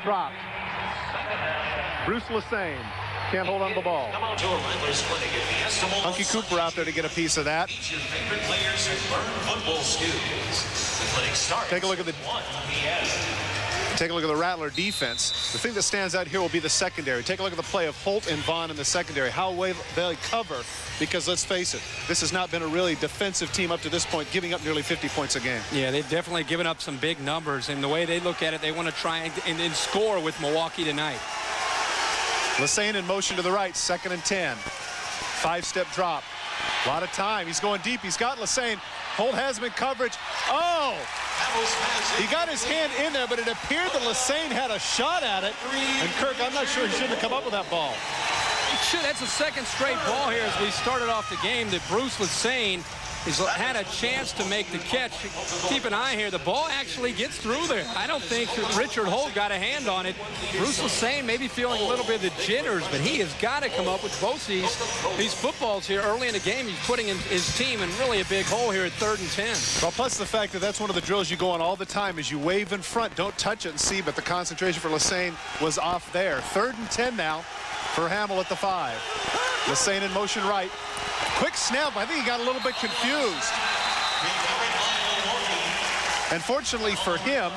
Dropped. Bruce Lesane can't hold on the ball. Hunky Cooper out there to get a piece of that. Take a look at the Rattler defense. The thing that stands out here will be the secondary. Take a look at the play of Holt and Vaughn in the secondary. How well they cover, because let's face it, this has not been a really defensive team up to this point, giving up nearly 50 points a game. Yeah, they've definitely given up some big numbers, and the way they look at it, they want to try and score with Milwaukee tonight. Lesane in motion to the right, 2nd and 10. 5-step drop. A lot of time. He's going deep. He's got Lesane. Holt has him in coverage. Oh! He got his hand in there, but it appeared that Lesane had a shot at it. And Kirk, I'm not sure he shouldn't have come up with that ball. That's a second straight ball here as we started off the game that Bruce Lesane has had a chance to make the catch. Keep an eye here. The ball actually gets through there. I don't think Richard Holt got a hand on it. Bruce Lesane maybe feeling a little bit of the jitters, but he has got to come up with both these footballs here early in the game. He's putting his team in really a big hole here at 3rd and 10. Well, plus the fact that that's one of the drills you go on all the time is you wave in front. Don't touch it and see, but the concentration for Lesane was off there. 3rd and 10 now for Hamill at the 5. Lesane in motion right. Quick snap. I think he got a little bit confused. And fortunately for him,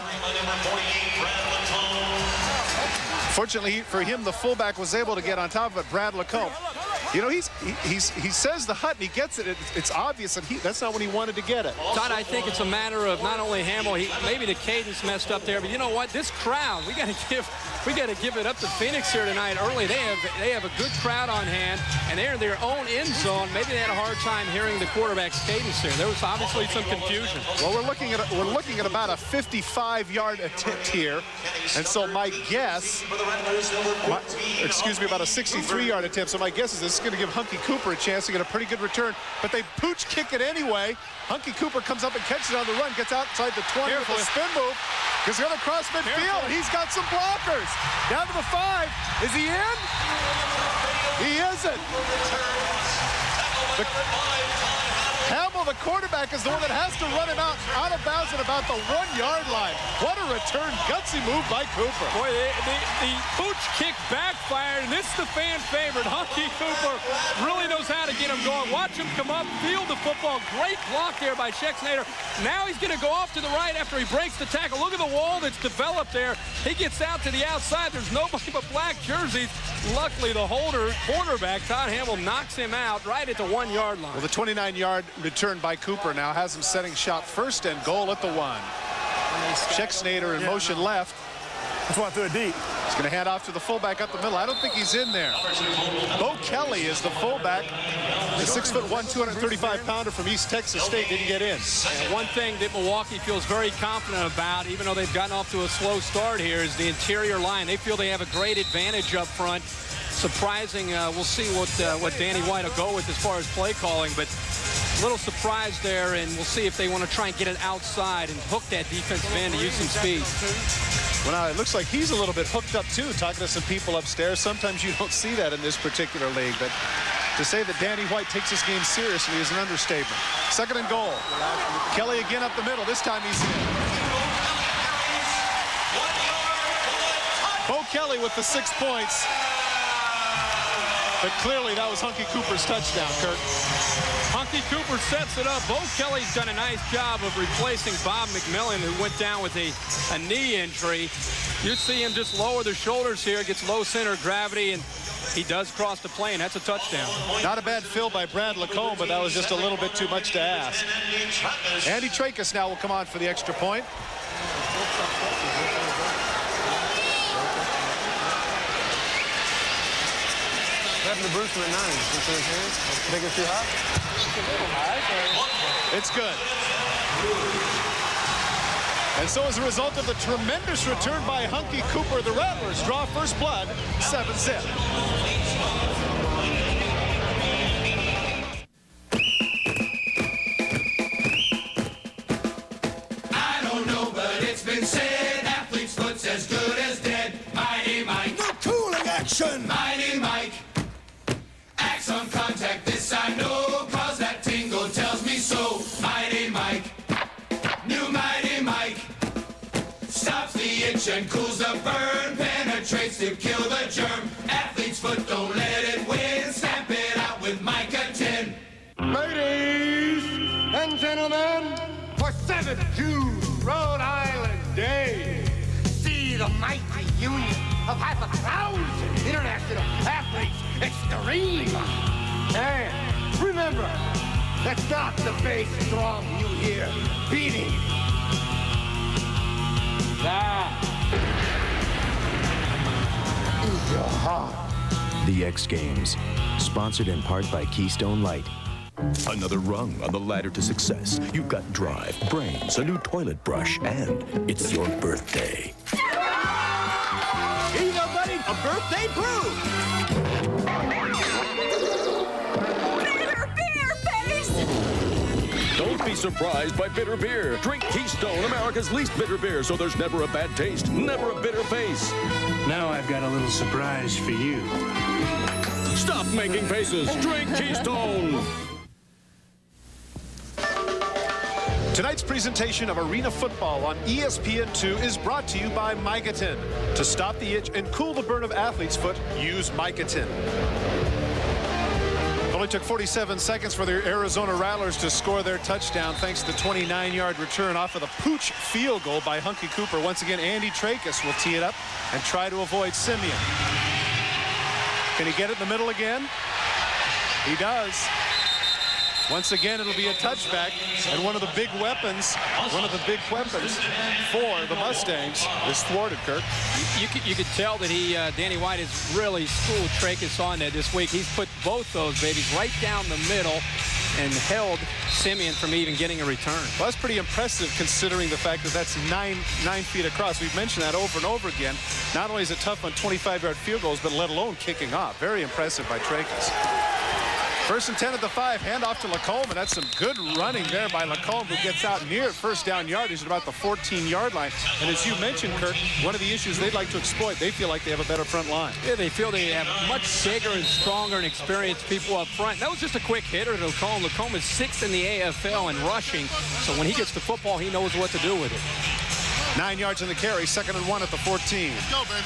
the fullback was able to get on top of it. Brad Lacombe. You know, he says the hut and he gets it. It's obvious that that's not when he wanted to get it. Todd, I think it's a matter of not only Hamill, maybe the cadence messed up there, but you know what? This crowd, we got to give it up to Phoenix here tonight early. They have a good crowd on hand, and they're in their own end zone. Maybe they had a hard time hearing the quarterback's cadence here. There was obviously some confusion. Well, we're looking at about a 55-yard attempt here, and so my guess, about a 63-yard attempt. So my guess is this is going to give Hunky Cooper a chance to get a pretty good return, but they pooch kick it anyway. Hunky Cooper comes up and catches it on the run, gets outside the 20 with a spin move. He's going to cross midfield. He's got some blockers. Down to the 5. Is he in? He isn't. Hamill, the quarterback, is the one that has to run him out of bounds at about the 1-yard line. What a return. Gutsy move by Cooper. Boy, the pooch kick backfired, and this is the fan favorite. Hunky Cooper really knows how to get him going. Watch him come up, field the football. Great block there by Schexnayder. Now he's going to go off to the right after he breaks the tackle. Look at the wall that's developed there. He gets out to the outside. There's nobody but black jerseys. Luckily, the quarterback, Todd Hamill, knocks him out right at the 1-yard line. Well, the 29-yard return by Cooper now has him setting shot 1st and goal at the 1. Schexnayder in motion left. That's why I threw it deep. He's going to hand off to the fullback up the middle. I don't think he's in there. Bo Kelly is the fullback. The 6'1", 235-pounder from East Texas State didn't get in. And one thing that Milwaukee feels very confident about, even though they've gotten off to a slow start here, is the interior line. They feel they have a great advantage up front. Surprising. We'll see what Danny White will go with as far as play calling, but a little surprise there, and we'll see if they want to try and get it outside and hook that defensive end to use some speed. Well, now it looks like he's a little bit hooked up too, talking to some people upstairs. Sometimes you don't see that in this particular league, but to say that Danny White takes this game seriously is an understatement. 2nd and goal. Kelly again up the middle. This time he's in. Bo Kelly with the 6 points. But clearly that was Hunky Cooper's touchdown, Kirk. Hunky Cooper sets it up. Bo Kelly's done a nice job of replacing Bob McMillan, who went down with a knee injury. You see him just lower the shoulders here, gets low center of gravity, and he does cross the plane. That's a touchdown. Not a bad fill by Brad Lacombe, but that was just a little bit too much to ask. Andy Tracus now will come on for the extra point. What happened to Bruce in the 90s? Think it's too high? It's good. And so as a result of the tremendous return by Hunky Cooper, the Rattlers draw first blood, 7-zip. I don't know, but it's been said, athlete's foot's as good as dead. Mighty Mike. No cooling action. Mighty Mike. Axe on contact, this I know, cause that tingle tells me so. Mighty Mike. New Mighty Mike. Stops the itch and cools the burn. to kill the germ. Athlete's foot, don't let it win. Stamp it out with Mica 10. Ladies and gentlemen, for 7th June, Rhode Island Day, see the mighty union of 5,000 international athletes extreme. And remember, that's not the bass drum you hear beating. That is your heart. The X Games, sponsored in part by Keystone Light. Another rung on the ladder to success. You've got drive, brains, a new toilet brush, and it's your birthday. Here you go, buddy. A birthday brew. Bitter beer face! Don't be surprised by bitter beer. Drink Keystone, America's least bitter beer, so there's never a bad taste, never a bitter face. Now I've got a little surprise for you. Stop making faces. Drink Keystone. Tonight's presentation of Arena Football on ESPN2 is brought to you by Mica-10. To stop the itch and cool the burn of athlete's foot, use Mica-10. It only took 47 seconds for the Arizona Rattlers to score their touchdown thanks to the 29-yard return off of the Pooch field goal by Hunky Cooper. Once again, Andy Tracus will tee it up and try to avoid Simeon. Can he get it in the middle again? He does. Once again, it'll be a touchback, and one of the big weapons for the Mustangs is thwarted, Kirk. You could tell that Danny White has really schooled Tracus on that this week. He's put both those babies right down the middle and held Simeon from even getting a return. Well, that's pretty impressive considering the fact that that's nine feet across. We've mentioned that over and over again. Not only is it tough on 25-yard field goals, but let alone kicking off. Very impressive by Tracus. 1st and 10 at the 5, handoff to Lacombe, and that's some good running there by Lacombe, who gets out near first down yardage at about the 14-yard line. And as you mentioned, Kirk, one of the issues they'd like to exploit, they feel like they have a better front line. Yeah, they feel they have much bigger and stronger and experienced people up front. That was just a quick hitter to Lacombe. Lacombe is 6th in the AFL in rushing, so when he gets the football, he knows what to do with it. 9 yards in the carry, 2nd and 1 at the 14. Let's go, baby.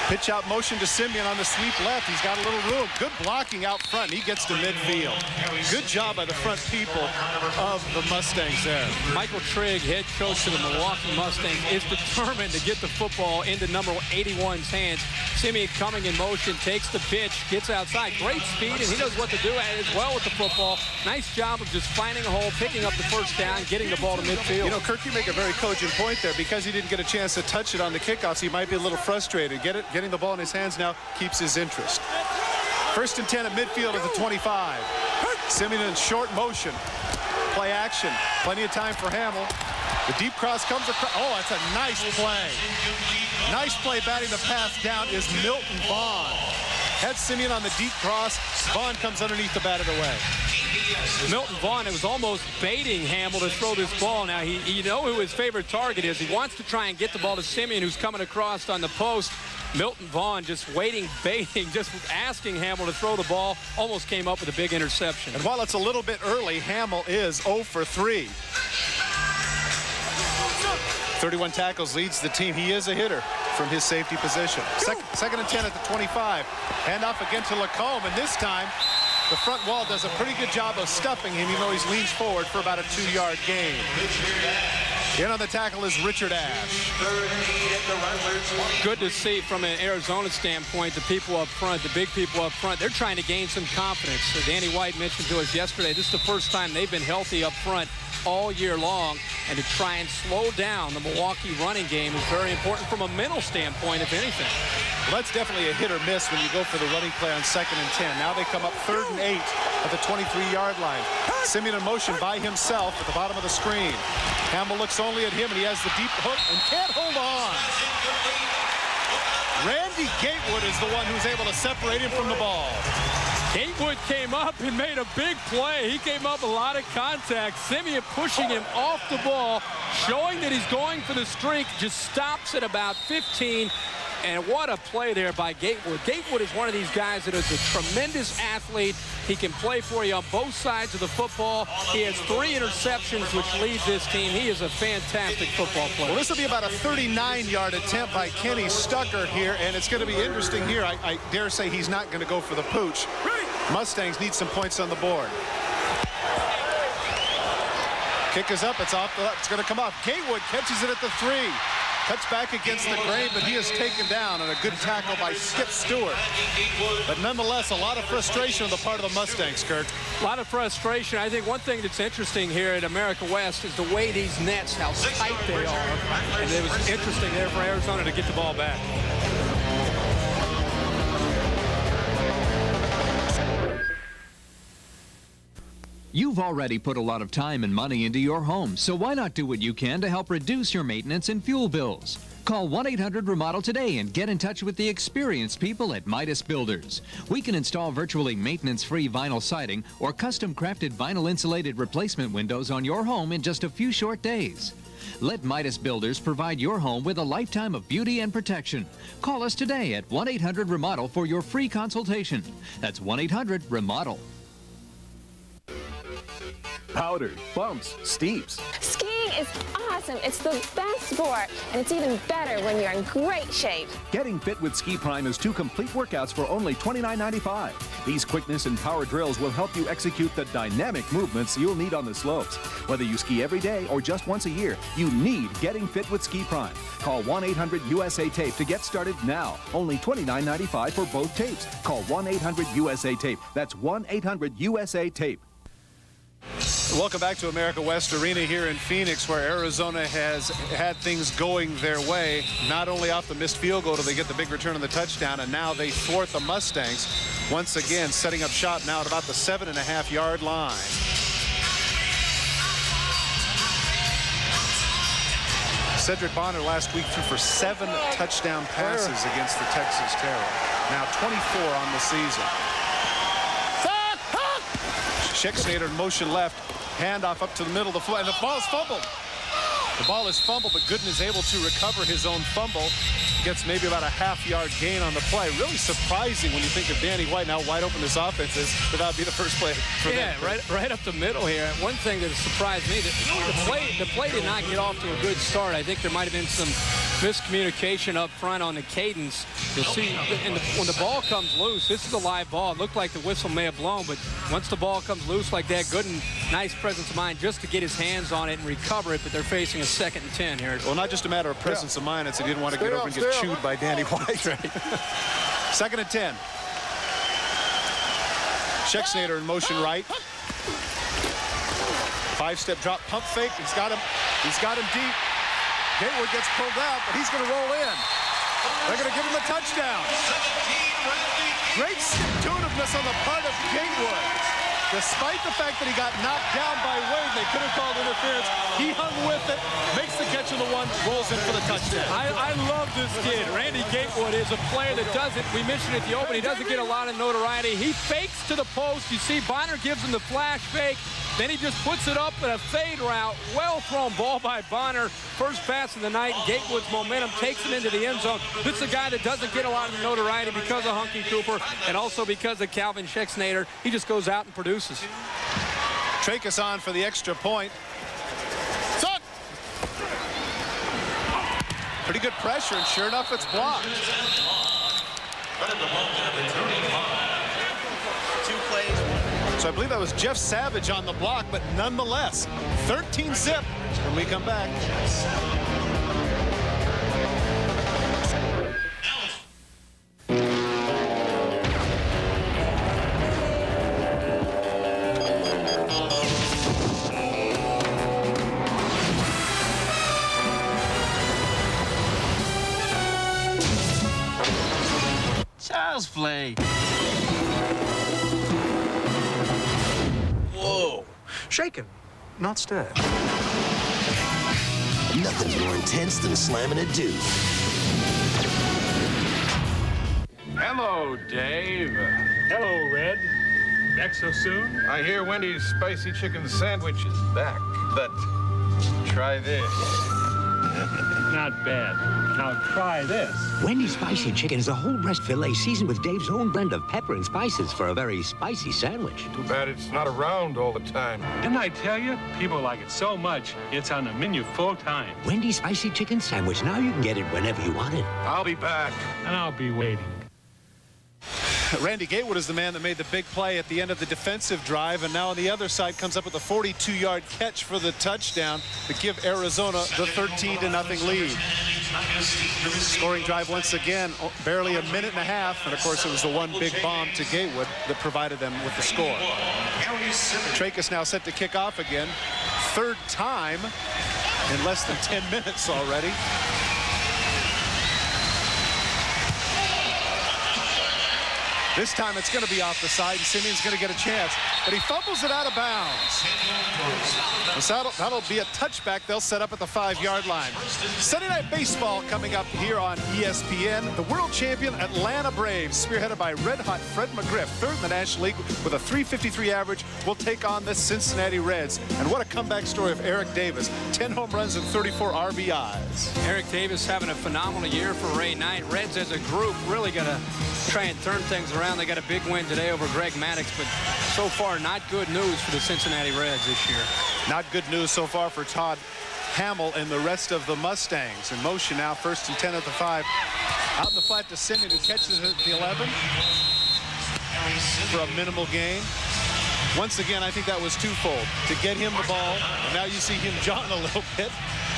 Pitch out motion to Simeon on the sweep left. He's got a little room. Good blocking out front. He gets to midfield. Good job by the front people of the Mustangs there. Michael Trigg, head coach of the Milwaukee Mustangs, is determined to get the football into number 81's hands. Simeon coming in motion, takes the pitch, gets outside. Great speed, and he knows what to do as well with the football. Nice job of just finding a hole, picking up the first down, getting the ball to midfield. You know, Kirk, you make a very cogent point there. Because he didn't get a chance to touch it on the kickoffs, he might be a little frustrated. Getting the ball in his hands now keeps his interest. 1st and 10 at midfield at the 25. Simeon in short motion. Play action. Plenty of time for Hamill. The deep cross comes across. Oh, that's a nice play. Nice play batting the pass down is Milton Vaughn. Had Simeon on the deep cross. Vaughn comes underneath to bat it away. Milton Vaughn, it was almost baiting Hamill to throw this ball. Now, you know who his favorite target is. He wants to try and get the ball to Simeon, who's coming across on the post. Milton Vaughn just waiting, baiting, just asking Hamill to throw the ball. Almost came up with a big interception. And while it's a little bit early, Hamill is 0 for 3. 31 tackles, leads the team. He is a hitter from his safety position. 2nd and 10 at the 25. Handoff again to Lacombe, and this time the front wall does a pretty good job of stuffing him, even though he leans forward for about a 2-yard gain. In on the tackle is Richard Ash. Good to see from an Arizona standpoint, the people up front, the big people up front, they're trying to gain some confidence. So Danny White mentioned to us yesterday, this is the first time they've been healthy up front all year long, and to try and slow down the Milwaukee running game is very important from a mental standpoint, if anything. Well, that's definitely a hit or miss when you go for the running play on 2nd and 10. Now they come up 3rd and 8 at the 23-yard line. Simeon in motion by himself at the bottom of the screen. Hamill looks only at him, and he has the deep hook and can't hold on. Randy Gatewood is the one who's able to separate him from the ball. Gatewood came up and made a big play. He came up a lot of contact. Simeon pushing him off the ball, showing that he's going for the streak. Just stops at about 15. And what a play there by Gatewood. Gatewood is one of these guys that is a tremendous athlete. He can play for you on both sides of the football. He has 3 interceptions, which leads this team. He is a fantastic football player. Well, this will be about a 39-yard attempt by Kenny Stucker here, and it's going to be interesting here. I dare say he's not going to go for the pooch. Mustangs need some points on the board. Kick is up. It's off. It's going to come off. Gatewood catches it at the 3. Cuts back against the grain, but he is taken down, and a good tackle by Skip Stewart. But nonetheless, a lot of frustration on the part of the Mustangs, Kurt. A lot of frustration. I think one thing that's interesting here at America West is the way these nets, how tight they are. And it was interesting there for Arizona to get the ball back. You've already put a lot of time and money into your home, so why not do what you can to help reduce your maintenance and fuel bills? Call 1-800-REMODEL today and get in touch with the experienced people at Midas Builders. We can install virtually maintenance-free vinyl siding or custom-crafted vinyl-insulated replacement windows on your home in just a few short days. Let Midas Builders provide your home with a lifetime of beauty and protection. Call us today at 1-800-REMODEL for your free consultation. That's 1-800-REMODEL. Powder, bumps, steeps. Skiing is awesome. It's the best sport, and it's even better when you're in great shape. Getting fit with Ski Prime is 2 complete workouts for only $29.95. These quickness and power drills will help you execute the dynamic movements you'll need on the slopes. Whether you ski every day or just once a year, you need Getting Fit with Ski Prime. Call 1-800-USA-TAPE to get started now. Only $29.95 for both tapes. Call 1-800-USA-TAPE. That's 1-800-USA-TAPE. Welcome back to America West Arena here in Phoenix, where Arizona has had things going their way. Not only off the missed field goal do they get the big return on the touchdown, and now they thwart the Mustangs once again, setting up shop now at about the 7.5-yard line. Cedric Bonner last week threw for 7 touchdown passes against the Texas Terror. Now 24 on the season. Schexnayder in motion left, handoff up to the middle of the floor, and the ball is fumbled. The ball is fumbled, but Gooden is able to recover his own fumble. Gets maybe about a half-yard gain on the play. Really surprising when you think of Danny White, how wide open this offense is, that would be the first play for them. right up the middle here. One thing that surprised me, that the play did not get off to a good start. I think there might have been some miscommunication up front on the cadence. You'll see when the ball comes loose, this is a live ball. It looked like the whistle may have blown, but once the ball comes loose like that, Gooden, nice presence of mind just to get his hands on it and recover it, but they're facing a 2nd and 10 here. Well, not just a matter of presence of mind, it's he didn't want to get over and get chewed by Danny White. 2nd and 10. Schexnayder in motion right. 5-step drop, pump fake. He's got him deep. Gatewood gets pulled out, but he's going to roll in. They're going to give him a touchdown. Great stick-to-itiveness on the part of Gatewood. Despite the fact that he got knocked down by Wade, they could have called interference. He hung with it, makes the catch on the 1, rolls in for the touchdown. I love this kid. Randy Gatewood is a player that doesn't, we mentioned at the open, he doesn't get a lot of notoriety. He fakes to the post. You see Bonner gives him the flash fake. Then he just puts it up in a fade route. Well thrown ball by Bonner. First pass of the night. Gatewood's momentum takes him into the end zone. This is a guy that doesn't get a lot of notoriety because of Hunky Cooper and also because of Calvin Schexnayder. He just goes out and produces. Tracus on for the extra point. Pretty good pressure, and sure enough, it's blocked. 2 plays. So I believe that was Jeff Savage on the block, but nonetheless, 13-zip when we come back. Child's play. Whoa. Shaken, not stirred. Nothing's more intense than slamming a dude. Hello, Dave. Hello, Red. Back so soon? I hear Wendy's spicy chicken sandwich is back, but try this. Not bad. Now try this. Wendy's spicy chicken is a whole breast fillet seasoned with Dave's own blend of pepper and spices for a very spicy sandwich. Too bad it's not around all the time. Didn't I tell you? People like it so much, it's on the menu full time. Wendy's spicy chicken sandwich. Now you can get it whenever you want it. I'll be back. And I'll be waiting. Randy Gatewood is the man that made the big play at the end of the defensive drive, and now on the other side comes up with a 42-yard catch for the touchdown to give Arizona the 13-0 lead. Scoring drive once again, barely a minute and a half, and of course it was the one big bomb to Gatewood that provided them with the score. Tracus now set to kick off again. Third time in less than 10 minutes already. This time it's going to be off the side, and Simeon's going to get a chance. But he fumbles it out of bounds. So that'll be a touchback they'll set up at the 5-yard line. Sunday Night Baseball coming up here on ESPN. The world champion Atlanta Braves, spearheaded by red-hot Fred McGriff, third in the National League with a .353 average, will take on the Cincinnati Reds. And what a comeback story of Eric Davis. 10 home runs and 34 RBIs. Eric Davis having a phenomenal year for Ray Knight. Reds as a group really got to try and turn things around. They got a big win today over Greg Maddux, but so far not good news for the Cincinnati Reds this year. Not good news so far for Todd Hamill and the rest of the Mustangs. In motion now, 1st and 10 at the 5. Out in the flat to Simeon, who catches it at the 11 for a minimal gain. Once again, I think that was twofold. To get him the ball, and now you see him jawing a little bit.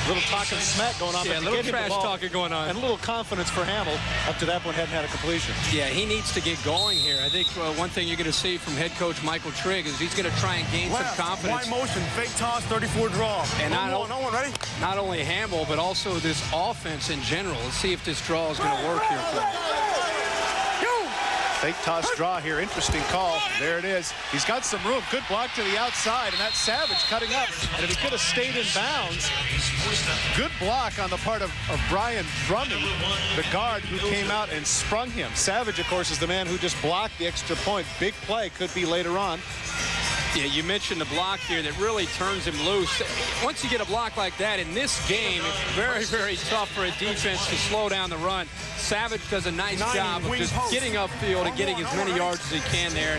A little talking smack going on. Yeah, a little trash talking going on. And a little confidence for Hamill. Up to that point, hadn't had a completion. Yeah, he needs to get going here. I think one thing you're going to see from head coach Michael Trigg is he's going to try and gain some confidence. Wide motion, fake toss, 34 draw. And not only Hamill, but also this offense in general. Let's see if this draw is going to work here for him. Fake toss draw here. Interesting call. There it is. He's got some room. Good block to the outside, and that's Savage cutting up. And if he could have stayed in bounds, good block on the part of Brian Brummie, the guard who came out and sprung him. Savage, of course, is the man who just blocked the extra point. Big play could be later on. Yeah, you mentioned the block here that really turns him loose. Once you get a block like that in this game, it's very, very tough for a defense to slow down the run. Savage does a nice job of just getting upfield and getting as many yards as he can there.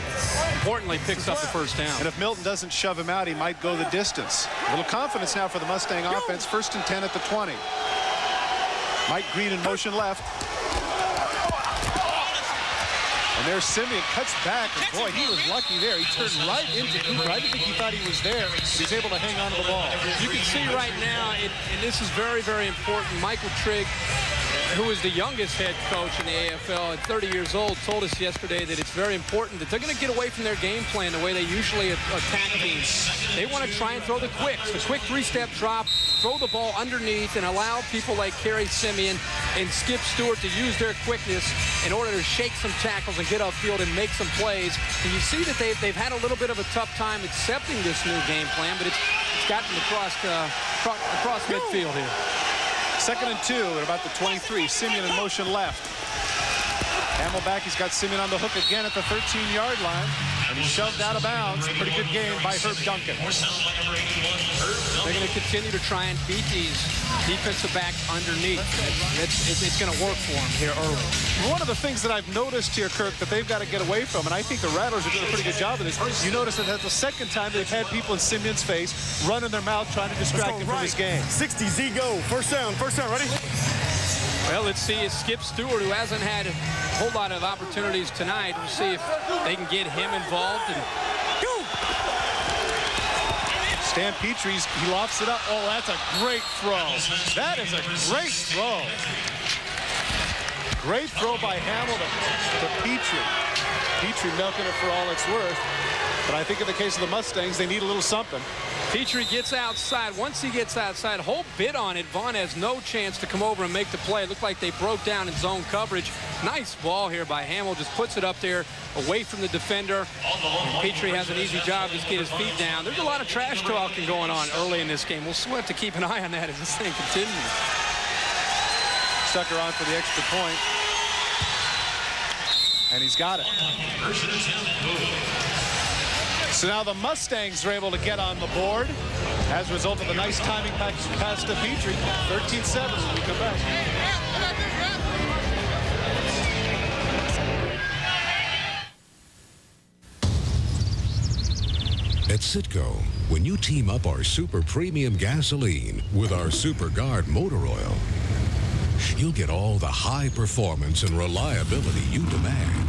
Importantly, picks up the first down. And if Milton doesn't shove him out, he might go the distance. A little confidence now for the Mustang offense. 1st and 10 at the 20. Mike Green in motion left. And there's Simeon, cuts back, and boy, he was lucky there. He turned right into Cooper. I didn't think he thought he was there. He's able to hang on to the ball. You can see right now, and this is very, very important, Michael Trigg, who is the youngest head coach in the AFL at 30 years old, told us yesterday that it's very important that they're going to get away from their game plan the way they usually attack teams. They want to try and throw the quick 3-step drop, throw the ball underneath, and allow people like Kerry Simeon and Skip Stewart to use their quickness in order to shake some tackles and get upfield and make some plays. And you see that they've had a little bit of a tough time accepting this new game plan, but it's gotten across midfield here. 2nd and 2 at about the 23. Simeon in motion left. Hamill back. He's got Simeon on the hook again at the 13-yard line. And he's shoved out of bounds. Pretty good game by Herb Duncan. They're going to continue to try and beat these defensive backs underneath. It's going to work for them here early. One of the things that I've noticed here, Kirk, that they've got to get away from, and I think the Rattlers are doing a pretty good job of this, you notice that that's the second time they've had people in Simeon's face running their mouth trying to distract him from his game. 60, Z, go. First down, ready? Well, let's see if Skip Stewart, who hasn't had a whole lot of opportunities tonight, we'll see if they can get him involved. And Stan Petrie's, he lofts it up. Oh, that's a great throw. That is a great throw. Great throw by Hamilton to Petrie. Petrie milking it for all it's worth. But I think in the case of the Mustangs, they need a little something. Petrie gets outside. Once he gets outside, whole bit on it. Vaughn has no chance to come over and make the play. It looked like they broke down in zone coverage. Nice ball here by Hamill. Just puts it up there away from the defender. And Petrie has an easy job. Just get his feet down. There's a lot of trash talking going on early in this game. We'll have to keep an eye on that as this thing continues. Stucker on for the extra point. And he's got it. So now the Mustangs are able to get on the board as a result of a nice timing pass to Petrie. 13-7 when we come back. At Citgo, when you team up our super premium gasoline with our Super Guard motor oil, you'll get all the high performance and reliability you demand.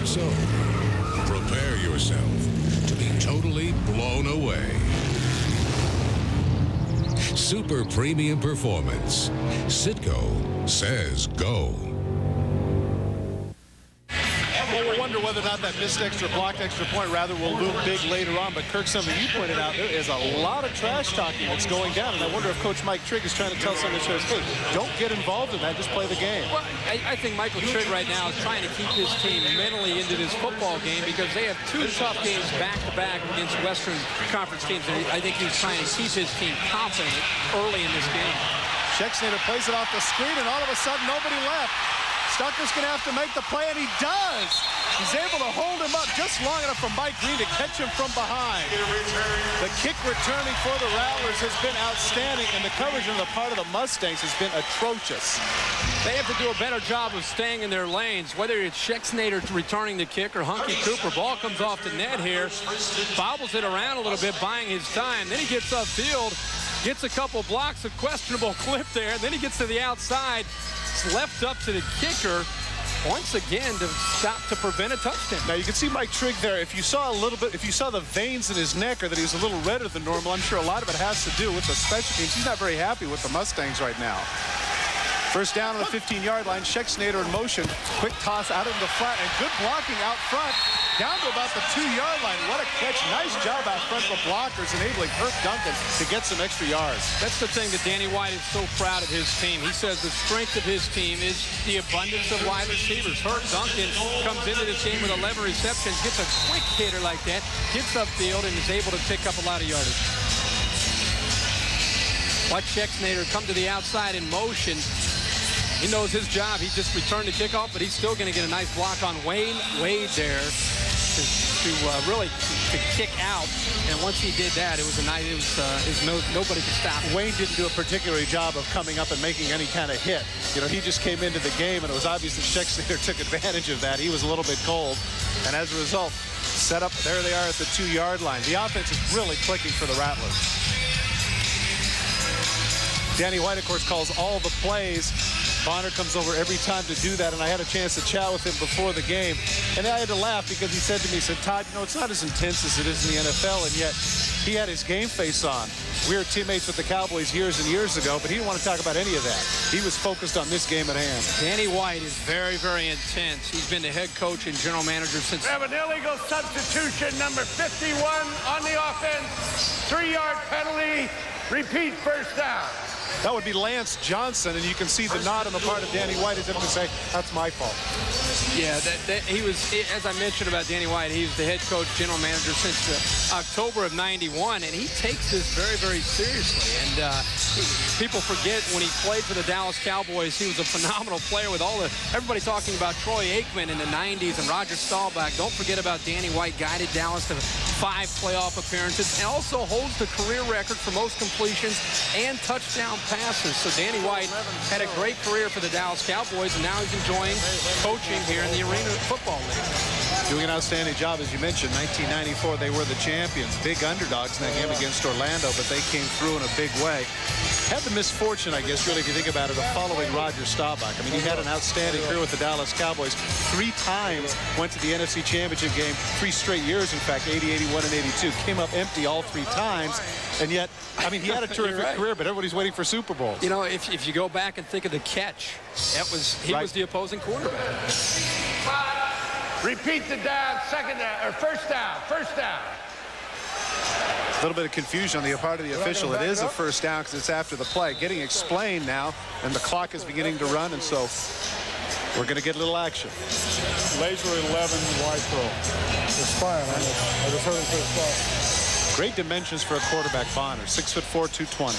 So, prepare yourself to be totally blown away. Super premium performance. Citgo says go. Well, we'll wonder whether or not that missed blocked extra point will loom big later on. But Kirk, something you pointed out, there is a lot of trash talking that's going down. And I wonder if Coach Mike Trigg is trying to tell some of the shows, hey, don't get involved in that. Just play the game. Well, I think Michael Trigg right now is trying to keep his team mentally into this football game because they have 2 tough games back-to-back against Western Conference teams. And I think he's trying to keep his team confident early in this game. Schexnayder plays it off the screen, and all of a sudden, nobody left. Stucker's going to have to make the play, and he does. He's able to hold him up just long enough for Mike Green to catch him from behind. The kick returning for the Rattlers has been outstanding, and the coverage on the part of the Mustangs has been atrocious. They have to do a better job of staying in their lanes, whether it's Schexnayder returning the kick or Hunky Cooper. Ball comes off the net here, bobbles it around a little bit, buying his time. Then he gets upfield, gets a couple blocks, a questionable clip there, and then he gets to the outside. It's left up to the kicker once again to stop to prevent a touchdown. Now you can see Mike Trigg there. If you saw the veins in his neck or that he was a little redder than normal, I'm sure a lot of it has to do with the special teams. He's not very happy with the Mustangs right now. First down on the 15-yard line. Schexnayder in motion. Quick toss out into the flat and good blocking out front. Down to about the 2-yard line. What a catch. Nice job out front of the blockers, enabling Herb Duncan to get some extra yards. That's the thing that Danny White is so proud of his team. He says the strength of his team is the abundance of wide receivers. Herb Duncan comes into this game with 11 receptions, gets a quick hitter like that, gets upfield, and is able to pick up a lot of yardage. Watch Schexnayder come to the outside in motion. He knows his job. He just returned the kickoff, but he's still going to get a nice block on Wade there to really kick out. And once he did that, it was nobody could stop him. Wayne didn't do a particular job of coming up and making any kind of hit. You know, he just came into the game, and it was obvious that Schexnayder took advantage of that. He was a little bit cold, and as a result, set up. There they are at the 2-yard line. The offense is really clicking for the Rattlers. Danny White, of course, calls all the plays. Bonner comes over every time to do that, and I had a chance to chat with him before the game. And I had to laugh because he said to me, he said, Todd, you know, it's not as intense as it is in the NFL, and yet he had his game face on. We were teammates with the Cowboys years and years ago, but he didn't want to talk about any of that. He was focused on this game at hand. Danny White is very, very intense. He's been the head coach and general manager since... We have an illegal substitution, number 51 on the offense. 3-yard penalty. Repeat, first down. That would be Lance Johnson, and you can see the nod on the part of Danny White as if to say, that's my fault. Yeah, he was, as I mentioned about Danny White, he was the head coach, general manager since October of '91, and he takes this very, very seriously. And people forget when he played for the Dallas Cowboys, he was a phenomenal player with everybody talking about Troy Aikman in the 90s and Roger Staubach. Don't forget about Danny White, guided Dallas to 5 playoff appearances, and also holds the career record for most completions and touchdown passes. So Danny White had a great career for the Dallas Cowboys, and now he's enjoying coaching here in the Arena Football League. Doing an outstanding job, as you mentioned. 1994, they were the champions. Big underdogs in that game against Orlando, but they came through in a big way. Had the misfortune, I guess, really, if you think about it, of following Roger Staubach. I mean, he had an outstanding career with the Dallas Cowboys. 3 times went to the NFC Championship game, 3 straight years, in fact, 80, 81, and 82. Came up empty all 3 times. And yet, I mean, he had a terrific career, but everybody's waiting for Super Bowls. You know, if you go back and think of the catch, he was the opposing quarterback. Repeat the down, first down. A little bit of confusion on the part of the official. It is a first down because it's after the play. Getting explained now, and the clock is beginning to run, and so we're going to get a little action. Laser 11 wide throw. It's fine. I just heard it say it's fine. Great dimensions for a quarterback, Bonner. 6'4", 220.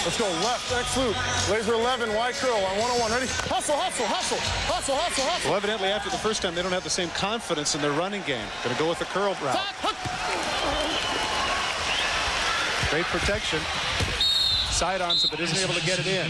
Let's go left, X loop. Laser 11, Y curl on 101. Ready? Hustle, hustle, hustle, hustle, hustle, hustle. Well, evidently after the first time, they don't have the same confidence in their running game. Going to go with the curl route. Great protection. Sidearms it, but isn't able to get it in.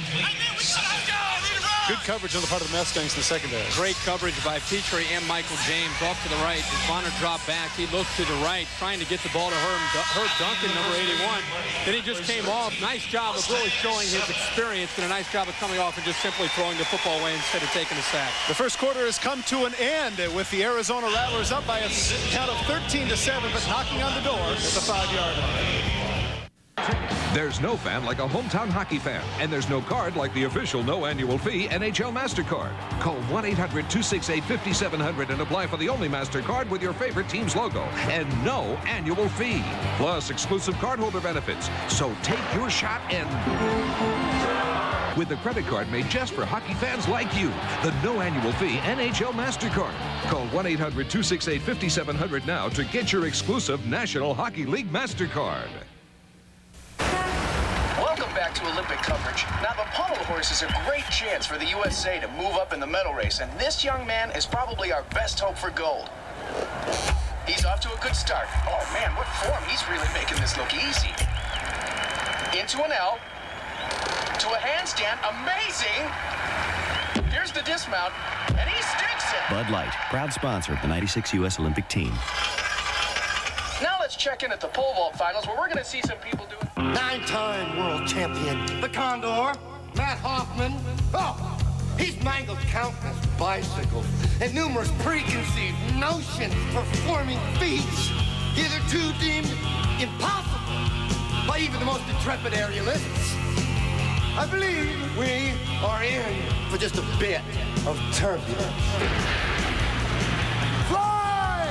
Good coverage on the part of the Mustangs in the secondary. Great coverage by Petrie and Michael James. Off to the right. As Bonner dropped back, he looked to the right, trying to get the ball to Herb Duncan, number 81. Then he just came off. Nice job of really showing his experience, and a nice job of coming off and just simply throwing the football away instead of taking a sack. The first quarter has come to an end with the Arizona Rattlers up by a count of 13-7, but knocking on the door at the 5-yard line. There's no fan like a hometown hockey fan, and there's no card like the official no annual fee NHL MasterCard. Call 1-800-268-5700 and apply for the only MasterCard with your favorite team's logo and no annual fee. Plus exclusive cardholder benefits. So take your shot and... with the credit card made just for hockey fans like you. The no annual fee NHL MasterCard. Call 1-800-268-5700 now to get your exclusive National Hockey League MasterCard. Welcome back to Olympic coverage. Now, the pommel horse is a great chance for the USA to move up in the medal race, and this young man is probably our best hope for gold. He's off to a good start. Oh, man, what form. He's really making this look easy. Into an L. To a handstand. Amazing! Here's the dismount, and he sticks it. Bud Light, proud sponsor of the 96 U.S. Olympic team. Now let's check in at the pole vault finals, where we're going to see some people doing... 9-time world champion, the Condor, Matt Hoffman. Oh, he's mangled countless bicycles and numerous preconceived notions performing feats hitherto deemed impossible by even the most intrepid aerialists. I believe we are in for just a bit of turbulence. Fly!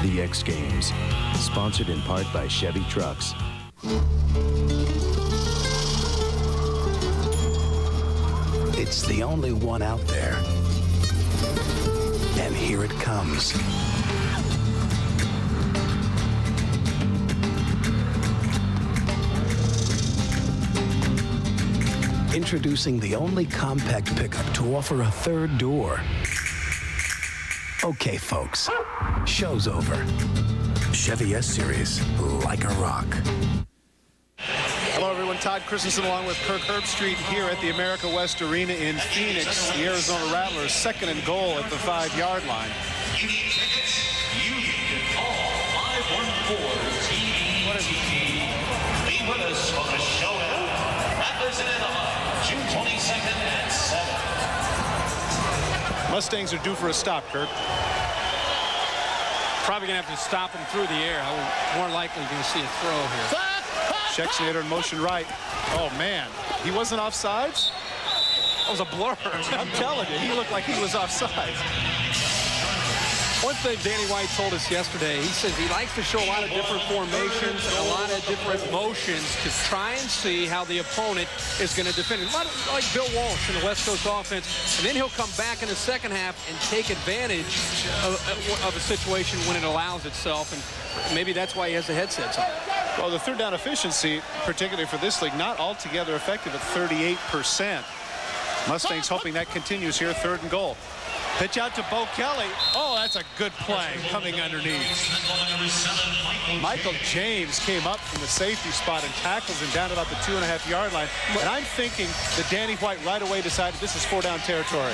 The X Games, sponsored in part by Chevy Trucks. It's the only one out there. And here it comes. Introducing the only compact pickup to offer a third door. Okay, folks, show's over. Chevy S-Series, like a rock. Hello, everyone. Todd Christensen along with Kirk Herbstreit here at the America West Arena in Phoenix. The Arizona Rattlers 2nd and goal at the 5-yard line. You need tickets? You can call 514-TVTV. Be with us for the showdown. Rattlers in Anaheim, June 22nd at 7. Mustangs are due for a stop, Kirk. Probably going to have to stop him through the air. More likely going to see a throw here. Schexnayder in motion right. Oh, man. He wasn't offsides? That was a blur. I'm telling you, he looked like he was offsides. One thing Danny White told us yesterday, he says he likes to show a lot of different formations and a lot of different motions to try and see how the opponent is going to defend. A lot of, like Bill Walsh in the West Coast offense, and then he'll come back in the second half and take advantage of a situation when it allows itself, and maybe that's why he has the headsets on. Well, the third down efficiency, particularly for this league, not altogether effective at 38%. Mustangs hoping that continues here, 3rd and goal. Pitch out to Bo Kelly. Oh, that's a good play coming underneath. Michael James came up from the safety spot and tackles him down about the 2.5-yard line. And I'm thinking that Danny White right away decided this is 4-down territory.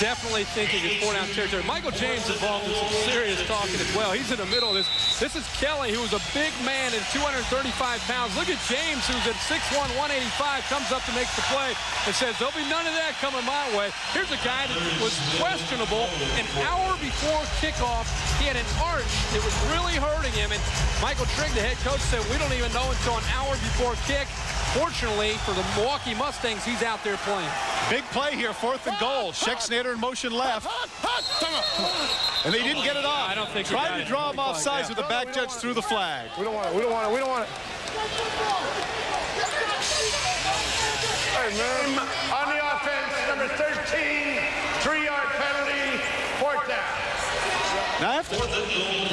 Definitely thinking it's 4-down territory. Michael James involved in some serious talking as well. He's in the middle of this. This is Kelly, who was a big man at 235 pounds. Look at James, who's at 6'1", 185, comes up to make the play and says, there'll be none of that coming my way. Here's a guy that was questionable an hour before kickoff. He had an arch that was really hurting him, and Michael Trigg, the head coach, said, we don't even know until an hour before kick. Fortunately for the Milwaukee Mustangs, he's out there playing. Big play here, 4th and goal. Schexnayder in motion left. And they didn't get it off. I don't think tried to draw him off sides with the back judge through the flag. We don't want it. We don't want it. We don't want it. Hey, man. On the offense, number 13, 3-yard penalty, 4th down. Now,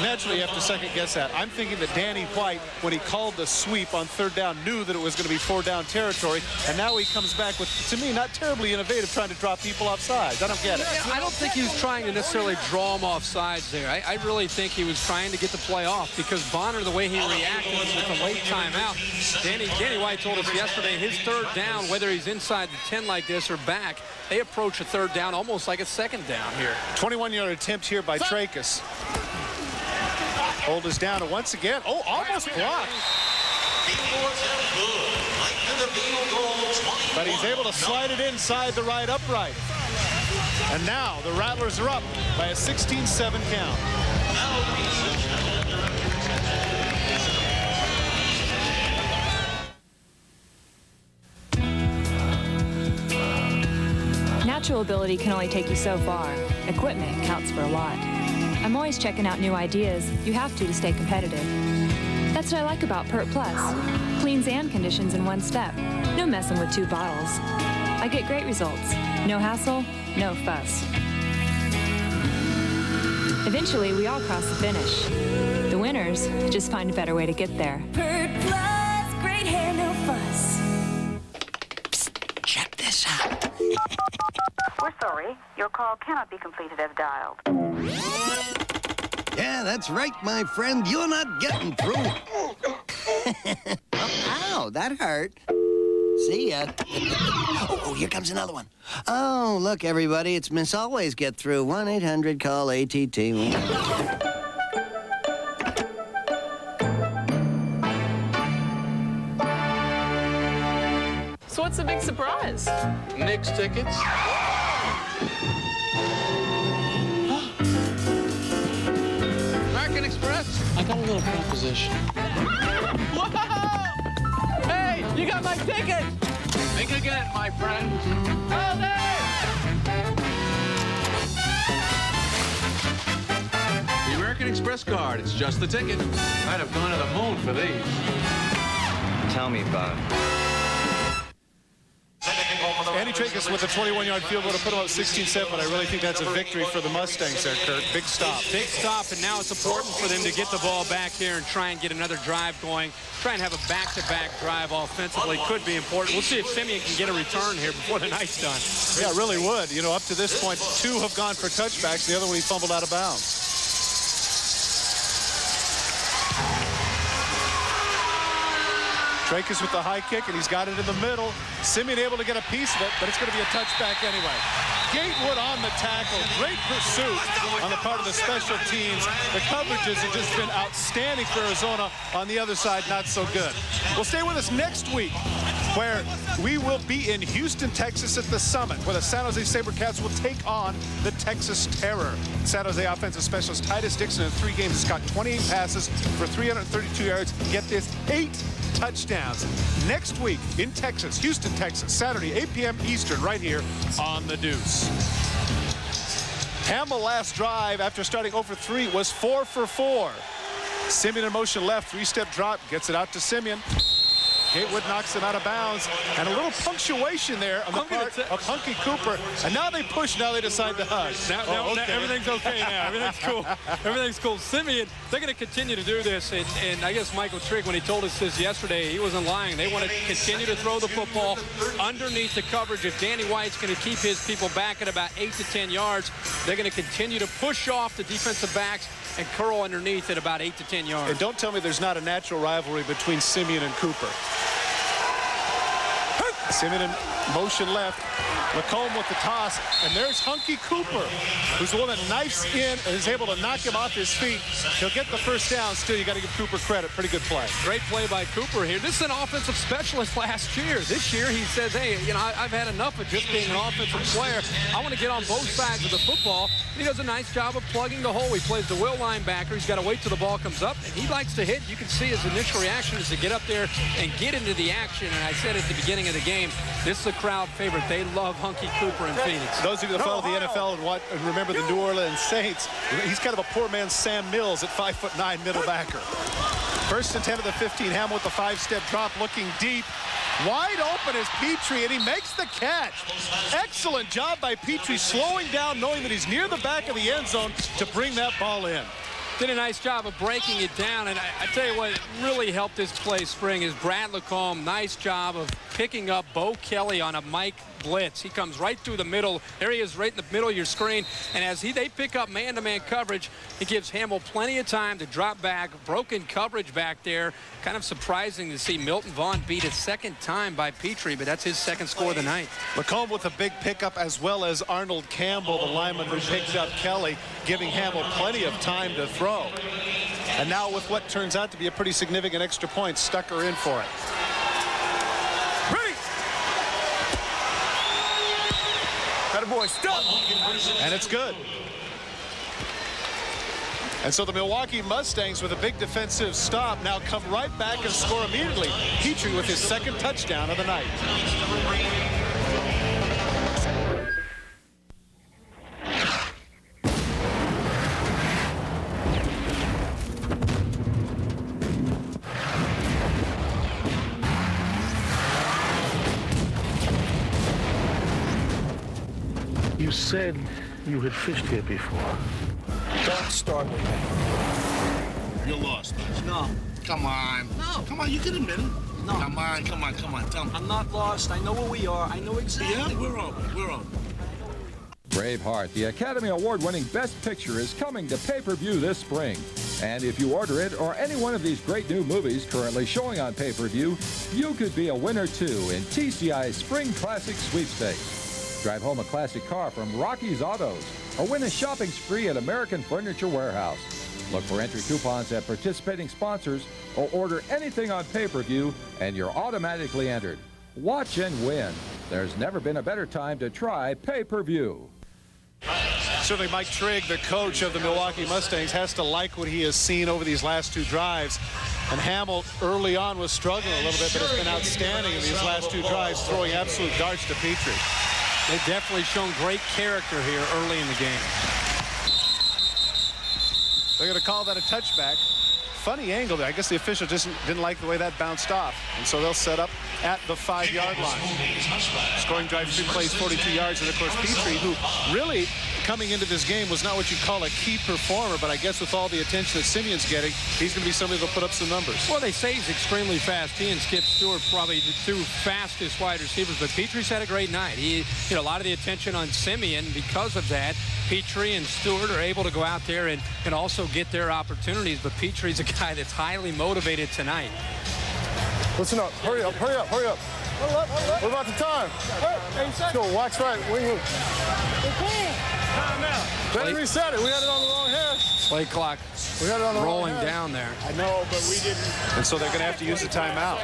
naturally, you have to second-guess that. I'm thinking that Danny White, when he called the sweep on 3rd down, knew that it was going to be 4-down territory, and now he comes back with, to me, not terribly innovative, trying to drop people off sides. I don't get it. I don't think he was trying to necessarily draw him off sides there. I really think he was trying to get the play off because Bonner, the way he reacted with a late timeout, Danny White told us yesterday his 3rd down, whether he's inside the 10 like this or back, they approach a 3rd down almost like a 2nd down here. 21-yard attempt here by Trachis. Hold is down, and once again, almost blocked. But he's able to slide it inside the right upright. And now the Rattlers are up by a 16-7 count. Natural ability can only take you so far. Equipment counts for a lot. I'm always checking out new ideas. You have to stay competitive. That's what I like about Pert Plus. Cleans and conditions in one step. No messing with 2 bottles. I get great results. No hassle, no fuss. Eventually, we all cross the finish. The winners just find a better way to get there. Pert Plus, great hair, no fuss. Psst, check this out. We're sorry. Your call cannot be completed as dialed. Yeah, that's right, my friend. You're not getting through. Ow, that hurt. See ya. Oh, here comes another one. Oh, look, everybody, it's Miss Always Get Through. 1-800-CALL-ATT. So what's the big surprise? Nick's tickets. American Express. I got a little proposition. Whoa! Hey, you got my ticket! Think again, my friend. Oh, there! The American Express card. It's just the ticket. Might have gone to the moon for these. Tell me about it. Andy Trachis with a 21-yard field goal to put him up 16-7, but I really think that's a victory for the Mustangs there, Kurt. Big stop. Big stop, and now it's important for them to get the ball back here and try and get another drive going. Try and have a back-to-back drive offensively could be important. We'll see if Simeon can get a return here before the night's done. Yeah, it really would. You know, up to this point, 2 have gone for touchbacks. The other one he fumbled out of bounds. Trachis with the high kick, and he's got it in the middle. Simeon able to get a piece of it, but it's going to be a touchback anyway. Gatewood on the tackle. Great pursuit on the part of the special teams. The coverages have just been outstanding for Arizona. On the other side, not so good. We'll stay with us next week, where we will be in Houston, Texas at the Summit, where the San Jose SaberCats will take on the Texas Terror. San Jose offensive specialist Titus Dixon in 3 games has caught 28 passes for 332 yards. Get this, 8 touchdowns. Next week in Texas, Houston, Texas, Saturday, 8 p.m. Eastern, right here on The Deuce. Hamill last drive after starting 0 for 3 was 4 for 4. Simeon in motion left, 3-step drop, gets it out to Simeon. Gatewood knocks him out of bounds, and a little punctuation there on the part of Hunky Cooper. And now they push, now they decide to hug. Now everything's okay now. Everything's cool. Everything's cool. Simeon, they're going to continue to do this. And I guess Michael Trigg, when he told us this yesterday, he wasn't lying. They want to continue to throw the football underneath the coverage. If Danny White's going to keep his people back at about 8 to 10 yards, they're going to continue to push off the defensive backs and curl underneath at about 8 to 10 yards. And don't tell me there's not a natural rivalry between Simeon and Cooper. Simeon in motion left. McComb with the toss, and there's Hunky Cooper, who's the one that knifes in and is able to knock him off his feet. He'll get the first down. Still, you got to give Cooper credit. Pretty good play. Great play by Cooper here. This is an offensive specialist last year. This year, he says, hey, you know, I've had enough of just being an offensive player. I want to get on both sides of the football. He does a nice job of plugging the hole. He plays the will linebacker. He's got to wait till the ball comes up, and he likes to hit. You can see his initial reaction is to get up there and get into the action. And I said at the beginning of the game, this is a crowd favorite. They love Hunky Cooper in Phoenix. Those of you that follow the NFL and remember the New Orleans Saints, he's kind of a poor man's Sam Mills at 5'9" middle backer. First and 10 of the 15. Hamill with the 5-step drop, looking deep. Wide open is Petrie, and he makes the catch. Excellent job by Petrie, slowing down, knowing that he's near the back of the end zone to bring that ball in. Did a nice job of breaking it down, and I tell you what really helped this play, Spring, is Brad Lacombe. Nice job of picking up Bo Kelly on a Mike blitz. He comes right through the middle. There he is right in the middle of your screen, and as they pick up man-to-man coverage, it gives Hamill plenty of time to drop back. Broken coverage back there. Kind of surprising to see Milton Vaughn beat a second time by Petrie, but that's his second score of the night. Lacombe with a big pickup, as well as Arnold Campbell, the lineman who picked up Kelly, giving Hamill plenty of time to throw. And now with what turns out to be a pretty significant extra point, Stucker in for it. Ready! Attaboy, stop! And it's good. And so the Milwaukee Mustangs, with a big defensive stop, now come right back and score immediately. Petrie with his second touchdown of the night. You said you had fished here before. Don't start with me. You're lost. No. Come on. No. Come on, you can admit it. No. Come on, come on, come on. Tell me. I'm not lost. I know where we are. I know exactly. Yeah, we're on. We're on. Braveheart, the Academy Award-winning Best Picture, is coming to pay-per-view this spring. And if you order it or any one of these great new movies currently showing on pay-per-view, you could be a winner too in TCI's Spring Classic Sweepstakes. Drive home a classic car from Rocky's Autos or win a shopping spree at American Furniture Warehouse. Look for entry coupons at participating sponsors or order anything on pay-per-view and you're automatically entered. Watch and win. There's never been a better time to try pay-per-view. Certainly Mike Trigg, the coach of the Milwaukee Mustangs, has to like what he has seen over these last two drives. And Hamill early on was struggling a little bit, but has been outstanding in these last two drives, throwing absolute darts to Petrie. They've definitely shown great character here early in the game. They're going to call that a touchback. Funny angle there. I guess the official just didn't like the way that bounced off. And so they'll set up at the 5-yard line. Scoring drive, 3 plays, 42 yards. And, of course, Petrie, who really coming into this game was not what you call a key performer, but I guess with all the attention that Simeon's getting, he's going to be somebody that'll put up some numbers. Well, they say he's extremely fast. He and Skip Stewart probably the two fastest wide receivers, but Petrie's had a great night. He, a lot of the attention on Simeon because of that. Petrie and Stewart are able to go out there and also get their opportunities, but Petrie's a guy that's highly motivated tonight. Listen up. Hurry up, hurry up, hurry up. What about the time? Let's go, wax right, wing loop. Then reset it. We had it on the wrong hand. Play clock we had it on the rolling wrong hand. down there. I know, but we didn't. And so they're going to have to use a timeout.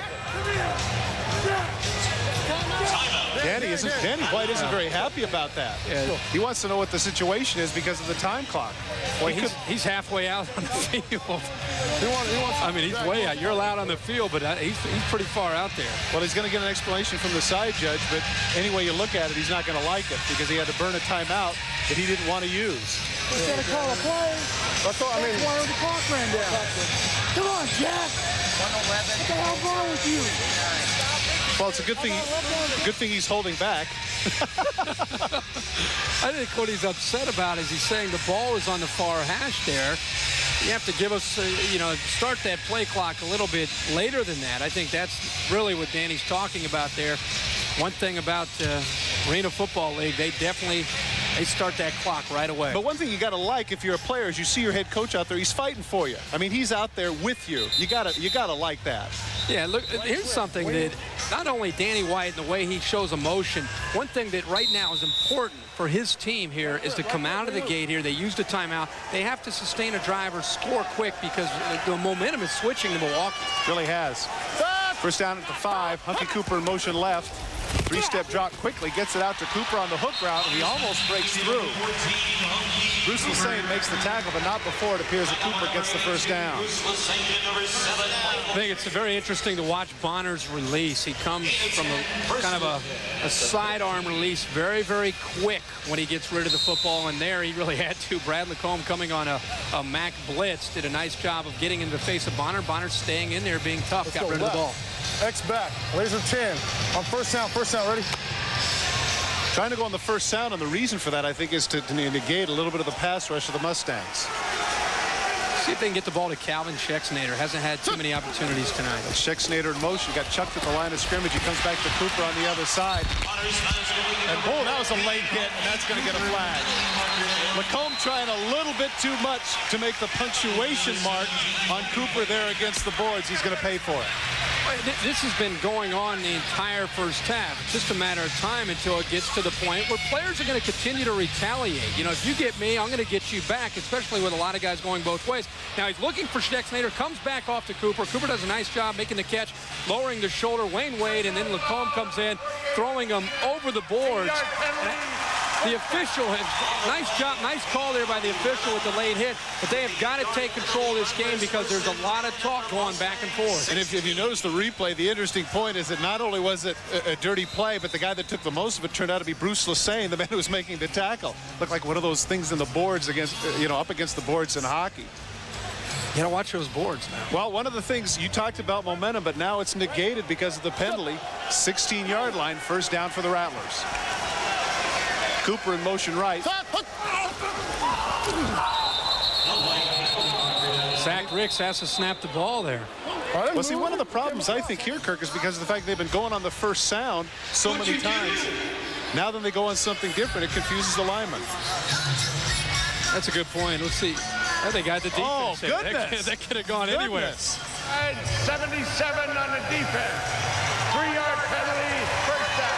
Danny White isn't very happy about that. Yeah. He wants to know what the situation is because of the time clock. Well, he's halfway out on the field. I mean, he's way out. You're allowed on the field, but he's pretty far out there. Well, he's going to get an explanation from the side judge, but any way you look at it, he's not going to like it because he had to burn a timeout that he didn't want to use. Instead of call a play, that's all, I mean, why the clock ran down. Come on, Jack. What the hell's wrong with you? Well, it's a good thing he's holding back. I think what he's upset about is he's saying the ball is on the far hash there. You have to give us, start that play clock a little bit later than that. I think that's really what Danny's talking about there. One thing about Arena Football League, they start that clock right away. But one thing you got to like if you're a player is you see your head coach out there, he's fighting for you. I mean, he's out there with you. You got to like that. Yeah, look, here's something that not only Danny White and the way he shows emotion, one thing that right now is important for his team here is to come out of the gate here. They used a timeout. They have to sustain a drive or score quick because the momentum is switching to Milwaukee. Really has. First down at the 5. Hunky Cooper in motion left. 3-step drop quickly, gets it out to Cooper on the hook route, and he almost breaks through. Bruce Hussein makes the tackle, but not before it appears that Cooper gets the first down. I think it's very interesting to watch Bonner's release. He comes from a sidearm release, very, very quick when he gets rid of the football, and there he really had to. Brad Lacombe coming on a Mac blitz, did a nice job of getting in the face of Bonner. Bonner staying in there, being tough, got rid of the ball. X back. Laser 10. On first down, ready? Trying to go on the first sound, and the reason for that, I think, is to negate a little bit of the pass rush of the Mustangs. See if they can get the ball to Calvin Schexnayder. Hasn't had too many opportunities tonight. Schexnayder in motion. Got chucked at the line of scrimmage. He comes back to Cooper on the other side. And, boy, that was a late hit, and that's going to get a flag. Lacombe trying a little bit too much to make the punctuation mark on Cooper there against the boards. He's going to pay for it. This has been going on the entire first half. It's just a matter of time until it gets to the point where players are going to continue to retaliate. You know, if you get me, I'm going to get you back, especially with a lot of guys going both ways. Now, he's looking for Schexnayder, comes back off to Cooper. Cooper does a nice job making the catch, lowering the shoulder. Wayne Wade, and then Lacombe comes in, throwing him over the boards. The official has, nice job, nice call there by the official with the late hit, but they have got to take control of this game because there's a lot of talk going back and forth. And if you notice the replay, the interesting point is that not only was it a dirty play, but the guy that took the most of it turned out to be Bruce Lesane, the man who was making the tackle. Looked like one of those things in the boards against, up against the boards in hockey. You gotta watch those boards now. Well, one of the things you talked about momentum, but now it's negated because of the penalty. 16-yard line, first down for the Rattlers. Cooper in motion right. Zach Ricks has to snap the ball there. Well, see, one of the problems I think here, Kirk, is because of the fact they've been going on the first sound so many times. Now that they go on something different, it confuses the lineman. That's a good point. Let's see. They got the defense. Oh, goodness. That could have gone anywhere. And 77 on the defense. 3-yard penalty, first down.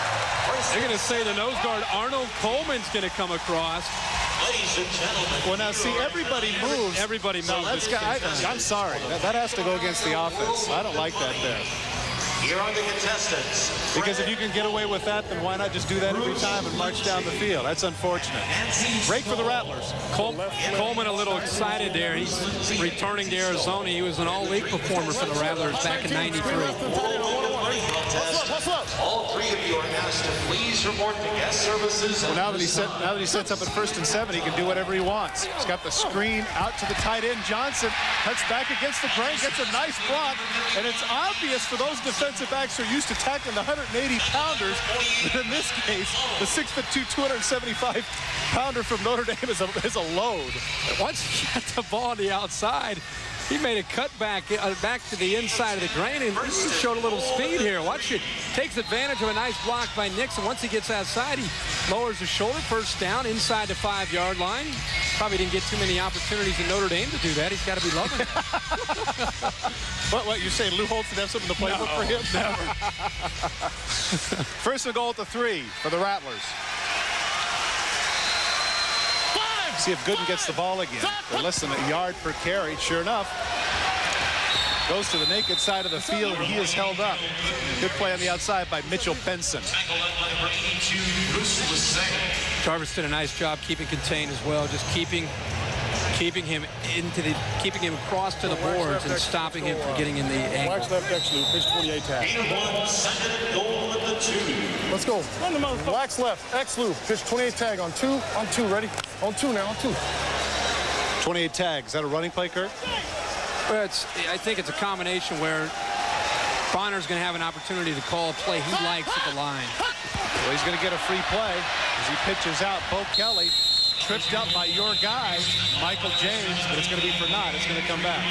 They're going to say the nose guard Arnold Coleman's going to come across. Ladies and gentlemen. Well, now, see, everybody moves. Everybody moves. I'm sorry. That has to go against the offense. I don't like that there. Here are the contestants. Because if you can get away with that, then why not just do that every time and march down the field? That's unfortunate. Break for the Rattlers. Coleman a little excited there. He's returning to Arizona. He was an all-league performer for the Rattlers back in '93. All three of you are asked to please report to guest services. Well, now that he sets up at 1st and 7, he can do whatever he wants. He's got the screen out to the tight end. Johnson cuts back against the grain, gets a nice block, and it's obvious for those defensive backs who are used to tackling the 180-pounders. But in this case, the 6'2", 275-pounder from Notre Dame is a load. Once he got the ball on the outside, he made a cut back to the inside of the grain and showed a little speed here. Watch it. Takes advantage of a nice block by Nixon. Once he gets outside, he lowers his shoulder, first down, inside the 5-yard line. Probably didn't get too many opportunities in Notre Dame to do that. He's got to be loving it. What, you're saying Lou Holtz didn't have something to play with for him? Never. First and goal at the 3 for the Rattlers. See if Gooden gets the ball again. They're less than a yard per carry. Sure enough, goes to the naked side of the field, and he is held up. Good play on the outside by Mitchell Benson. Jarvis did a nice job keeping contained as well, just keeping him across to the boards and stopping him from getting in the angle. Wax left X loop, pitch 28 tag. Let's go. Wax left X loop, pitch 28 tag on 2, ready? On 2 now, on 2. 28 tag. Is that a running play, Kurt? Well, I think it's a combination where Bonner's going to have an opportunity to call a play he likes at the line. Well, he's going to get a free play as he pitches out. Bo Kelly tripped up by your guy, Michael James, but it's going to be for naught. It's going to come back.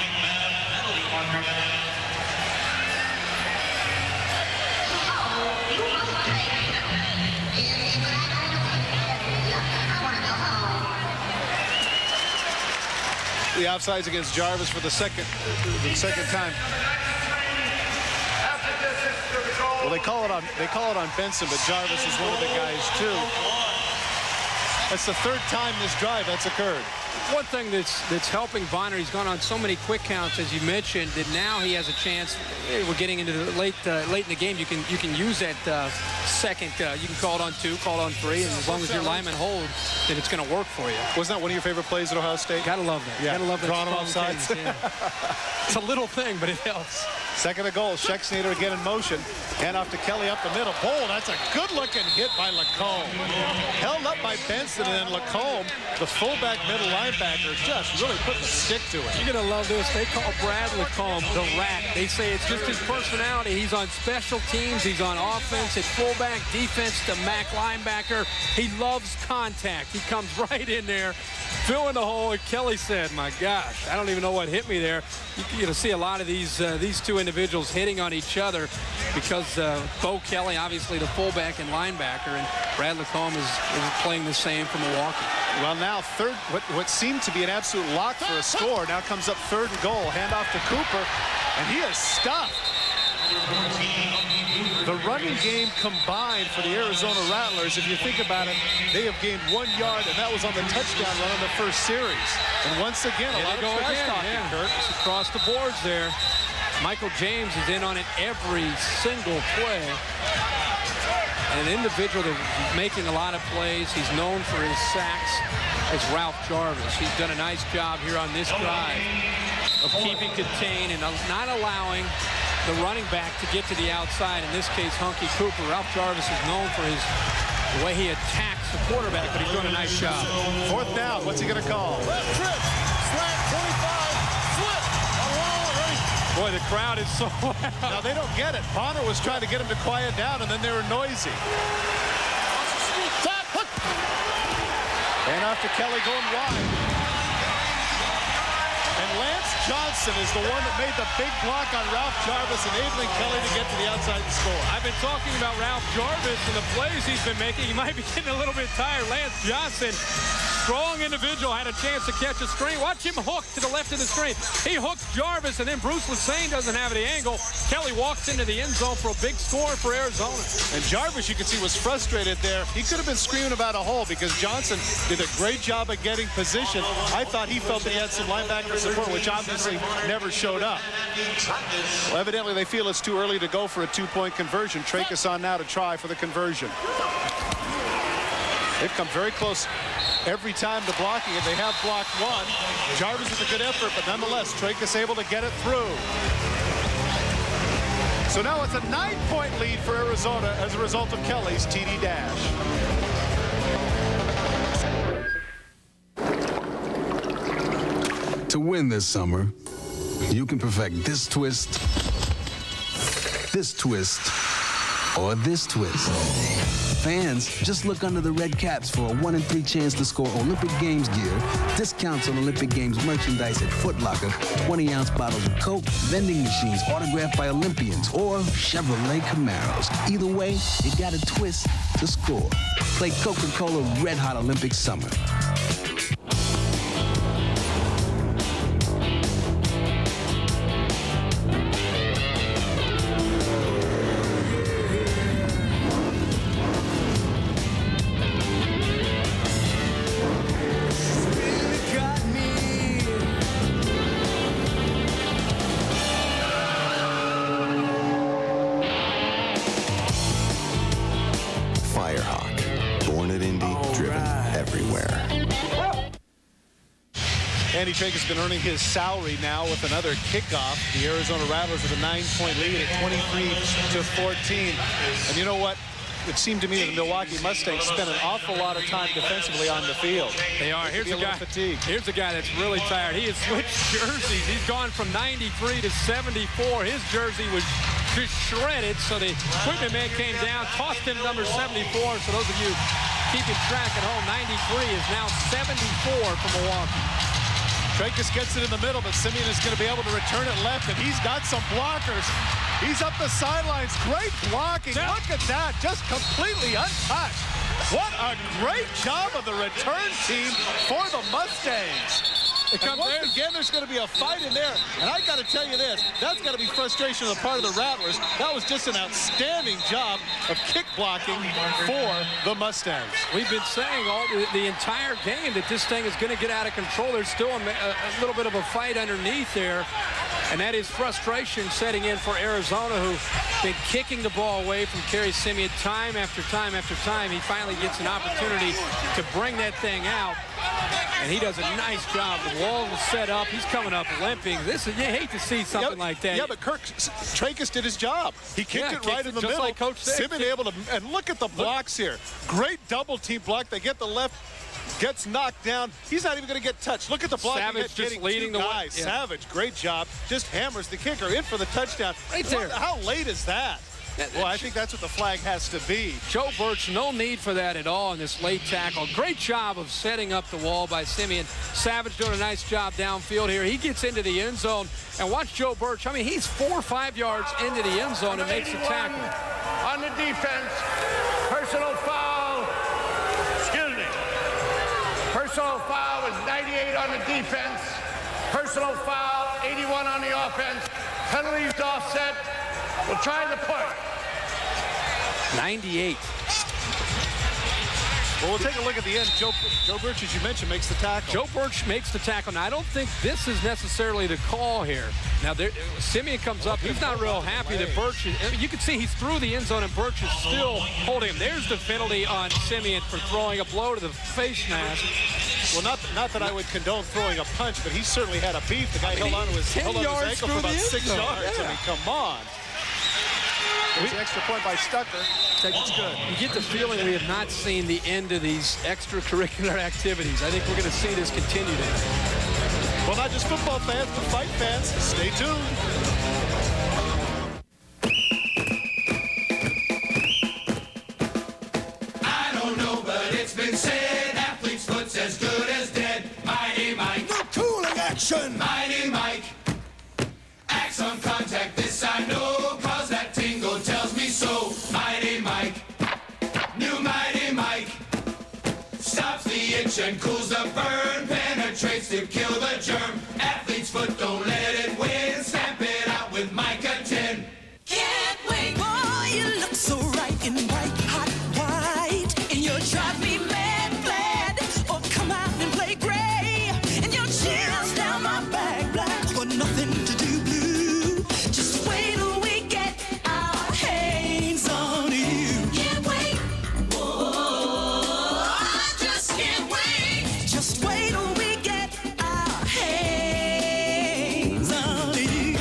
The offsides against Jarvis for the second time. Well, they call it on Benson, but Jarvis is one of the guys too. That's the 3rd time this drive that's occurred. One thing that's helping Bonner, he's gone on so many quick counts, as you mentioned, that now he has a chance. We're getting into the late in the game. You can use that second. You can call it on 2, call it on 3, and as long as your linemen hold, then it's going to work for you. Wasn't that one of your favorite plays at Ohio State? Gotta love that. Yeah. Gotta love that. Drawing them offsides. Yeah. It's a little thing, but it helps. Second and goal. Schexnayder again in motion. Hand off to Kelly up the middle. Oh, that's a good-looking hit by Lacombe. Held up by Benson, and then Lacombe, the fullback middle linebacker, just really put the stick to it. You're going to love this. They call Brad Lacombe the Rat. They say it's just his personality. He's on special teams. He's on offense. At fullback, defense, the MAC linebacker. He loves contact. He comes right in there, filling the hole. And Kelly said, my gosh, I don't even know what hit me there. You're going to see a lot of these two individuals hitting on each other because Bo Kelly, obviously the fullback and linebacker, and Brad Lacombe is playing the same for Milwaukee. Well, now third, what seemed to be an absolute lock for a score, now comes up third and goal. Hand off to Cooper, and he is stuffed. The running game combined for the Arizona Rattlers, if you think about it, they have gained 1 yard, and that was on the touchdown run in the first series. And once again, a lot of trash talking, Kurt. It's across the boards there. Michael James is in on it every single play. And an individual that's making a lot of plays, he's known for his sacks, is Ralph Jarvis. He's done a nice job here on this drive of keeping contained and not allowing the running back to get to the outside. In this case, Hunky Cooper. Ralph Jarvis is known for the way he attacks the quarterback, but he's doing a nice job. Fourth down. What's he going to call? Left trip, slant, 25, flip. Boy, the crowd is so loud. Now, they don't get it. Bonner was trying to get him to quiet down, and then they were noisy. And off to Kelly going wide. And Lance Johnson is the one that made the big block on Ralph Jarvis, enabling Kelly to get to the outside and score. I've been talking about Ralph Jarvis and the plays he's been making. He might be getting a little bit tired. Lance Johnson, strong individual, had a chance to catch a screen. Watch him hook to the left of the screen. He hooks Jarvis, and then Bruce Lesane doesn't have the angle. Kelly walks into the end zone for a big score for Arizona. And Jarvis, you can see, was frustrated there. He could have been screaming about a hole because Johnson did a great job of getting position. I thought he felt that he had some linebacker support, which obviously never showed up. Well, evidently they feel it's too early to go for a two-point conversion. Tracus on now to try for the conversion. They've come very close every time to blocking it. They have blocked one. Jarvis with a good effort, but nonetheless, Tracus able to get it through. So now it's a 9-point lead for Arizona as a result of Kelly's TD dash. To win this summer, you can perfect this twist, or this twist. Fans, just look under the red caps for a 1 in 3 chance to score Olympic Games gear, discounts on Olympic Games merchandise at Foot Locker, 20-ounce bottles of Coke, vending machines autographed by Olympians, or Chevrolet Camaros. Either way, you got a twist to score. Play Coca-Cola Red Hot Olympic Summer. Andy Tracus has been earning his salary now with another kickoff. The Arizona Rattlers with a 9-point lead at 23-14. And you know what? It seemed to me that the Milwaukee Mustangs spent an awful lot of time defensively on the field. They are. Here's a guy that's really tired. He has switched jerseys. He's gone from 93 to 74. His jersey was just shredded, so the equipment man came down, tossed him number 74. So those of you keeping track at home, 93 is now 74 for Milwaukee. Tracus gets it in the middle, but Simeon is going to be able to return it left, and he's got some blockers. He's up the sidelines. Great blocking. Look at that. Just completely untouched. What a great job of the return team for the Mustangs. And once again, there's going to be a fight in there. And I got to tell you this, that's got to be frustration on the part of the Rattlers. That was just an outstanding job of kick blocking for the Mustangs. We've been saying the entire game that this thing is going to get out of control. There's still a little bit of a fight underneath there. And that is frustration setting in for Arizona, who've been kicking the ball away from Kerry Simeon time after time after time. He finally gets an opportunity to bring that thing out. and he does a nice job. The wall was set up. He's coming up limping. You hate to see something like that. Yeah, but Kirk Tracus did his job. He kicked it right in the middle. Like Coach said. Simeon able to, and look at the blocks here. Great double team block. They get the left, gets knocked down. He's not even going to get touched. Look at the block. Savage just leading the way. Yeah. Savage, great job. Just hammers the kicker in for the touchdown. Right there. How late is that? Well, I think that's what the flag has to be. Joe Birch, no need for that at all in this late tackle. Great job of setting up the wall by Simeon. Savage doing a nice job downfield here. He gets into the end zone. And watch Joe Birch. I mean, he's 4 or 5 yards into the end zone and makes the tackle. On the defense, personal foul. Excuse me. Personal foul was 98 on the defense. Personal foul, 81 on the offense. Penalties offset. We'll try the point. 98. Well, we'll take a look at the end. Joe Birch, as you mentioned, makes the tackle. Joe Birch makes the tackle. Now, I don't think this is necessarily the call here. Now, Simeon comes up. He's not real happy that Birch is. You can see he's through the end zone, and Birch is still holding him. There's the penalty on Simeon for throwing a blow to the face mask. Well, not that I would condone throwing a punch, but he certainly had a beef. The guy held on to his ankle for about 6 yards. Yeah. I mean, come on. There's the extra point by Stucker. It's good. You get the feeling we have not seen the end of these extracurricular activities. I think we're going to see this continue today. Well, not just football fans, but fight fans. Stay tuned. I don't know, but it's been said athlete's foot's as good as dead. Mighty Mike. No cooling action. Mighty Mike. Axe on contact, this I know, cause that tingle tells me so. Mighty Mike. New Mighty Mike. Stops the itch and cools the burn. Penetrates to kill the germ. Athlete's foot, don't let it win. Stamp it out with Micah 10. Can't wait. Boy, you look so right in white, hot white. And you'll drive me mad, glad. Or come out and play gray. And you'll chills down my back, black. Or nothing to do blue. Just wait till we get our hands on you. Can't wait. Whoa, I just can't wait. Just wait till we get our hands on you.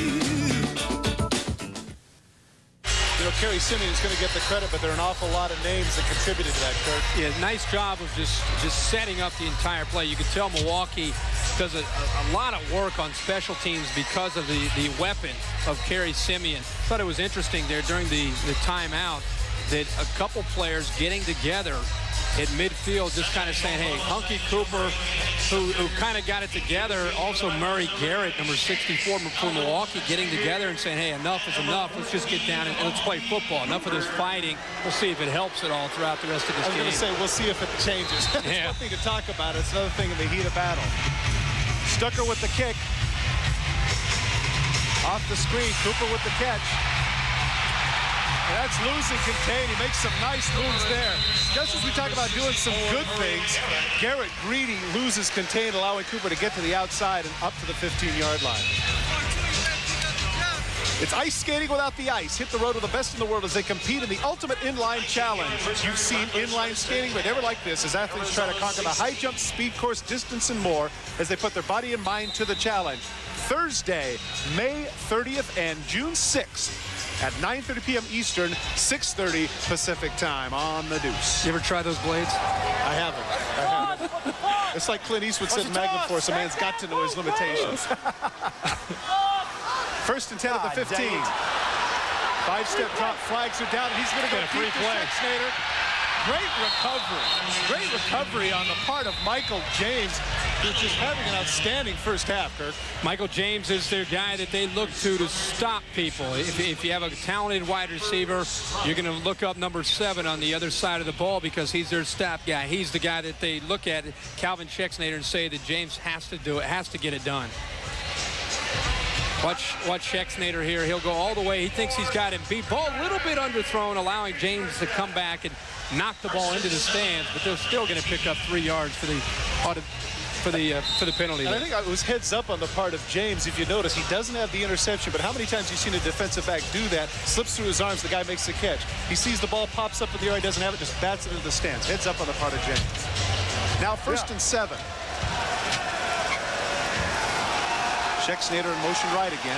You know, Kerry Simeon is going to get the credit, but there are an awful lot of names that contributed to that, Kirk. Yeah, nice job of just setting up the entire play. You can tell Milwaukee does a lot of work on special teams because of the weapon of Kerry Simeon. Thought it was interesting there during the timeout that a couple players getting together at midfield just kind of saying, hey, Hunky Cooper, who kind of got it together, also Murray Garrett, number 64 for Milwaukee, getting together and saying, hey, enough is enough. Let's just get down and let's play football. Enough of this fighting. We'll see if it helps at all throughout the rest of this game. I was going to say, we'll see if it changes. It's one thing to talk about. It's another thing in the heat of battle. Stucker with the kick. Off the screen, Cooper with the catch. And that's losing contain. He makes some nice moves there. Just as we talk about doing some good things, Garrett Greedy loses contain, allowing Cooper to get to the outside and up to the 15-yard line. It's ice skating without the ice. Hit the road with the best in the world as they compete in the ultimate inline challenge. You've seen inline skating, but never like this, as athletes try to conquer the high jump, speed course, distance, and more as they put their body and mind to the challenge. Thursday, May 30th and June 6th at 9:30 p.m. Eastern, 6:30 Pacific time on the Deuce. You ever try those blades? I haven't. It's like Clint Eastwood said in Magnum Force, a man's got to know his limitations. First and 10 at the 15. Five-step drop, flags are down. He's going to get a free play. Great recovery on the part of Michael James, who's just having an outstanding first half, Kirk. Michael James is their guy that they look to stop people. If you have a talented wide receiver, you're going to look up number 7 on the other side of the ball because he's their stop guy. He's the guy that they look at, Calvin Schexnayder, and say that James has to do it, has to get it done. Watch Schexnayder here. He'll go all the way. He thinks he's got him beat. Ball a little bit underthrown, allowing James to come back and knock the ball into the stands, but they're still going to pick up 3 yards for the penalty. And I think it was heads up on the part of James. If you notice, he doesn't have the interception, but how many times have you seen a defensive back do that? Slips through his arms, the guy makes the catch. He sees the ball, pops up in the air, he doesn't have it, just bats it into the stands. Heads up on the part of James. Now 1st and 7. Schexnayder in motion right again.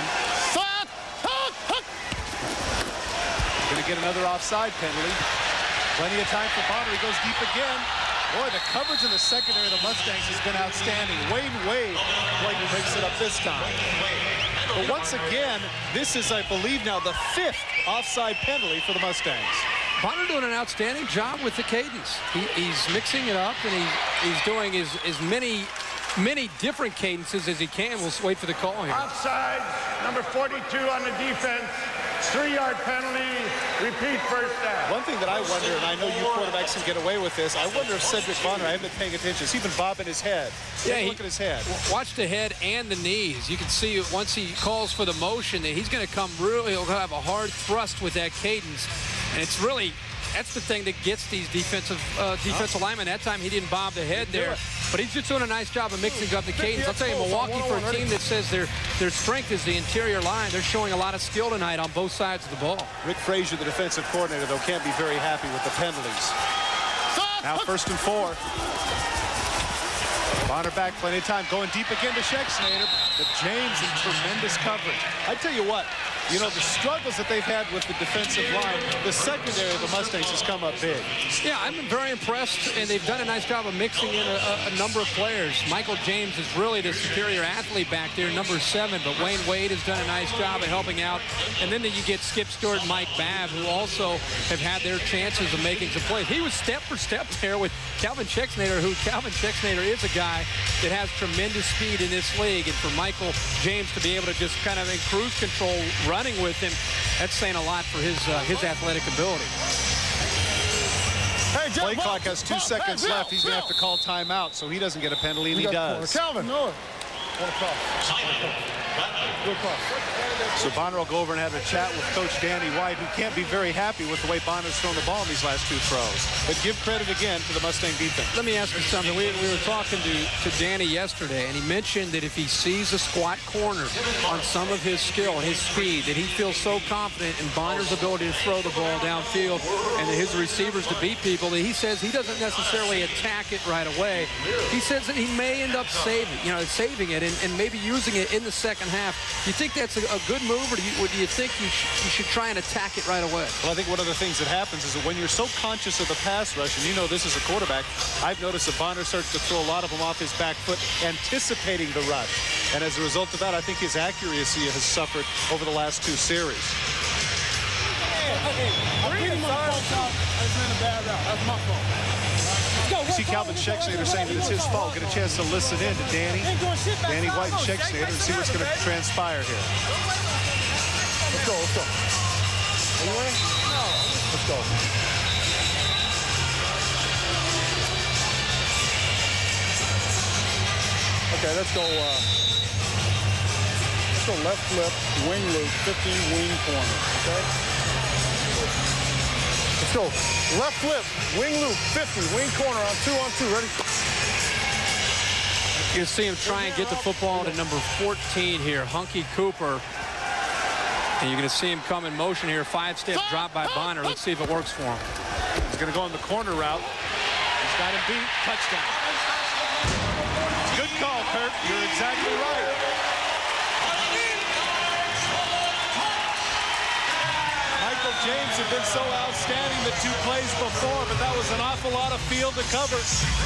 Going to get another offside penalty. Plenty of time for Bonner. He goes deep again. Boy, the coverage in the secondary of the Mustangs has been outstanding. Wade breaks it up this time. But once again, this is, I believe, now the 5th offside penalty for the Mustangs. Bonner doing an outstanding job with the cadence. He's mixing it up, and he's doing as many different cadences as he can. We'll wait for the call here. Offside, number 42 on the defense. 3-yard penalty, repeat first down. One thing that I wonder, and I know you quarterbacks can get away with this, I wonder if Cedric Bonner, I haven't been paying attention, he's even bobbing his head. Yeah, look at his head. Watch the head and the knees. You can see once he calls for the motion that he's going to come he'll have a hard thrust with that cadence. And it's really, that's the thing that gets these defensive linemen. That time he didn't bob the head there. But he's just doing a nice job of mixing up the cadence. I'll tell you, Milwaukee, for a team that says their strength is the interior line, they're showing a lot of skill tonight on both sides of the ball. Rick Frazier, the defensive coordinator, though, can't be very happy with the penalties. Now 1st and 4. Bonner back, plenty of time, going deep again to Schexnayder. But James in tremendous coverage. I tell you what, you know, the struggles that they've had with the defensive line, the secondary of the Mustangs has come up big. Yeah, I've been very impressed, and they've done a nice job of mixing in a number of players. Michael James is really the superior athlete back there, number 7, but Wayne Wade has done a nice job of helping out. And then you get Skip Stewart and Mike Babb, who also have had their chances of making some plays. He was step for step there with Calvin Schexnayder, Calvin Schexnayder is a guy that has tremendous speed in this league. And for Michael James to be able to just kind of in cruise control running with him, that's saying a lot for his athletic ability. Play clock has 2 seconds left. He's going to have to call timeout, so he doesn't get a penalty, and he does. Calvin, no. So Bonner will go over and have a chat with Coach Danny White, who can't be very happy with the way Bonner's thrown the ball in these last 2 throws. But give credit again to the Mustang defense. Let me ask you something. We were talking to Danny yesterday, and he mentioned that if he sees a squat corner on some of his skill, his speed, that he feels so confident in Bonner's ability to throw the ball downfield and his receivers to beat people that he says he doesn't necessarily attack it right away. He says that he may end up saving it and maybe using it in the second half. Do you think that's a good move, or do you think you should try and attack it right away? Well, I think one of the things that happens is that when you're so conscious of the pass rush, and you know this as a quarterback, I've noticed that Bonner starts to throw a lot of them off his back foot, anticipating the rush. And as a result of that, I think his accuracy has suffered over the last 2 series. You see Calvin Schexnayder saying that it's his fault. Get a chance to listen in to Danny White and Schexnayder and see what's going to transpire here. Let's go. Are you in? No. Let's go. Okay, let's go left flip, wing loop, 50, wing corner, okay? Let's go. Left flip, wing loop, 50, wing corner on 2-on-2. Ready? You see him try and get the football to number 14 here, Hunky Cooper. And you're going to see him come in motion here. 5-step drop by Bonner. Let's see if it works for him. He's going to go on the corner route. He's got him beat. Touchdown. Good call, Kirk. You're exactly right. Michael James had been so outstanding the 2 plays before, but that was an awful lot of field to cover.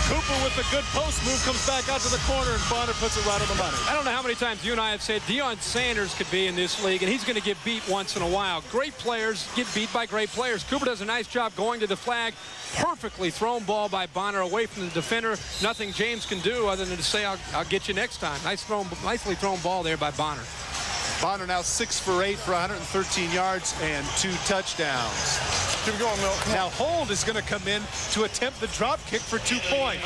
Cooper with a good post move comes back out to the corner, and Bonner puts it right on the money. I don't know how many times you and I have said Deion Sanders could be in this league, and he's going to get beat once in a while. Great players get beat by great players. Cooper does a nice job going to the flag. Perfectly thrown ball by Bonner away from the defender. Nothing James can do other than to say, I'll get you next time. Nicely thrown ball there by Bonner. Bonner now 6 for 8 for 113 yards and 2 touchdowns. Keep going, Milt. Now Hold is going to come in to attempt the drop kick for 2 points.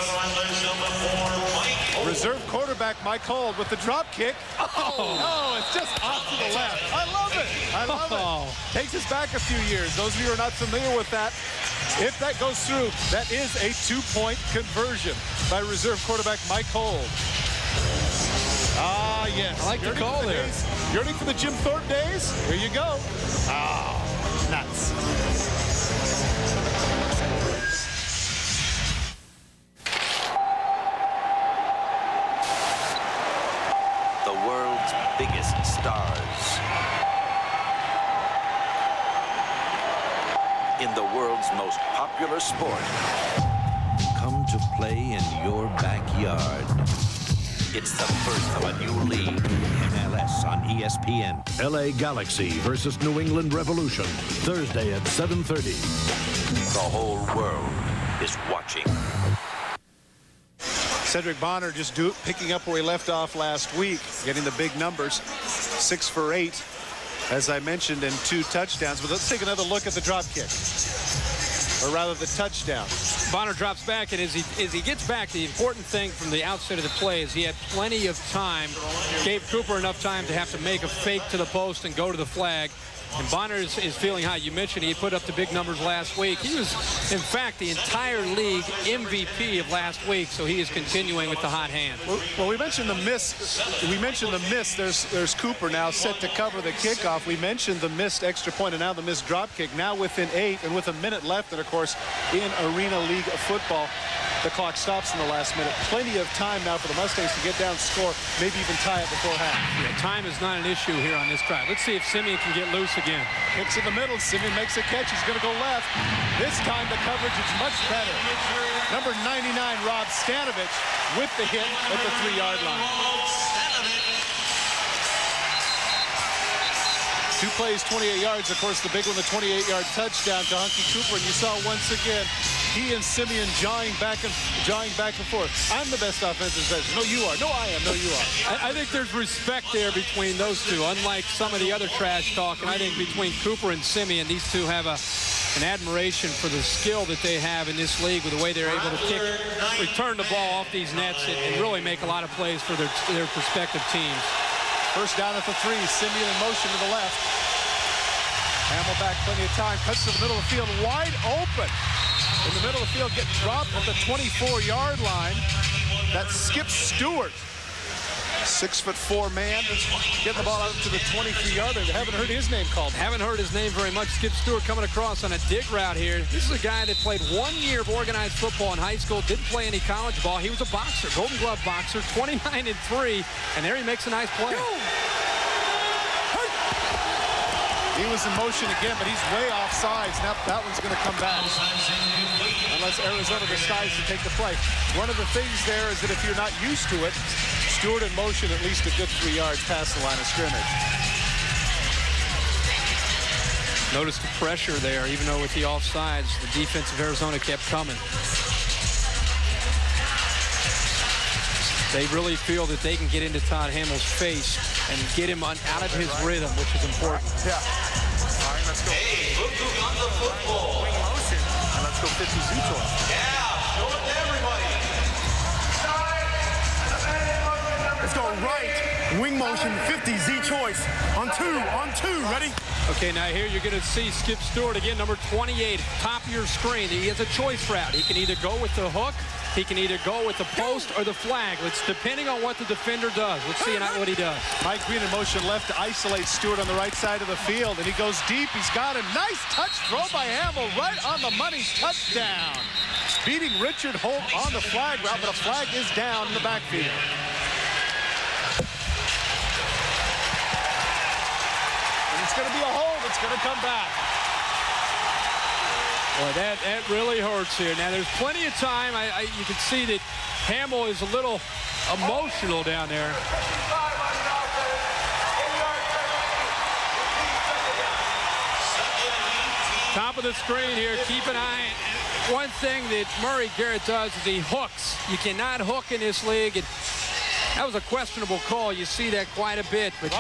Reserve quarterback Mike Hold with the drop kick. Oh, it's just off to the left. I love it. Takes us back a few years. Those of you who are not familiar with that, if that goes through, that is a 2-point conversion by reserve quarterback Mike Hold. Ah, yes. I like the call there. You're ready for the Jim Thorpe days? Here you go. Oh, nuts. The world's in the world's most popular sport come to play in your backyard. It's the birth of a new league, MLS on ESPN. LA Galaxy versus New England Revolution, Thursday at 7:30. The whole world is watching. Cedric Bonner just picking up where he left off last week, getting the big numbers, 6 for 8, as I mentioned, and 2 touchdowns. But let's take another look at the drop kick, or rather the touchdown. Bonner drops back, and as he gets back, the important thing from the outset of the play is he had plenty of time, gave Cooper enough time to have to make a fake to the post and go to the flag. And Bonner is feeling high. You mentioned he put up the big numbers last week. He was, in fact, the entire league MVP of last week, so he is continuing with the hot hand. Well, we mentioned the miss. There's Cooper now set to cover the kickoff. We mentioned the missed extra point and now the missed drop kick. Now within 8 and with a minute left, and of course, in Arena League of Football, the clock stops in the last minute. Plenty of time now for the Mustangs to get down, score, maybe even tie it before half. Yeah, time is not an issue here on this drive. Let's see if Simeon can get loose again. Kicks in the middle. Simeon makes a catch. He's going to go left. This time the coverage is much better. Number 99, Rob Stanovich, with the hit at the 3-yard line. 2 plays, 28 yards. Of course, the big one, the 28-yard touchdown to Hunky Cooper. And you saw once again, he and Simeon jawing back and forth. I'm the best offensive specialist. No, you are. No, I am. No, you are. I think there's respect there between those two, unlike some of the other trash talk. And I think between Cooper and Simeon, these two have an admiration for the skill that they have in this league with the way they're able to return the ball off these nets and really make a lot of plays for their respective teams. First down at the 3. Simeon in motion to the left. Hamill back, plenty of time. Cuts to the middle of the field, wide open. In the middle of the field, get dropped at the 24-yard line. That's Skip Stewart. 6'4" man, getting the ball out to the 23-yarder. Haven't heard his name called. Haven't heard his name very much. Skip Stewart coming across on a dig route here. This is a guy that played 1 year of organized football in high school, didn't play any college ball. He was a boxer, Golden Glove boxer, 29-3, and there he makes a nice play. He was in motion again, but he's way off sides. Now that one's going to come back. Unless Arizona decides to take the play. One of the things there is that if you're not used to it, Stewart in motion at least a good 3 yards past the line of scrimmage. Notice the pressure there, even though with the offsides, the defense of Arizona kept coming. They really feel that they can get into Todd Hamill's face and get him out of his rhythm, which is important. Yeah. All right, let's go. Hey, look who's on the football. Wing motion. And let's go 50 Z-Toy. Yeah, show it to everybody. Let's go right. Wing motion, 50 Z-choice. On two, ready? Okay, now here you're going to see Skip Stewart again, number 28, top of your screen. He has a choice route. He can either go with the hook, he can either go with the post or the flag. It's depending on what the defender does. Let's see what he does. Mike Green in motion left to isolate Stewart on the right side of the field, and he goes deep. He's got a nice touch throw by Hamill, right on the money, touchdown. Beating Richard Holt on the flag route, but a flag is down in the backfield. It's going to be a hold. It's going to come back. Boy, that really hurts here. Now, there's plenty of time. You can see that Hamill is a little emotional down there. Top of the screen here. Keep an eye. One thing that Murray Garrett does is he hooks. You cannot hook in this league. That was a questionable call. You see that quite a bit, but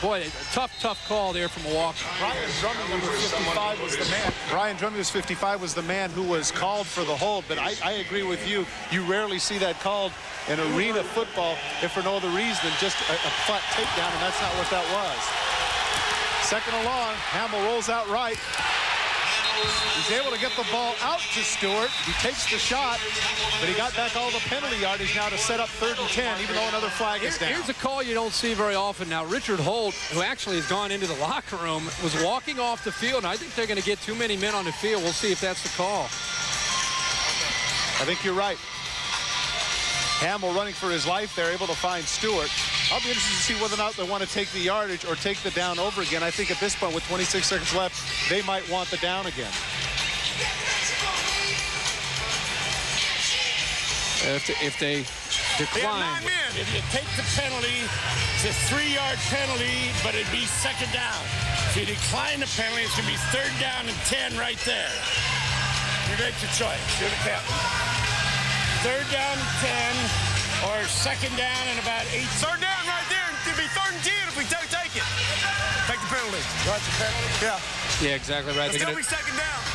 boy, tough call there from Milwaukee. Brian Drummond, number 55, was the man. Brian Drummond, 55, was the man who was called for the hold, but I agree with you. You rarely see that called in arena football, if for no other reason than just a flat takedown, and that's not what that was. Second and long, Hamill rolls out right. He's able to get the ball out to Stewart. He takes the shot, but he got back all the penalty yardage now to set up 3rd and 10, even though another flag is down. Here's a call you don't see very often now. Richard Holt, who actually has gone into the locker room, was walking off the field, and I think they're going to get too many men on the field. We'll see if that's the call. I think you're right. Hamill running for his life there, able to find Stewart. I'll be interested to see whether or not they want to take the yardage or take the down over again. I think at this point, with 26 seconds left, they might want the down again. If they decline. If you take the penalty, it's a 3-yard penalty, but it'd be second down. If you decline the penalty, it's going to be 3rd down and 10 right there. You make the choice. You're the captain. 3rd down and 10, or second down and about 8. 3rd down right there. It'd be 3rd and 10 if we don't take it. Take the penalty. Watch the penalty? Yeah. Yeah, exactly right. It's going to be second down.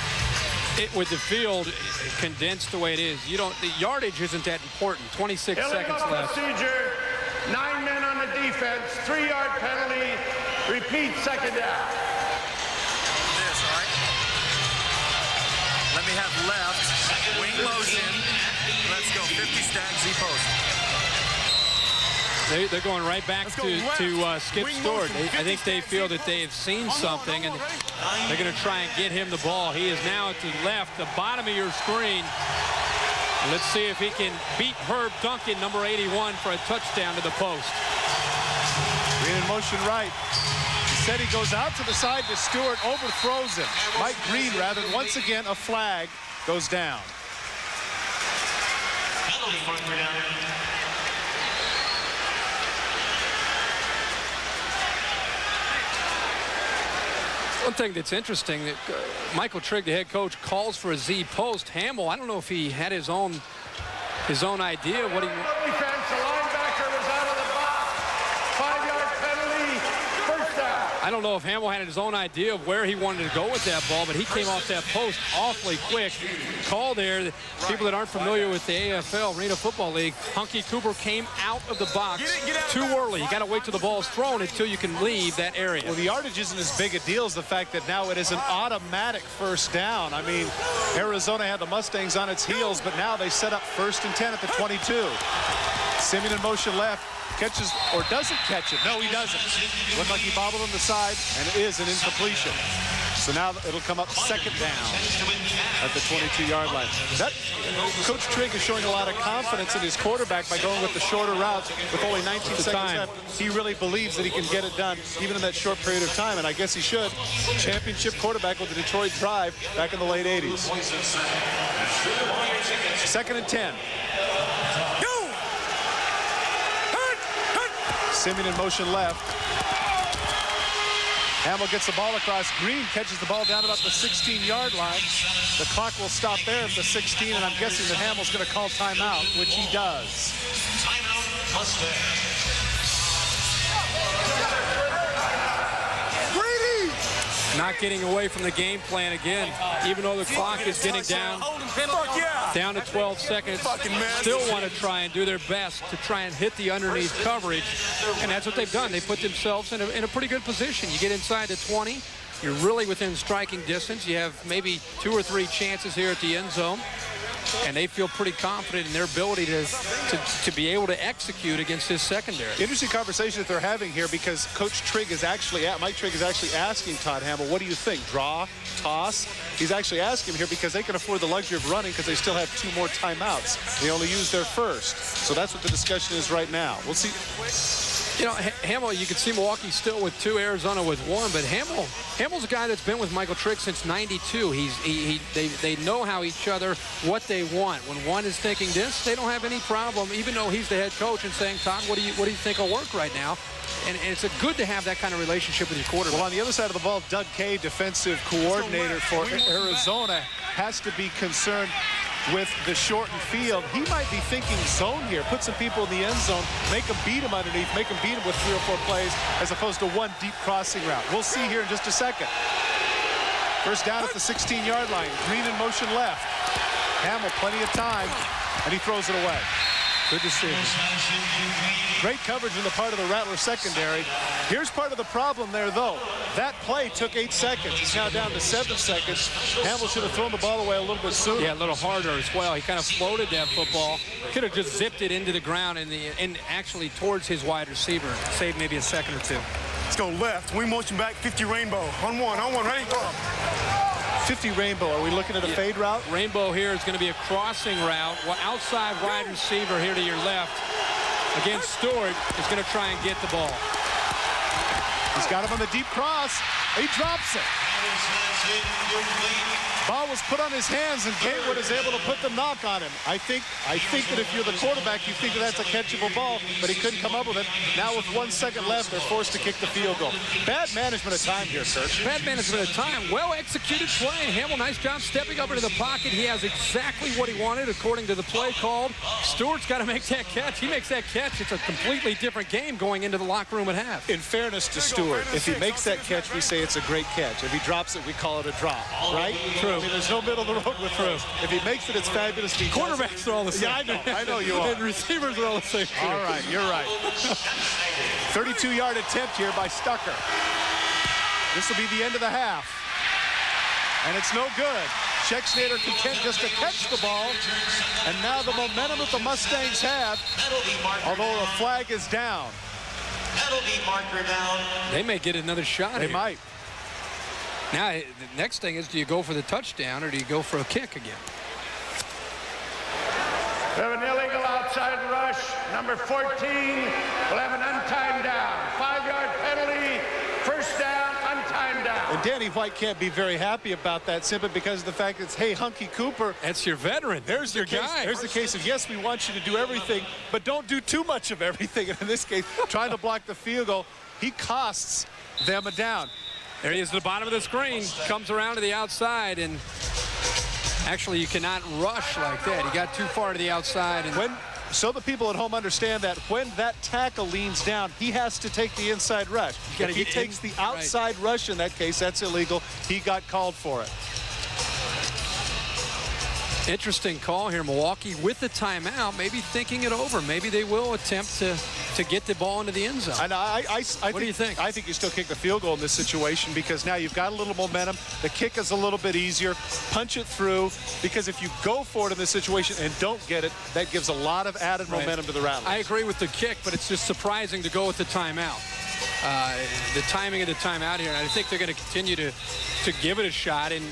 With the field condensed the way it is, the yardage isn't that important. 26 seconds left. Procedure, 9 men on the defense, 3-yard penalty, repeat second down. This, all right? Let me have left, wing motion. Let's go, 50 stack, Z post. They're going right back to Skip Stewart. I think they feel that they have seen something, and they're going to try and get him the ball. He is now at the left, the bottom of your screen. Let's see if he can beat Herb Duncan, number 81, for a touchdown to the post. Green in motion right. Instead, he goes out to the side to Stewart, overthrows him. Mike Green, rather, once again, a flag goes down. One thing that's interesting, that Michael Trigg, the head coach, calls for a Z post. Hamill, I don't know if he had his own idea what he. Defense, the linebacker was out of the box. 5-yard penalty, first down. I don't know if Hamill had his own idea of where he wanted to go with that ball, but he came off that post awfully quick. Call there. People that aren't familiar with the AFL, Arena Football League, Hunky Cooper came out of the box too early. You got to wait till the ball's thrown until you can leave that area. Well, the yardage isn't as big a deal as the fact that now it is an automatic first down. I mean, Arizona had the Mustangs on its heels, but now they set up 1st and 10 at the 22. Simeon in motion left. Catches or doesn't catch it. No, he doesn't. Looked like he bobbled on the side, and it is an incompletion. So now it'll come up 2nd down at the 22-yard line. Coach Trigg is showing a lot of confidence in his quarterback by going with the shorter routes with only 19 seconds left. He really believes that he can get it done even in that short period of time, and I guess he should. Championship quarterback with the Detroit Drive back in the late 80s. 2nd and 10. Simeon in motion left. Hamill gets the ball across. Green catches the ball down about the 16-yard line. The clock will stop there at the 16, and I'm guessing that Hamill's going to call timeout, which he does. Timeout Mustang. Not getting away from the game plan again, even though the clock is getting down to 12 seconds. Still want to try and do their best to try and hit the underneath coverage, and that's what they've done. They put themselves in a pretty good position. You get inside the 20, you're really within striking distance. You have maybe 2 or 3 chances here at the end zone, and they feel pretty confident in their ability to be able to execute against his secondary. Interesting conversation that they're having here, because Coach Trigg is actually, Mike Trigg is actually asking Todd Hamill, what do you think? Draw, toss? He's actually asking him here because they can afford the luxury of running because they still have 2 more timeouts. They only used their first. So that's what the discussion is right now. We'll see. You know, Hamill, you can see Milwaukee still with 2, Arizona with 1, but Hamill's a guy that's been with Michael Trigg since '92. They know how each other, what they want. When one is thinking this, they don't have any problem, even though he's the head coach, and saying, Todd, what do you think will work right now? And it's good to have that kind of relationship with your quarterback. Well, on the other side of the ball, Doug Kay, defensive coordinator for Arizona, has to be concerned with the shortened field. He might be thinking zone here. Put some people in the end zone, make them beat him underneath, make them beat him with 3 or 4 plays, as opposed to 1 deep crossing route. We'll see here in just a second. First down at the 16-yard line. Green in motion left. Hamill, plenty of time, and he throws it away. Good decision. Great coverage on the part of the Rattler secondary. Here's part of the problem there, though. That play took 8 seconds. It's now down to 7 seconds. Hamill should have thrown the ball away a little bit sooner. Yeah, a little harder as well. He kind of floated that football. Could have just zipped it into the ground and actually towards his wide receiver. Saved maybe a second or 2. Let's go left. We motion back, 50 rainbow. On one, ready? 50 rainbow. Are we looking at a fade route? Rainbow here is going to be a crossing route. Well, outside wide receiver here to your left. Again, Stewart is going to try and get the ball. He's got him on the deep cross. He drops it. Ball was put on his hands, and Gatewood is able to put the knock on him. I think that if you're the quarterback, you think that that's a catchable ball, but he couldn't come up with it. Now with 1 second left, they're forced to kick the field goal. Bad management of time here, Kurt. Bad management of time. Well-executed play. Hamill, nice job stepping up into the pocket. He has exactly what he wanted according to the play called. Stewart's got to make that catch. He makes that catch. It's a completely different game going into the locker room at half. In fairness to Stewart, if he makes that catch, we say it's a great catch. If he drops it, we call it a drop, right? True. I mean, there's no middle of the road with him. If he makes it, it's fabulous. Quarterbacks are all the same. Yeah, I know you are. And receivers are all the same, too. All right, you're right. 32-yard attempt here by Stucker. This will be the end of the half. And it's no good. Schexnayder content just to catch the ball. And now the momentum that the Mustangs have, although the flag is down. Penalty marker down. They may get another shot. They here. might. Now, the next thing is, do you go for the touchdown or do you go for a kick again? We have an illegal outside rush. Number 14 will have an untimed down. 5-yard penalty. First down, untimed down. And Danny White can't be very happy about that simply because of the fact that it's, hey, Hunky Cooper. That's your veteran. There's your guy. There's the case of, yes, we want you to do everything, but don't do too much of everything. And in this case, trying to block the field goal, he costs them a down. There he is at the bottom of the screen. Comes around to the outside, and actually you cannot rush like that. He got too far to the outside. And so the people at home understand that when that tackle leans down, he has to take the inside rush. If he takes the outside rush in that case, that's illegal. He got called for it. Interesting call here. Milwaukee with the timeout, maybe thinking it over. Maybe they will attempt to get the ball into the end zone. And what do you think? I think you still kick the field goal in this situation because now you've got a little momentum. The kick is a little bit easier. Punch it through, because if you go for it in this situation and don't get it, that gives a lot of added momentum to the Rattlers. I agree with the kick, but it's just surprising to go with the timeout. The timing of the timeout here, and I think they're going to continue to give it a shot and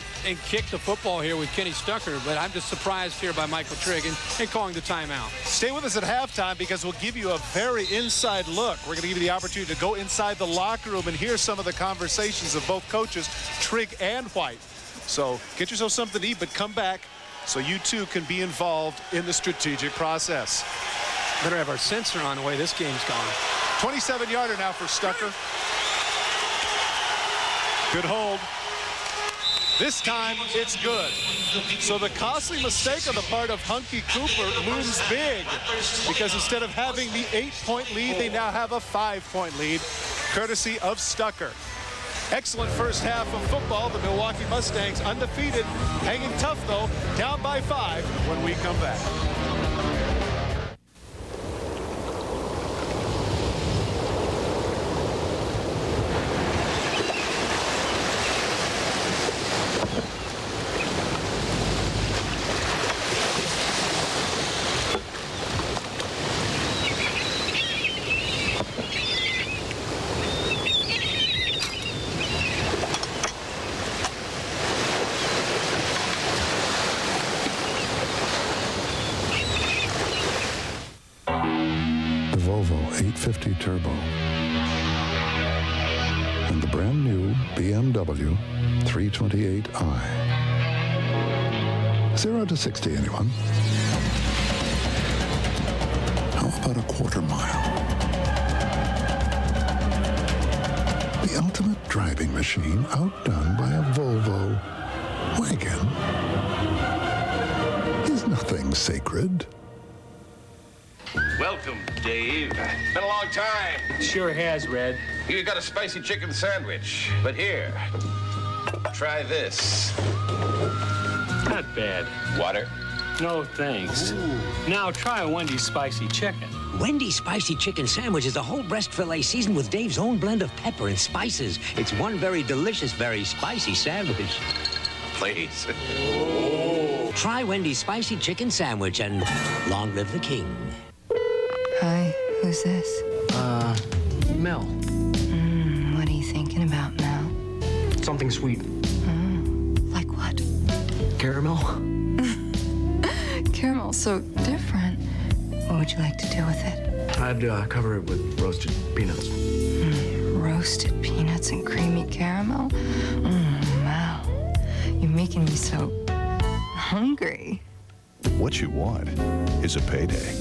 kick the football here with Kenny Stucker, but I'm just surprised here by Michael Trigg and calling the timeout. Stay with us at halftime because we'll give you a very inside look. We're going to give you the opportunity to go inside the locker room and hear some of the conversations of both coaches, Trigg and White. So get yourself something to eat, but come back so you too can be involved in the strategic process. Better have our sensor on the way this game's gone. 27-yarder now for Stucker. Good hold. This time it's good. So the costly mistake on the part of Hunky Cooper looms big, because instead of having the 8-point lead, they now have a 5-point lead, courtesy of Stucker. Excellent first half of football. The Milwaukee Mustangs undefeated, hanging tough though, down by 5 when we come back. Volvo 850 Turbo and the brand new BMW 328i. 0 to 60, anyone? How about a quarter mile? The ultimate driving machine outdone by a Volvo wagon. Is nothing sacred? Welcome, Dave. Been a long time. Sure has, Red. You got a spicy chicken sandwich, but here, try this. Not bad. Water? No, thanks. Ooh. Now try a Wendy's spicy chicken. Wendy's spicy chicken sandwich is a whole breast fillet seasoned with Dave's own blend of pepper and spices. It's one very delicious, very spicy sandwich. Please. Try Wendy's spicy chicken sandwich and long live the king. Hi, who's this? Mel. What are you thinking about, Mel? Something sweet. Like what? Caramel? Caramel's so different. What would you like to do with it? I'd cover it with roasted peanuts. Roasted peanuts and creamy caramel? Mel, you mean making me so hungry. What you want is a payday.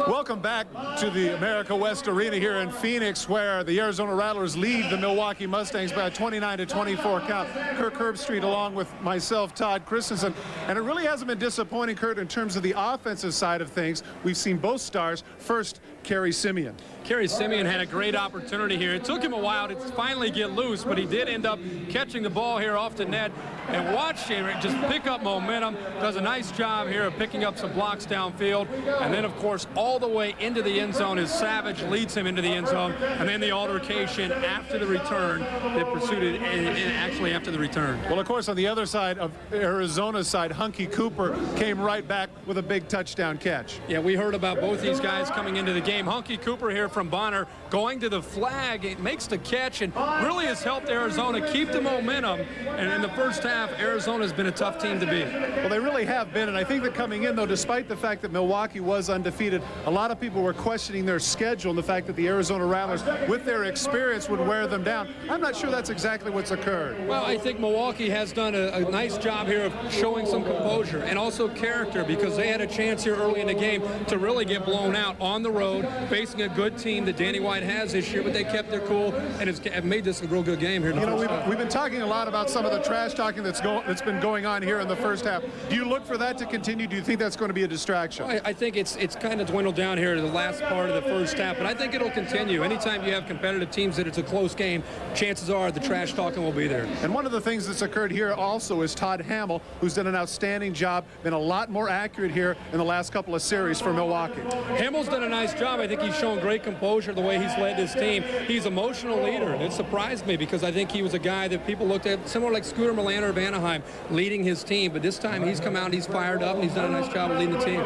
Welcome back to the America West Arena here in Phoenix, where the Arizona Rattlers lead the Milwaukee Mustangs by a 29-24 count. Kirk Herbstreit along with myself, Todd Christensen. And it really hasn't been disappointing, Kurt, in terms of the offensive side of things. We've seen both stars. First, Kerry Simeon. Kerry Simeon had a great opportunity here. It took him a while to finally get loose, but he did end up catching the ball here off the net. And watch him just pick up momentum. Does a nice job here of picking up some blocks downfield. And then, of course, all the way into the end zone is Savage, leads him into the end zone. And then the altercation after the return that pursued it, actually after the return. Well, of course, on the other side of Arizona's side, Hunky Cooper came right back with a big touchdown catch. Yeah, we heard about both these guys coming into the game. Hunky Cooper here from Bonner going to the flag. It makes the catch and really has helped Arizona keep the momentum. And in the first half, Arizona's been a tough team to beat. Well, they really have been, and I think that coming in, though, despite the fact that Milwaukee was undefeated, a lot of people were questioning their schedule and the fact that the Arizona Rattlers, with their experience, would wear them down. I'm not sure that's exactly what's occurred. Well, I think Milwaukee has done a nice job here of showing some composure and also character, because they had a chance here early in the game to really get blown out on the road, facing a good team that Danny White has this year, but they kept their cool and have made this a real good game here in the first half. We've been talking a lot about some of the trash talking that's been going on here in the first half. Do you look for that to continue? Do you think that's going to be a distraction? I think it's kind of dwindled down here to the last part of the first half, but I think it'll continue. Anytime you have competitive teams that it's a close game, chances are the trash talking will be there. And one of the things that's occurred here also is Todd Hamill, who's done an outstanding job, been a lot more accurate here in the last couple of series for Milwaukee. Hamill's done a nice job. I think he's shown great composure the way he's led this team. He's an emotional leader, and it surprised me because I think he was a guy that people looked at, similar like Scooter Melander of Anaheim, leading his team. But this time he's come out, he's fired up, and he's done a nice job of leading the team.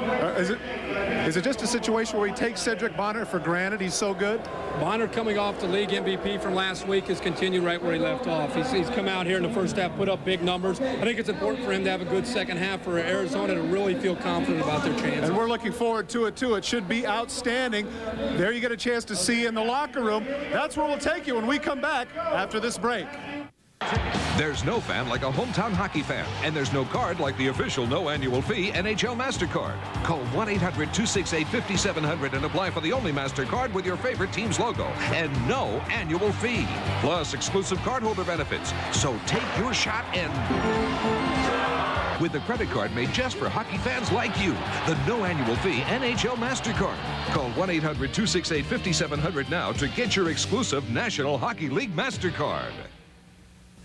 Is it just a situation where he takes Cedric Bonner for granted? He's so good? Bonner, coming off the league MVP from last week, has continued right where he left off. He's come out here in the first half, put up big numbers. I think it's important for him to have a good second half for Arizona to really feel confident about their chances. And we're looking forward to it, too. It should be outstanding. There you get a chance to see in the locker room. That's where we'll take you when we come back after this break. There's no fan like a hometown hockey fan, and there's no card like the official no annual fee NHL MasterCard. Call 1-800-268-5700 and apply for the only MasterCard with your favorite team's logo and no annual fee. Plus exclusive cardholder benefits. So take your shot and... with the credit card made just for hockey fans like you. The no annual fee NHL MasterCard. Call 1-800-268-5700 now to get your exclusive National Hockey League MasterCard.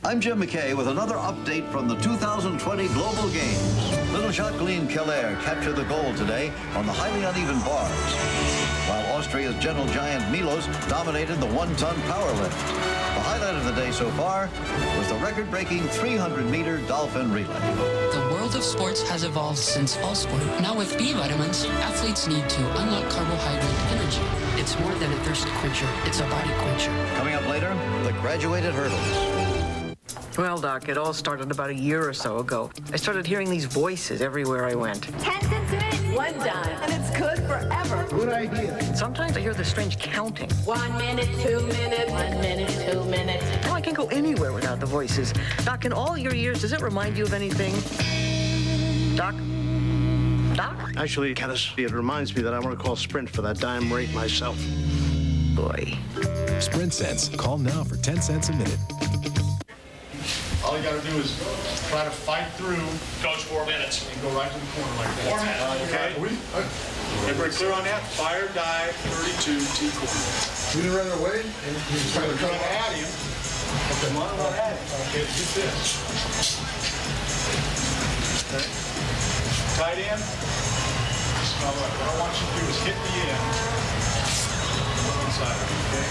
I'm Jim McKay with another update from the 2020 Global Games. Little Jacqueline Keller captured the gold today on the highly uneven bars, while Austria's gentle giant Milos dominated the one-ton powerlift. The highlight of the day so far was the record-breaking 300-meter dolphin relay. The world of sports has evolved since all sport. Now with B vitamins, athletes need to unlock carbohydrate energy. It's more than a thirst quencher, it's a body quencher. Coming up later, the graduated hurdles. Well, Doc, it all started about a year or so ago. I started hearing these voices everywhere I went. 10 cents a minute, 1 dime, and it's good forever. Good idea. Sometimes I hear this strange counting. 1 minute, 2 minutes, 1 minute, 2 minutes. Now I can't go anywhere without the voices. Doc, in all your years, does it remind you of anything? Doc? Doc? Actually, Caddis, it reminds me that I want to call Sprint for that dime rate myself. Boy. Sprint Cents. Call now for 10 cents a minute. All you got to do is try to fight through. Coach, 4 minutes. And go right to the corner like that. 4 minutes. Okay. Everybody clear on that? Fire, dive, 32, T corner. We didn't run away. He's trying to come at him. Okay. Come on, run at him. Okay, let's do this. Okay. Tight end. What I want you to do is hit the end. Inside. Okay.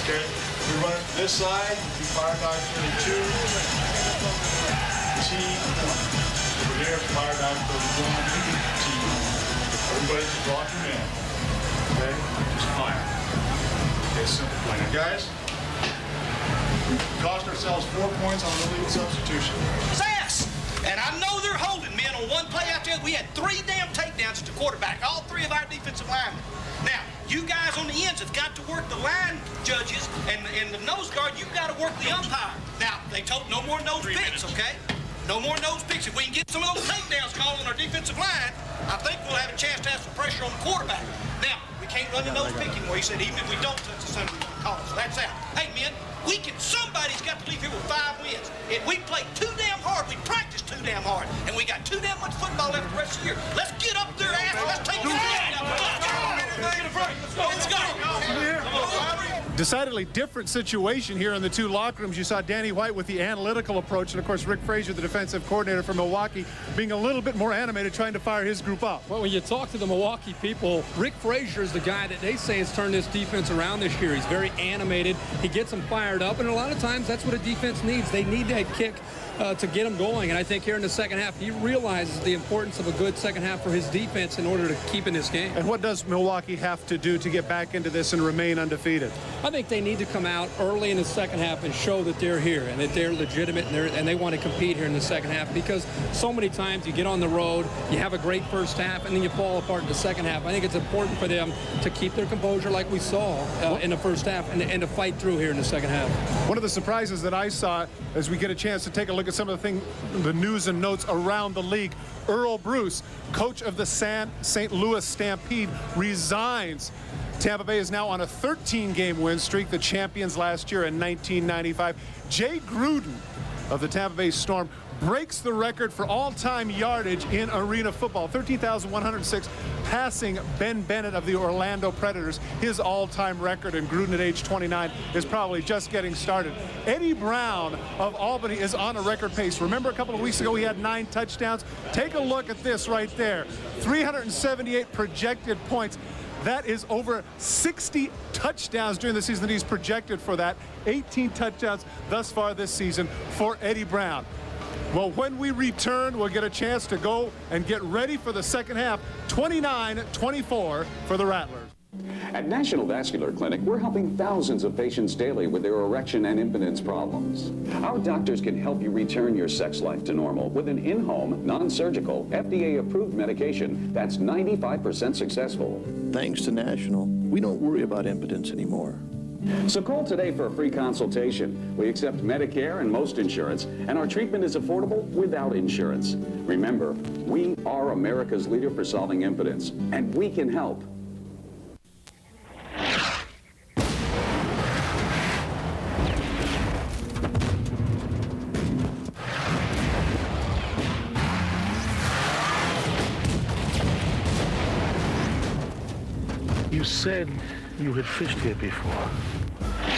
Okay. We run it this side. We fire dive 32. T1. Over here, fire dive 31. T1. Everybody just block your man. Okay? Just fire. Okay, simple play. Now, guys, we cost ourselves 4 points on illegal substitution. Sass! And I know they're holding men on one play after tell you, we had 3 damn takedowns at the quarterback, all 3 of our defensive linemen. Now, you guys on the ends have got to work the line judges and the nose guard. You've got to work the umpire. Now, they told no more nose picks, okay? No more nose picks. If we can get some of those takedowns called on our defensive line, I think we'll have a chance to have some pressure on the quarterback. Now, we can't run the nose picking where he said even if we don't touch the center, we're going to call it. So that's out. Hey, men, somebody's got to leave here with 5 wins. If we play too damn hard, we practice too damn hard, and we got too damn much football left the rest of the year. Let's get up there, ass. Let's take it down. Let's go. Decidedly different situation here in the 2 locker rooms. You saw Danny White with the analytical approach, and of course Rick Frazier, the defensive coordinator for Milwaukee, being a little bit more animated, trying to fire his group up. Well, when you talk to the Milwaukee people, Rick Frazier is the guy that they say has turned this defense around this year. He's very animated. He gets them fired up, and a lot of times that's what a defense needs. They need that kick to get them going, and I think here in the second half, he realizes the importance of a good second half for his defense in order to keep in this game. And what does Milwaukee have to do to get back into this and remain undefeated? I think they need to come out early in the second half and show that they're here and that they're legitimate and they want to compete here in the second half, because so many times you get on the road, you have a great first half, and then you fall apart in the second half. I think it's important for them to keep their composure like we saw in the first half and to fight through here in the second half. One of the surprises that I saw as we get a chance to take a look at some of the news and notes around the league, Earl Bruce, coach of the St. Louis Stampede, resigns. Tampa Bay is now on a 13-game win streak, the champions last year in 1995. Jay Gruden of the Tampa Bay Storm breaks the record for all-time yardage in arena football, 13,106, passing Ben Bennett of the Orlando Predators, his all-time record, and Gruden at age 29 is probably just getting started. Eddie Brown of Albany is on a record pace. Remember a couple of weeks ago he had 9 touchdowns? Take a look at this right there. 378 projected points. That is over 60 touchdowns during the season that he's projected for that. 18 touchdowns thus far this season for Eddie Brown. Well, when we return, we'll get a chance to go and get ready for the second half. 29-24 for the Rattlers. At National Vascular Clinic, we're helping thousands of patients daily with their erection and impotence problems. Our doctors can help you return your sex life to normal with an in-home, non-surgical, FDA-approved medication that's 95% successful. Thanks to National, we don't worry about impotence anymore. So call today for a free consultation. We accept Medicare and most insurance, and our treatment is affordable without insurance. Remember, we are America's leader for solving impotence, and we can help. You said you had fished here before.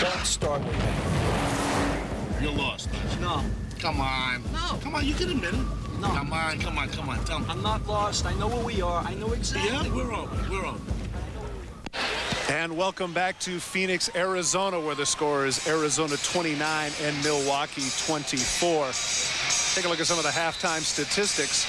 Don't start with that. You're lost, aren't you? No. Come on. No. Come on, you can admit it. No. Come on. Tell me. I'm not lost. I know where we are. I know exactly. Yeah, we're on. And welcome back to Phoenix, Arizona, where the score is Arizona 29 and Milwaukee 24. Take a look at some of the halftime statistics.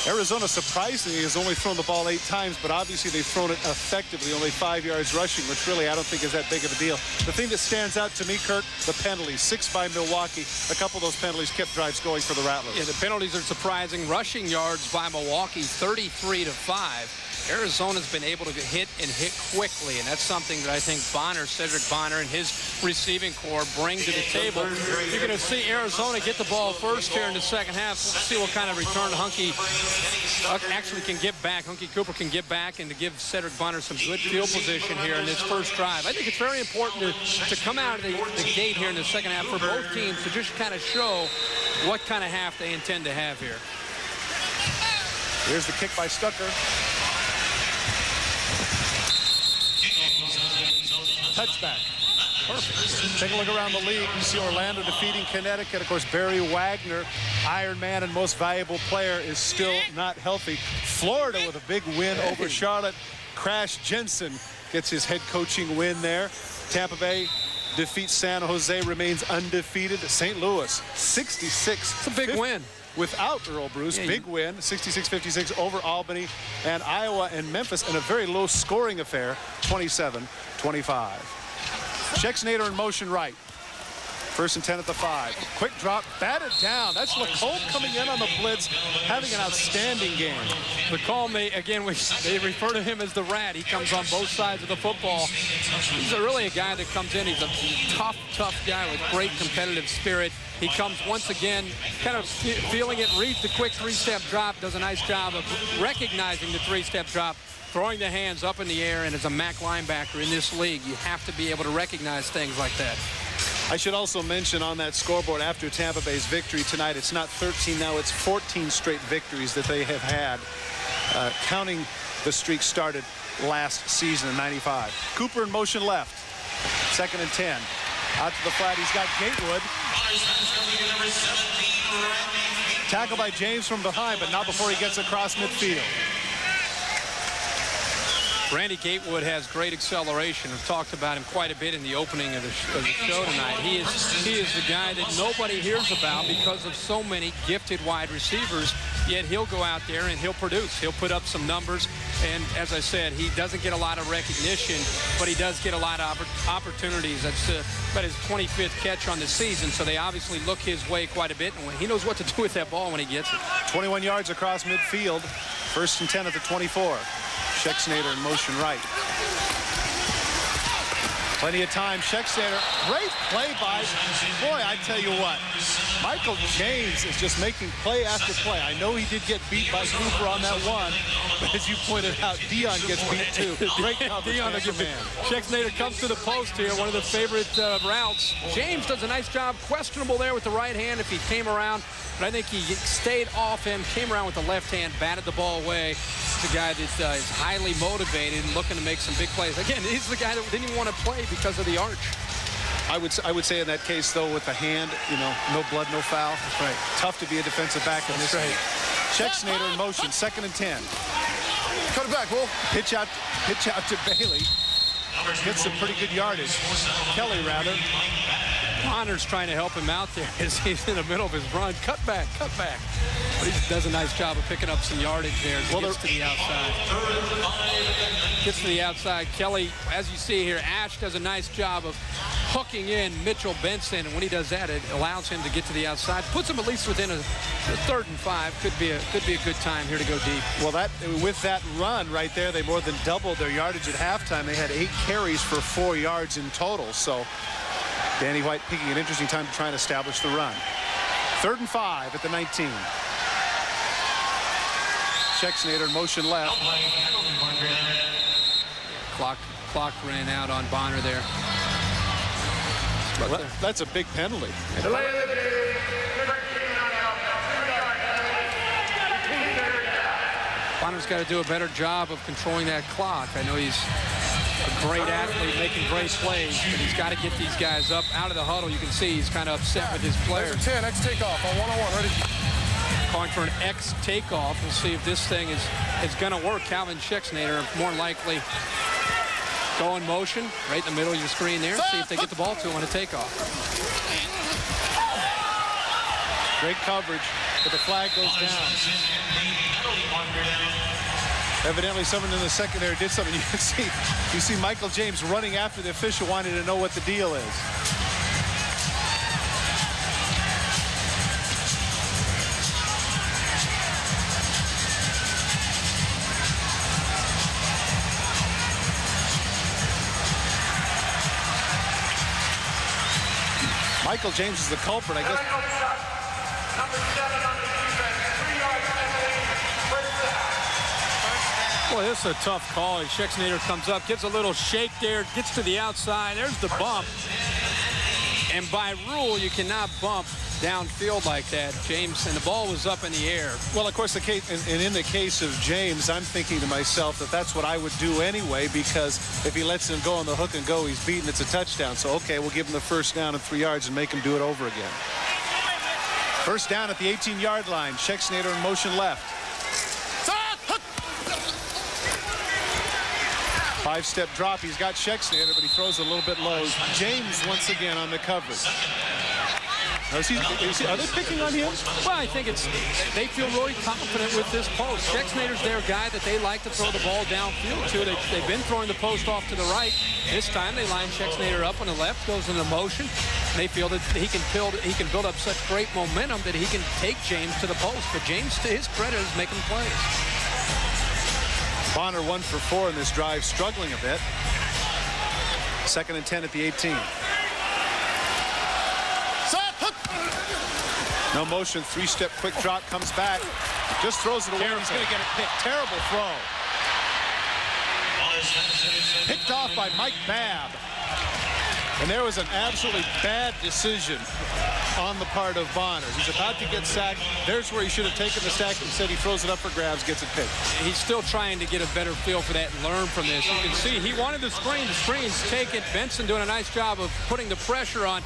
Arizona, surprisingly, has only thrown the ball 8 times, but obviously they've thrown it effectively, only 5 yards rushing, which really I don't think is that big of a deal. The thing that stands out to me, Kirk, the penalties. 6 by Milwaukee. A couple of those penalties kept drives going for the Rattlers. Yeah, the penalties are surprising. Rushing yards by Milwaukee, 33-5. Arizona's been able to hit quickly, and that's something that I think Cedric Bonner and his receiving corps bring to the table. You're going to see Arizona get the ball first here in the second half. Let's see what kind of return Hunky actually can get back. Hunky Cooper can get back and to give Cedric Bonner some good field position here in this first drive. I think it's very important to come out of the gate here in the second half for both teams to just kind of show what kind of half they intend to have here. Here's the kick by Stucker. Touchback. Perfect. Take a look around the league. You see Orlando defeating Connecticut. Of course, Barry Wagner, Iron Man and most valuable player, is still not healthy. Florida with a big win over Charlotte. Crash Jensen gets his head coaching win there. Tampa Bay defeats San Jose, remains undefeated. St. Louis, 66. It's a big win. Without Earl Bruce, big win, 66-56 over Albany and Iowa and Memphis in a very low-scoring affair, 27-25. Checks Nader in motion right. First and 10 at the 5. Quick drop, batted down. That's Lacombe coming in on the blitz, having an outstanding game. Lacombe, they refer to him as the Rat. He comes on both sides of the football. He's really a guy that comes in. He's a tough guy with great competitive spirit. He comes once again, kind of feeling it, reads the quick three-step drop, does a nice job of recognizing the three-step drop, throwing the hands up in the air, and as a MAC linebacker in this league, you have to be able to recognize things like that. I should also mention on that scoreboard after Tampa Bay's victory tonight, it's not 13 now, it's 14 straight victories that they have had, counting the streak started last season in 95. Cooper in motion left. Second and 10. Out to the flat, he's got Gatewood. Tackled by James from behind, but not before he gets across midfield. Randy Gatewood has great acceleration. I've talked about him quite a bit in the opening of the show tonight. He is the guy that nobody hears about because of so many gifted wide receivers, yet he'll go out there and he'll produce. He'll put up some numbers, and as I said, he doesn't get a lot of recognition, but he does get a lot of opportunities. That's about his 25th catch on the season, so they obviously look his way quite a bit, and he knows what to do with that ball when he gets it. 21 yards across midfield. First and 10 at the 24. Schexnayder in motion right. Plenty of time. Schexnayder, great play by, boy, I tell you what, Michael James is just making play after play. I know he did get beat by Cooper on that one, but as you pointed out, Dion gets beat too. Great coverage. Dion will man. Schexnayder comes to the post here, one of the favorite routes. James does a nice job, questionable there with the right hand if he came around, but I think he stayed off him, came around with the left hand, batted the ball away. He's a guy that is highly motivated and looking to make some big plays. Again, he's the guy that didn't even want to play because of the arch. I would say in that case, though, with the hand, no blood, no foul. That's right. Tough to be a defensive back in this game. Schexnayder in motion, second and 10. Cut it back, Will. Pitch out to Bailey. Gets some pretty good yardage. Kelly, rather. Bonner's trying to help him out there as he's in the middle of his run. Cut back. But he does a nice job of picking up some yardage there as he gets to the outside. Gets to the outside. Kelly, as you see here, Ash does a nice job of hooking in Mitchell Benson, and when he does that, it allows him to get to the outside, puts him at least within a 3rd and 5. Could be a good time here to go deep. Well, with that run right there, they more than doubled their yardage at halftime. They had 8 carries for 4 yards in total. So Danny White picking an interesting time to try and establish the run. 3rd and 5 at the 19. Schexnayder in motion left. Clock ran out on Bonner there. Well, that's a big penalty. Bonner's got to do a better job of controlling that clock. I know he's a great athlete making great plays, but he's got to get these guys up out of the huddle. You can see he's kind of upset with his players. 10, X takeoff on 1-on-1, ready? Calling for an X takeoff. We'll see if this thing is going to work. Calvin Schexnayder more likely go in motion right in the middle of your screen there. See if they get the ball to him on a takeoff. Great coverage, but the flag goes down. Evidently someone in the secondary did something. You see Michael James running after the official, wanting to know what the deal is. Michael James is the culprit, I guess. Boy, this is a tough call. As Schexnayder comes up, gets a little shake there, gets to the outside. There's the bump. And by rule, you cannot bump downfield like that, James, and the ball was up in the air. Well, of course, in the case of James, I'm thinking to myself that that's what I would do anyway, because if he lets him go on the hook and go, he's beaten, it's a touchdown. So, okay, we'll give him the first down and 3 yards and make him do it over again. First down at the 18-yard line. Schexnayder in motion left. 5-step drop. He's got Schexnayder, but he throws a little bit low. James once again on the coverage. Are they picking on him? Well, I think they feel really confident with this post. Schexnayder's their guy that they like to throw the ball downfield to. They've been throwing the post off to the right. This time they line Schexnayder up on the left, goes into motion. They feel that he can build up such great momentum that he can take James to the post. But James, to his credit, is making plays. Bonner 1 for 4 in this drive, struggling a bit. 2nd and 10 at the 18. No motion, 3-step quick drop, comes back, just throws it away. He's going to get it picked. Terrible throw. Picked off by Mike Babb. And there was an absolutely bad decision on the part of Bonner. He's about to get sacked. There's where he should have taken the sack. Instead, he throws it up for grabs, gets it picked. He's still trying to get a better feel for that and learn from this. You can see he wanted the screen. The screen's taken. Benson doing a nice job of putting the pressure on.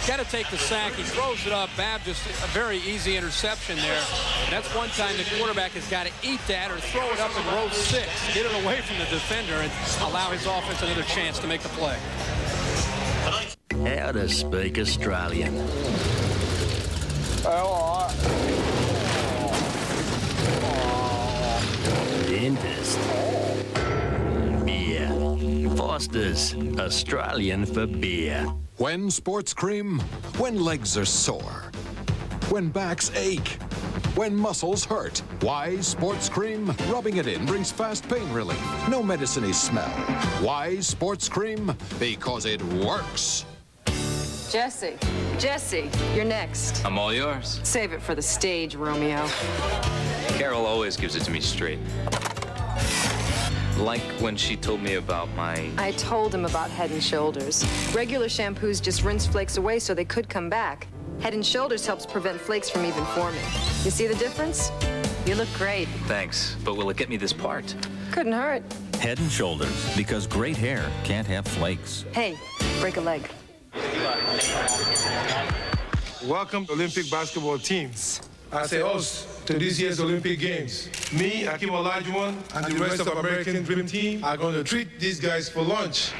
Got to take the sack. He throws it up. Babb just a very easy interception there. And that's one time the quarterback has got to eat that or throw it up in row 6, get it away from the defender, and allow his offense another chance to make the play. How to speak Australian. Dentist. Beer. Foster's. Australian for beer. When sports cream, when legs are sore, when backs ache, when muscles hurt. Wise Sports Cream, rubbing it in brings fast pain relief. No medicine-y smell. Wise Sports Cream, because it works. Jesse, you're next. I'm all yours. Save it for the stage, Romeo. Carol always gives it to me straight. Like when she told me about my... I told him about Head & Shoulders. Regular shampoos just rinse flakes away so they could come back. Head & Shoulders helps prevent flakes from even forming. You see the difference? You look great. Thanks, but will it get me this part? Couldn't hurt. Head & Shoulders, because great hair can't have flakes. Hey, break a leg. Welcome, Olympic basketball teams. As a host to this year's Olympic Games, me, Akim Olajuwon, and the rest of American Dream Team are going to treat these guys for lunch.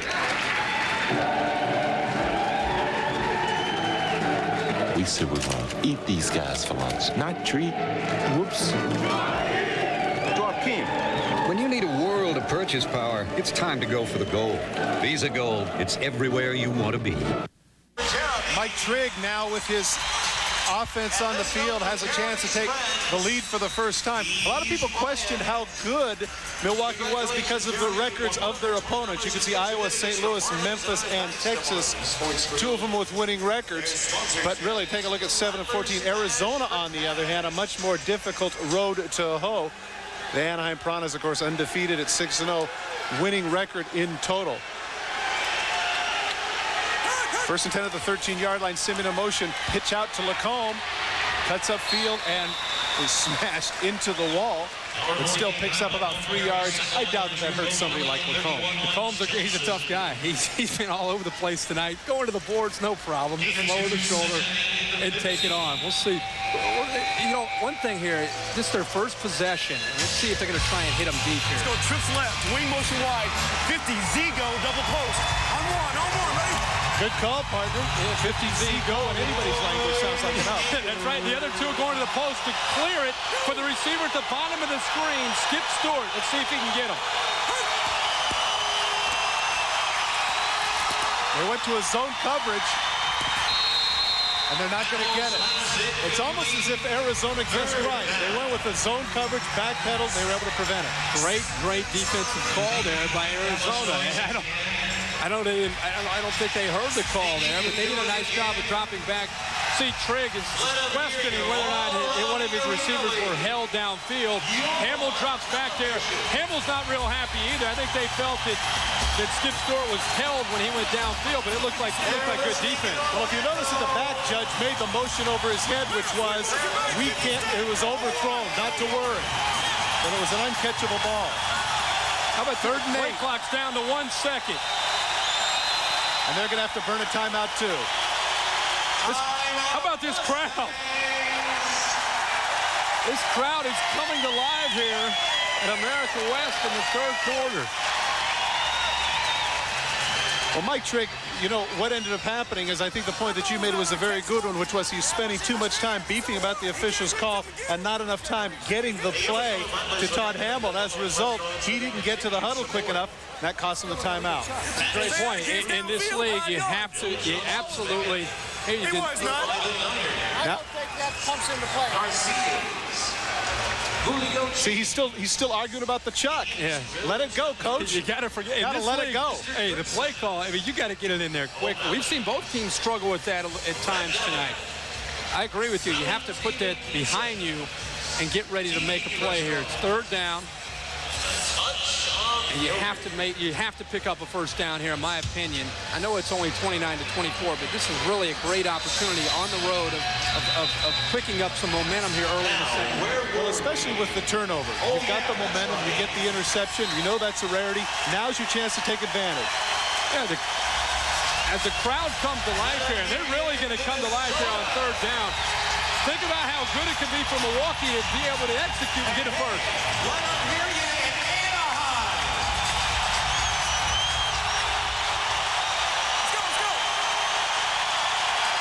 We said we're going to eat these guys for lunch, not treat. Whoops. To Akim, when you need a world of purchase power, it's time to go for the gold. Visa Gold, it's everywhere you want to be. Mike Trigg now with his offense on the field has a chance to take the lead for the first time. A lot of people questioned how good Milwaukee was because of the records of their opponents. You can see Iowa, St. Louis, Memphis, and Texas, 2 of them with winning records. But really, take a look at 7-14. Arizona, on the other hand, a much more difficult road to hoe. The Anaheim Piranhas, of course, undefeated at 6-0, winning record in total. 1st and 10 at the 13-yard line. Simeon in motion. Pitch out to Lacombe. Cuts up field and is smashed into the wall. It still picks up about 3 yards. I doubt that hurts somebody like Lacombe. Lacomb's he's a tough guy. He's been all over the place tonight. Going to the boards, no problem. Just lower the shoulder and take it on. We'll see. You know, one thing here, this is their first possession. Let's see if they're going to try and hit them deep here. Let's go trips left, wing motion wide, 50, Z-go, double post. On one, ready? Good call, partner. Yeah, 50 Z-go in anybody's language sounds like enough. That's right. The other two are going to the post to clear it for the receiver at the bottom of the screen, Skip Stewart. Let's see if he can get him. They went to a zone coverage, and they're not going to get it. It's almost as if Arizona guessed right. They went with the zone coverage, backpedaled, they were able to prevent it. Great defensive call there by Arizona. And I don't think they heard the call there, but they did a nice job of dropping back. See, Trigg is questioning whether or not one of his receivers were held downfield. Hamill drops back there. Hamill's not real happy either. I think they felt that Skip Stewart was held when he went downfield, but it looked like good defense. Well, if you notice that the back judge made the motion over his head, which was, it was overthrown, not to worry. But it was an uncatchable ball. How about 3rd and 8? Clock's down to 1 second. And they're going to have to burn a timeout, too. How about this crowd? This crowd is coming to life here at America West in the 3rd quarter. Well, Mike Trigg, you know, what ended up happening is I think the point that you made was a very good one, which was he's spending too much time beefing about the official's call and not enough time getting the play to Todd Hamill. As a result, he didn't get to the huddle quick enough. That cost him the timeout. Great point. In this league, you absolutely Hey, He was not. I don't think that pumps into play. See, he's still arguing about the chuck. Yeah. Let it go, coach. You got to forget. You got to let it go. Hey, the play call, I mean, you got to get it in there quick. We've seen both teams struggle with that at times tonight. I agree with you. You have to put that behind you and get ready to make a play here. It's third down. And you have to pick up a first down here, in my opinion. I know it's only 29-24, but this is really a great opportunity on the road of picking up some momentum here early in the second. Well, especially with the turnover. You've got the momentum, you get the interception, you know that's a rarity. Now's your chance to take advantage. Yeah, as the crowd comes to life here, and they're really going to come to life here on third down. Think about how good it can be for Milwaukee to be able to execute and get a first.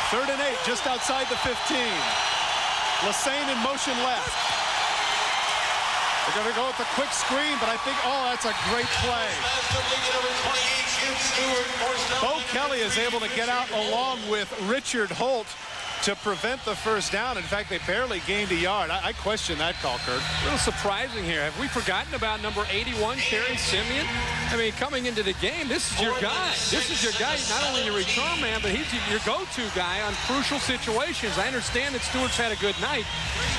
Third and 8, just outside the 15. Lassane in motion left. They're going to go with the quick screen, but I think, oh, that's a great play. Bo Kelly is able to get out along with Richard Holt to prevent the first down. In fact, they barely gained a yard. I question that call, Kurt. A little surprising here. Have we forgotten about number 81, Kerry Simeon? I mean, coming into the game, this is your guy. This is your guy, not only your return man, but he's your go-to guy on crucial situations. I understand that Stewart's had a good night,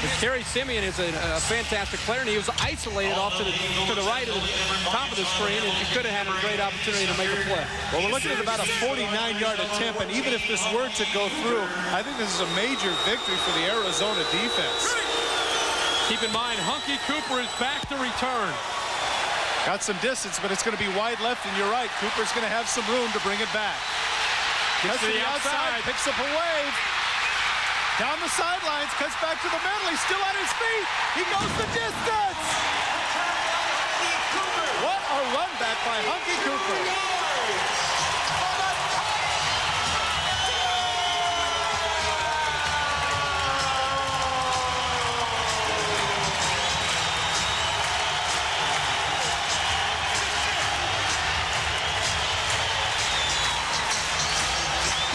but Kerry Simeon is a fantastic player, and he was isolated off to the right of the top of the screen, and he could have had a great opportunity to make a play. Well, we're looking at about a 49-yard attempt, and even if this were to go through, I think this is a major victory for the Arizona defense. Keep in mind, Hunky Cooper is back to return. Got some distance, but it's going to be wide left, and you're right. Cooper's going to have some room to bring it back. Gets to the outside, picks up a wave. Down the sidelines, cuts back to the middle. He's still on his feet. He goes the distance. What a run back by Hunky Cooper.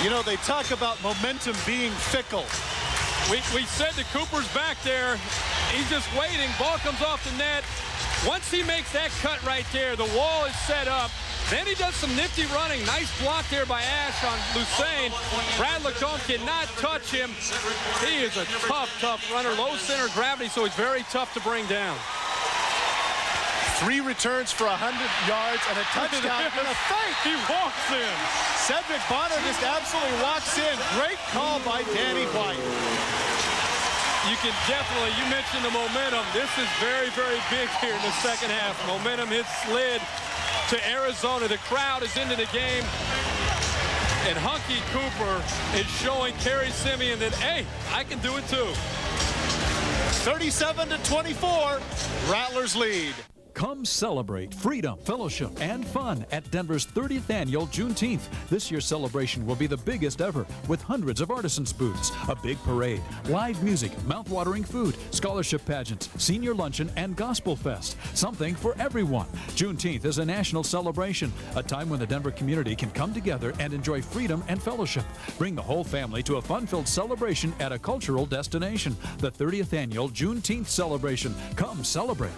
You know, they talk about momentum being fickle. We said that Cooper's back there. He's just waiting. Ball comes off the net. Once he makes that cut right there, the wall is set up. Then he does some nifty running. Nice block there by Ash on Lassane. Brad Lacombe cannot touch him. He is a tough runner. Low center of gravity, so he's very tough to bring down. 3 returns for 100 yards and a touchdown and a fake. He walks in. Cedric Bonner just absolutely walks in. Great call by Danny White. You can definitely, you mentioned the momentum. This is very, very big here in the second half. Momentum has slid to Arizona. The crowd is into the game. And Hunky Cooper is showing Kerry Simeon that, hey, I can do it too. 37-24, Rattlers lead. Come celebrate freedom, fellowship, and fun at Denver's 30th annual Juneteenth. This year's celebration will be the biggest ever, with hundreds of artisans' booths, a big parade, live music, mouth-watering food, scholarship pageants, senior luncheon, and gospel fest. Something for everyone. Juneteenth is a national celebration, a time when the Denver community can come together and enjoy freedom and fellowship. Bring the whole family to a fun-filled celebration at a cultural destination. The 30th annual Juneteenth celebration. Come celebrate.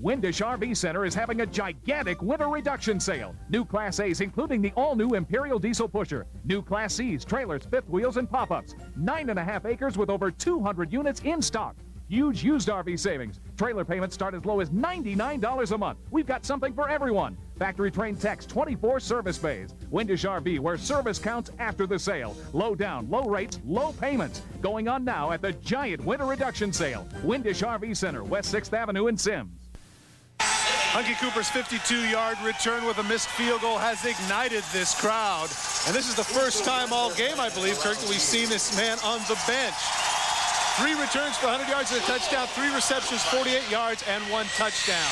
Windish RV Center is having a gigantic winter reduction sale. New Class A's, including the all-new Imperial Diesel Pusher. New Class C's, trailers, fifth wheels, and pop-ups. 9.5 acres with over 200 units in stock. Huge used RV savings. Trailer payments start as low as $99 a month. We've got something for everyone. Factory-trained techs, 24 service bays. Windish RV, where service counts after the sale. Low down, low rates, low payments. Going on now at the giant winter reduction sale. Windish RV Center, West 6th Avenue in Sims. Hunky Cooper's 52-yard return with a missed field goal has ignited this crowd. And this is the first time all game, I believe, Kirk, that we've seen this man on the bench. 3 returns for 100 yards and a touchdown, 3 receptions, 48 yards, and 1 touchdown.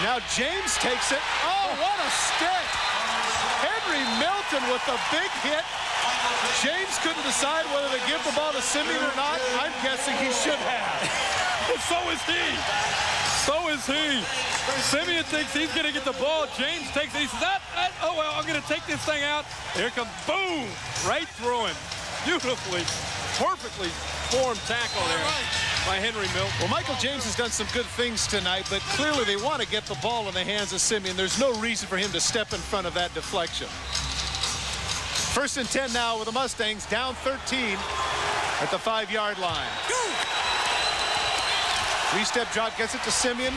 Now James takes it. Oh, what a stick! Henry Milton with a big hit. James couldn't decide whether to give the ball to Simeon or not. I'm guessing he should have. So is he. So is he. Simeon thinks he's going to get the ball. James takes it. He says, oh, well, I'm going to take this thing out. Here comes, boom, right through him. Beautifully, perfectly formed tackle there by Henry Milton. Well, Michael James has done some good things tonight, but clearly they want to get the ball in the hands of Simeon. There's no reason for him to step in front of that deflection. 1st and 10 now with the Mustangs, down 13 at the 5-yard line. 3-step drop gets it to Simeon.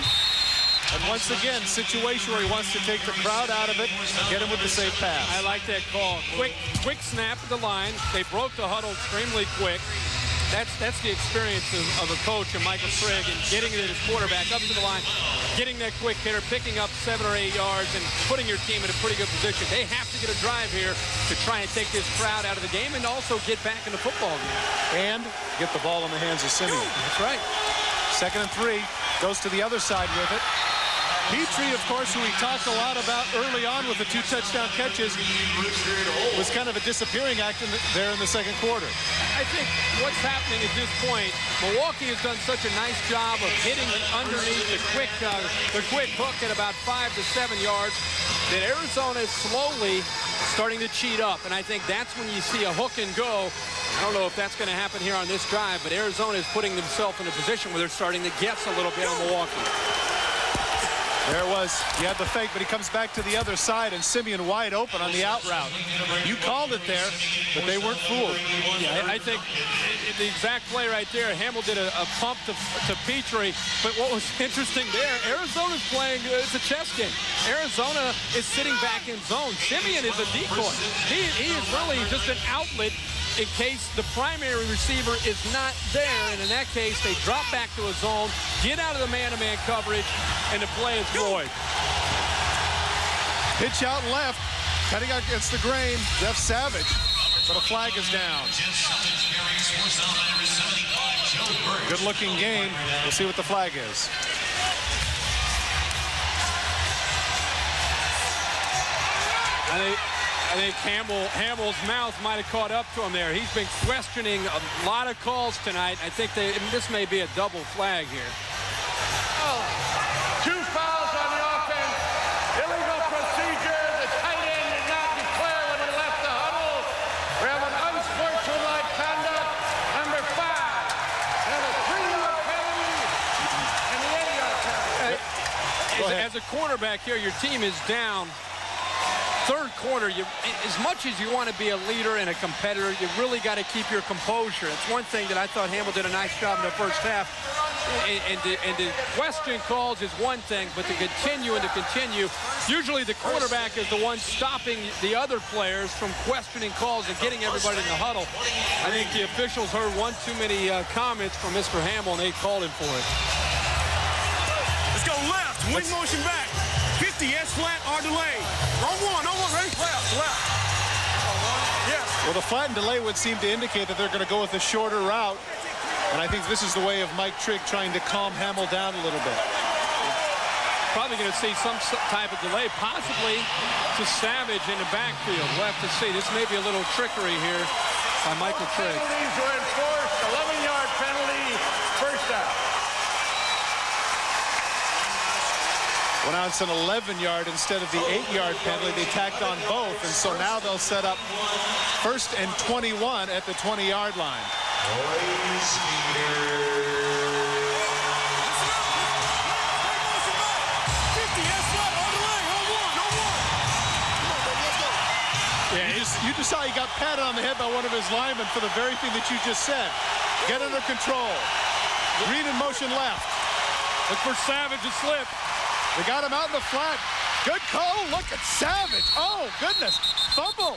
And once again, situation where he wants to take the crowd out of it, get him with the safe pass. I like that call. Quick snap at the line. They broke the huddle extremely quick. That's the experience of a coach and Michael Trigg, and getting it at his quarterback up to the line, getting that quick hitter, picking up 7 or 8 yards, and putting your team in a pretty good position. They have to get a drive here to try and take this crowd out of the game and also get back in the football game. And get the ball in the hands of Simeon. That's right. 2nd and 3, goes to the other side with it. Petrie, of course, who we talked a lot about early on with the 2 touchdown catches, was kind of a disappearing act there in the 2nd quarter. I think what's happening at this point, Milwaukee has done such a nice job of getting underneath the quick hook at about 5 to 7 yards that Arizona is slowly starting to cheat up. And I think that's when you see a hook and go. I don't know if that's going to happen here on this drive, but Arizona is putting themselves in a position where they're starting to guess a little bit on Milwaukee. There it was. He had the fake, but he comes back to the other side, and Simeon wide open on the out route. You called it there, but they weren't fooled. Yeah, I think the exact play right there, Hamill did a pump to Petrie, but what was interesting there, Arizona's playing, it's a chess game. Arizona is sitting back in zone. Simeon is a decoy. He is really just an outlet in case the primary receiver is not there, and in that case, they drop back to a zone, get out of the man-to-man coverage, and the play is Floyd. Pitch out left, cutting out against the grain, Jeff Savage, but a flag is down. Good-looking game. We'll see what the flag is. I think Hamill's mouth might have caught up to him there. He's been questioning a lot of calls tonight. I think this may be a double flag here. 2 fouls on the offense. Illegal procedure. The tight end did not declare when he left the huddle. We have an unsportsmanlike conduct, number 5. And a 3-yard penalty and the 8-yard penalty. As a quarterback here, your team is down. 3rd quarter, as much as you want to be a leader and a competitor, you really got to keep your composure. It's one thing that I thought Hamill did a nice job in the first half. And to question calls is one thing, but to continue, usually the quarterback is the one stopping the other players from questioning calls and getting everybody in the huddle. I think the officials heard one too many comments from Mr. Hamill, and they called him for it. Let's go left. Wing motion back. 50, S-flat, or delay. On one, ready? Left. Yes. Well, the flat and delay would seem to indicate that they're going to go with a shorter route. And I think this is the way of Mike Trigg trying to calm Hamill down a little bit. Probably going to see some type of delay, possibly to Savage in the backfield. We'll have to see. This may be a little trickery here by Michael Trigg. Penalties were enforced. 11-yard penalty, first down. Well, now it's an 11-yard instead of the 8-yard penalty. They tacked on both, and so now they'll set up 1st and 21 at the 20-yard line. Yeah, you just saw he got patted on the head by one of his linemen for the very thing that you just said. Get under control. Read in motion left. Look for Savage to slip. They got him out in the flat. Good call. Look at Savage. Oh, goodness. Fumble.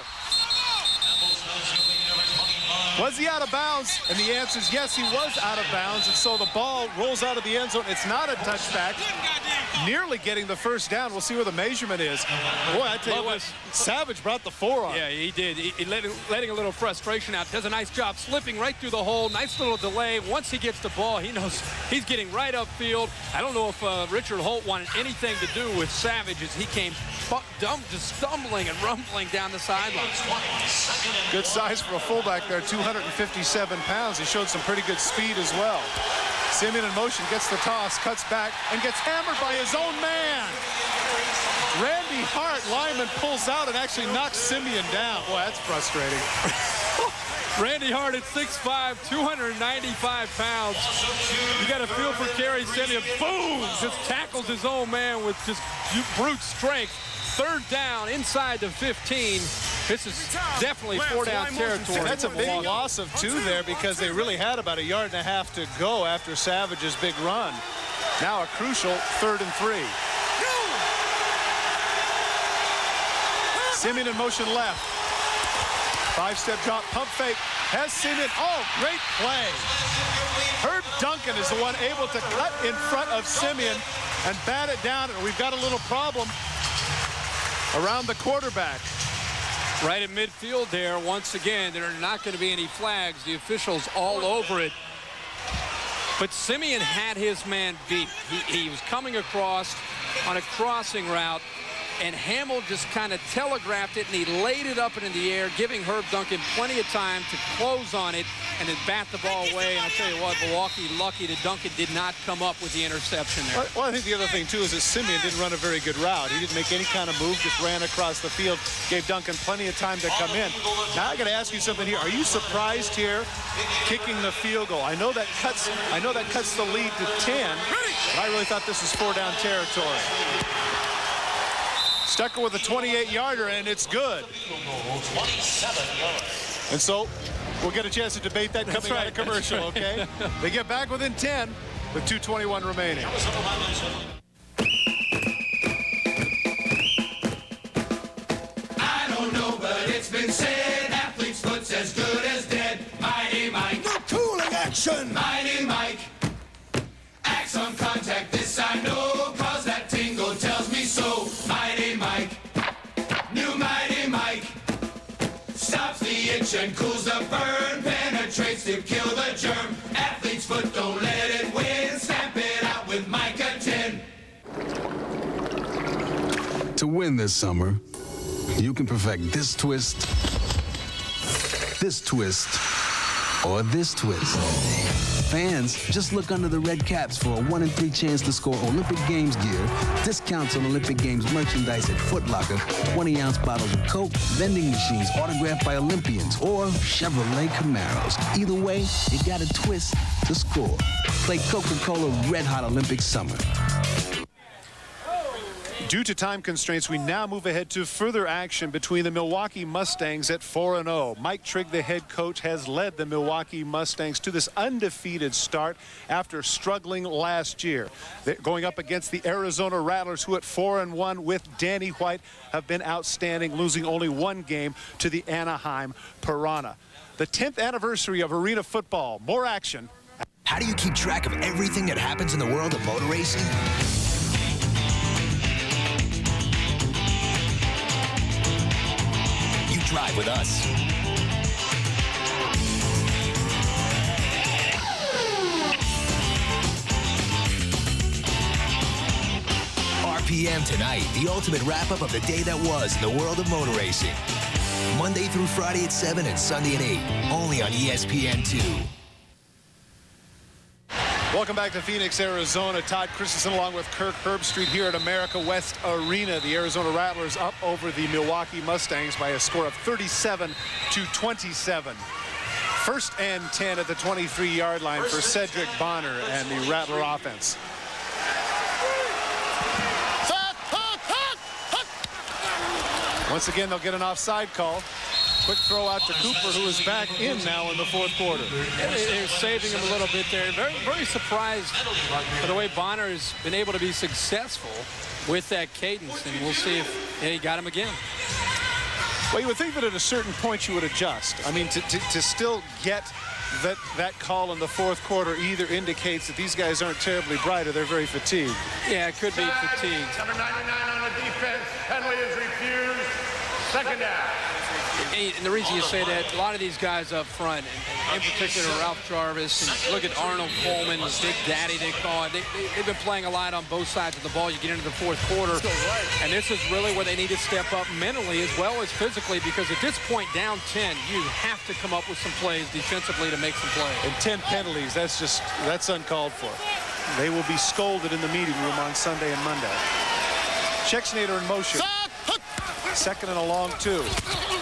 Was he out of bounds? And the answer is yes, he was out of bounds. And so the ball rolls out of the end zone. It's not a touchback. Nearly getting the first down. We'll see where the measurement is. Boy, I tell you what, Savage brought the forearm. Yeah, he did. He letting a little frustration out. Does a nice job slipping right through the hole. Nice little delay. Once he gets the ball, he knows he's getting right upfield. I don't know if Richard Holt wanted anything to do with Savage as he came just stumbling and rumbling down the sideline. Good size for a fullback there, 257 pounds. He showed some pretty good speed as well. Simeon in motion, gets the toss, cuts back, and gets hammered by his own man. Randy Hart, lineman, pulls out and actually knocks Simeon down. Boy, that's frustrating. Randy Hart at 6'5", 295 pounds. You got a feel for Kerry Simeon. Boom! Just tackles his own man with just brute strength. Third down inside the 15. This is definitely four-down territory. That's a big loss of 2 there because they really had about 1.5 yards to go after Savage's big run. Now a crucial 3rd and 3. Simeon in motion left. 5-step drop, pump fake, has Simeon. Oh, great play. Herb Duncan is the one able to cut in front of Simeon and bat it down, and we've got a little problem around the quarterback. Right in midfield there. Once again, there are not going to be any flags. The officials all over it. But Simeon had his man beat. He was coming across on a crossing route, and Hamill just kind of telegraphed it, and he laid it up and in the air, giving Herb Duncan plenty of time to close on it and then bat the ball away. And I'll tell you what, Milwaukee lucky that Duncan did not come up with the interception there. Well, I think the other thing, too, is that Simeon didn't run a very good route. He didn't make any kind of move, just ran across the field, gave Duncan plenty of time to come in. Now, I got to ask you something here. Are you surprised here, kicking the field goal? I know that cuts the lead to 10, but I really thought this was 4-down territory. Stucker with a 28-yarder, and it's good. And so we'll get a chance to debate that coming out of commercial, okay? They get back within 10 with 2:21 remaining. I don't know, but it's been said, athlete's foot's as good as dead. Mighty Mike. No cooling action. Mighty Mike. Axe on contact, this I know, cause that tingle tells me so. Mighty Mike. New Mighty Mike. Stops the itch and cools the burn. Penetrates to kill the germ. Athlete's foot, don't let it win. Stamp it out with Micah 10. To win this summer, you can perfect this twist, or this twist. Fans, just look under the red caps for a 1 in 3 chance to score Olympic Games gear, discounts on Olympic Games merchandise at Foot Locker, 20-ounce bottles of Coke, vending machines autographed by Olympians, or Chevrolet Camaros. Either way, you got a twist to score. Play Coca-Cola Red Hot Olympic Summer. Due to time constraints, we now move ahead to further action between the Milwaukee Mustangs at 4-0. Mike Trigg, the head coach, has led the Milwaukee Mustangs to this undefeated start after struggling last year. They're going up against the Arizona Rattlers, who at 4-1 with Danny White have been outstanding, losing only 1 game to the Anaheim Piranha. The 10th anniversary of arena football. More action. How do you keep track of everything that happens in the world of motor racing? Drive with us. RPM tonight, the ultimate wrap-up of the day that was in the world of motor racing. Monday through Friday at 7 and Sunday at 8, only on ESPN2. Welcome back to Phoenix, Arizona. Todd Christensen along with Kirk Herbstreit here at America West Arena. The Arizona Rattlers up over the Milwaukee Mustangs by a score of 37-27. 1st and 10 at the 23-yard line for Cedric Bonner and the Rattler offense. Once again, they'll get an offside call. Quick throw out to Cooper, who is back in now in the 4th quarter. They're saving him a little bit there. Very, very surprised by the way Bonner has been able to be successful with that cadence, and we'll see if he got him again. Well, you would think that at a certain point you would adjust. I mean, to still get that call in the 4th quarter either indicates that these guys aren't terribly bright or they're very fatigued. Yeah, it could be fatigued. Number 99 on the defense. Penalty is refused. 2nd down. And the reason you say that, a lot of these guys up front, and in particular Ralph Jarvis, and look at Arnold Coleman, Big Daddy they call it. They've been playing a lot on both sides of the ball. You get into the fourth quarter, and this is really where they need to step up mentally as well as physically, because at this point, down 10, you have to come up with some plays defensively to make some plays. And 10 penalties, that's uncalled for. They will be scolded in the meeting room on Sunday and Monday. Schexnayder in motion. Second and a long 2.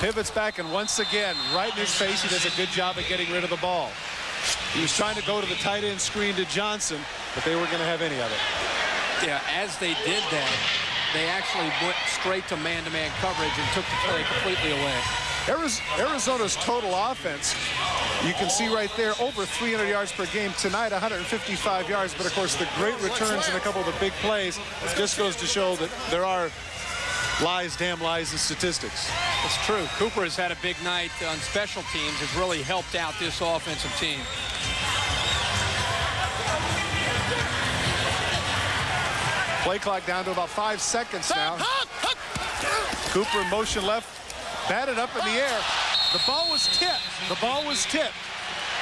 Pivots back, and once again, right in his face, he does a good job of getting rid of the ball. He was trying to go to the tight end screen to Johnson, but they weren't going to have any of it. Yeah, as they did that, they actually went straight to man-to-man coverage and took the play completely away. Arizona's total offense, you can see right there, over 300 yards per game. Tonight, 155 yards, but of course the great returns and a couple of the big plays just goes to show that there are lies, damn lies in statistics. It's true. Cooper has had a big night on special teams, has really helped out this offensive team. Play clock down to about 5 seconds now. Cooper in motion left, batted up in the air. The ball was tipped. The ball was tipped.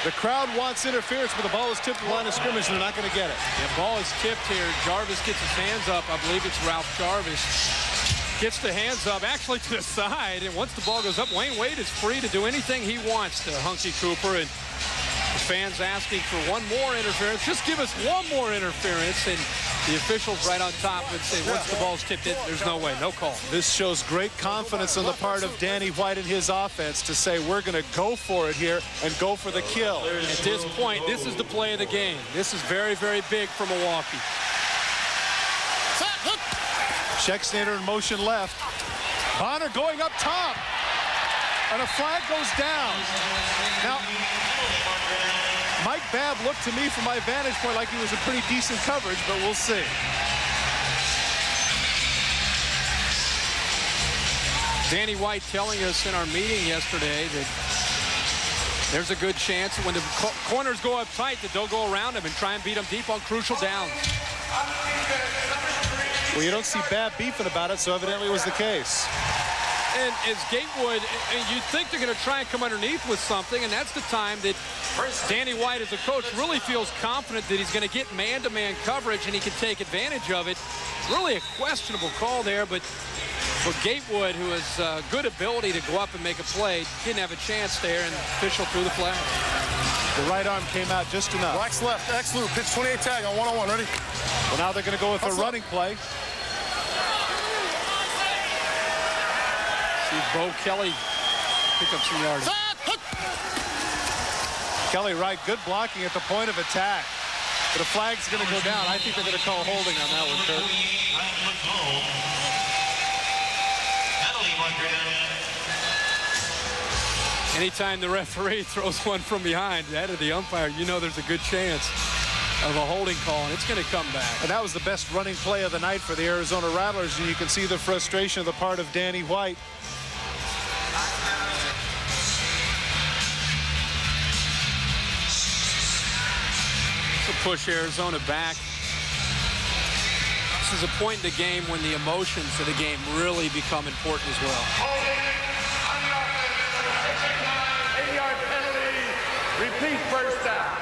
The crowd wants interference, but the ball is tipped to the line of scrimmage, and they're not going to get it. The ball is tipped here. Jarvis gets his hands up. I believe it's Ralph Jarvis. Gets the hands up, actually to the side, and once the ball goes up, Wayne Wade is free to do anything he wants to Hunky Cooper, and the fans asking for one more interference. Just give us one more interference, and the officials right on top would say, once the ball's tipped in, there's no way, no call. This shows great confidence on the part of Danny White and his offense to say, we're going to go for it here and go for the kill. At this point, this is the play of the game. This is very, very big for Milwaukee. Schexnayder in motion left. Bonner going up top. And a flag goes down. Now, Mike Babb looked to me from my vantage point like he was a pretty decent coverage, but we'll see. Danny White telling us in our meeting yesterday that there's a good chance when the corners go up tight that they'll go around him and try and beat him deep on crucial downs. Well, you don't see Babb beefing about it, so evidently it was the case. And as Gatewood, you'd think they're going to try and come underneath with something, and that's the time that Danny White as a coach really feels confident that he's going to get man-to-man coverage and he can take advantage of it. Really a questionable call there, but for Gatewood, who has good ability to go up and make a play, didn't have a chance there, and the official threw the flag. The right arm came out just enough. Wax left, X loop, pitch 28 tag on one-on-one, ready? Well, now they're going to go with a running play. See Bo Kelly pick up some yardage. Kelly Wright, good blocking at the point of attack. But a flag's going to go down. I think they're going to call holding on that one, Kurt. Anytime the referee throws one from behind, that of the umpire, you know there's a good chance of a holding call, and it's going to come back. And that was the best running play of the night for the Arizona Rattlers, and you can see the frustration of the part of Danny White. To push Arizona back. This is a point in the game when the emotions of the game really become important as well. 8-yard penalty. Repeat first down.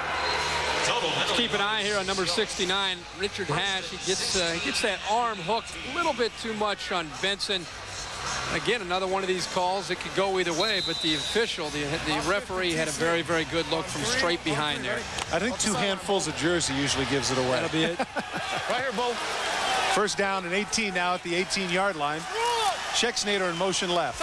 Let's keep an eye here on number 69, Richard Hash. He gets that arm hooked a little bit too much on Benson. Again, another one of these calls, it could go either way, but the official, the referee, had a very, very good look from straight behind there. I think 2 handfuls of jersey usually gives it away. That'll be it. Right here, Bo. First down and 18 now at the 18-yard line. Schexnayder in motion left.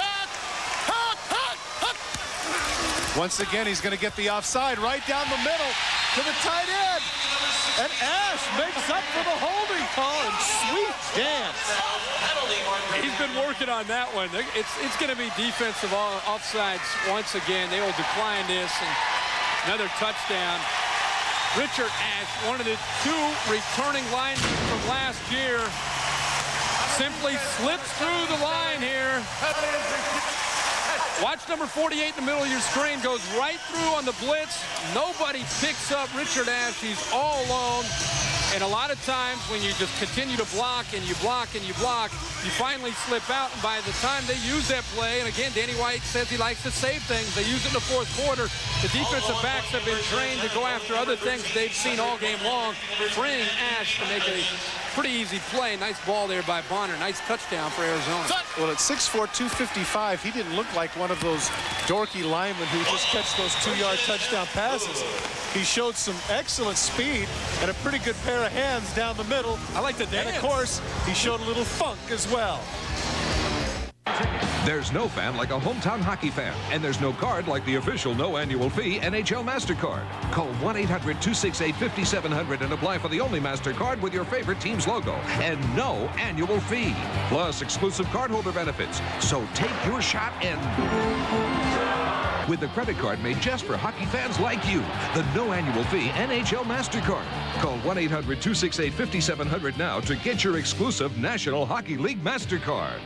Once again, he's going to get the offside right down the middle to the tight end. And Ash makes up for the holding call, and sweet dance. He's been working on that one. It's going to be defensive offsides once again. They will decline this, and another touchdown. Richard Ash, one of the 2 returning linemen from last year, simply slips through the line here. Watch number 48 in the middle of your screen, goes right through on the blitz. Nobody picks up Richard Ash. He's all alone. And a lot of times when you just continue to block and you block and you block, you finally slip out. And by the time they use that play, and again, Danny White says he likes to save things. They use it in the fourth quarter. The defensive backs have been trained to go after other things they've seen all game long, freeing Ash to make a pretty easy play. Nice ball there by Bonner. Nice touchdown for Arizona. Well, at 6'4", 255, he didn't look like one of those dorky linemen who just catch those 2-yard touchdown passes. He showed some excellent speed and a pretty good pair of hands down the middle. I like the dance. And, of course, he showed a little funk as well. There's no fan like a hometown hockey fan, and there's no card like the official no annual fee NHL MasterCard. Call 1-800-268-5700 and apply for the only MasterCard with your favorite team's logo and no annual fee, plus exclusive cardholder benefits. So take your shot and... with the credit card made just for hockey fans like you, the no annual fee NHL MasterCard. Call 1-800-268-5700 now to get your exclusive National Hockey League MasterCard.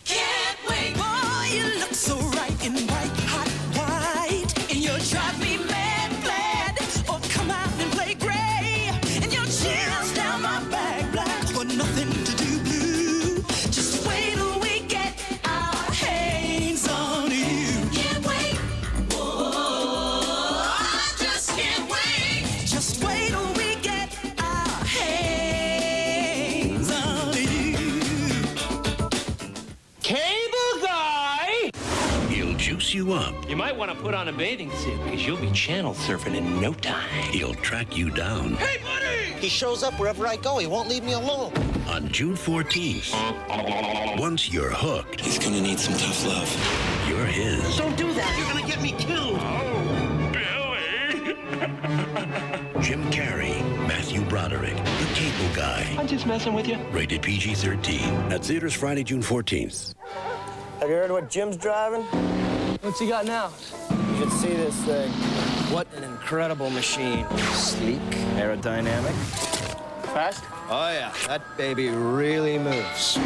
Can't wait. Boy, you look so right in white, hot white. And you'll drive me mad, glad. Or come out and play gray. And your chills down my back, black. For nothing to do blue. Just wait till we get our hands on you. Can't wait. Whoa, I just can't wait. Just wait till we get our hands on you. Cable guy! He'll juice you up. You might want to put on a bathing suit because you'll be channel surfing in no time. He'll track you down. Hey, buddy! He shows up wherever I go. He won't leave me alone. On June 14th. Once you're hooked, He's gonna need some tough love. you're his. Don't do that. You're gonna get me killed. Jim Carrey, Matthew Broderick, the Cable Guy. I'm just messing with you. Rated PG-13. At theaters Friday, June 14th. Have you heard what Jim's driving? What's he got now? You should see this thing. What an incredible machine. Sleek, aerodynamic. Fast? Oh, yeah. That baby really moves.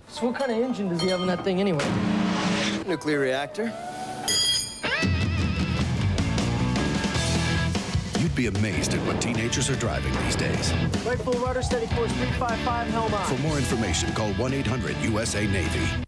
So what kind of engine does he have in that thing anyway? Nuclear reactor. You'd be amazed at what teenagers are driving these days. Right full rudder, steady course, 355, helm on. For more information, call 1-800-USA-NAVY.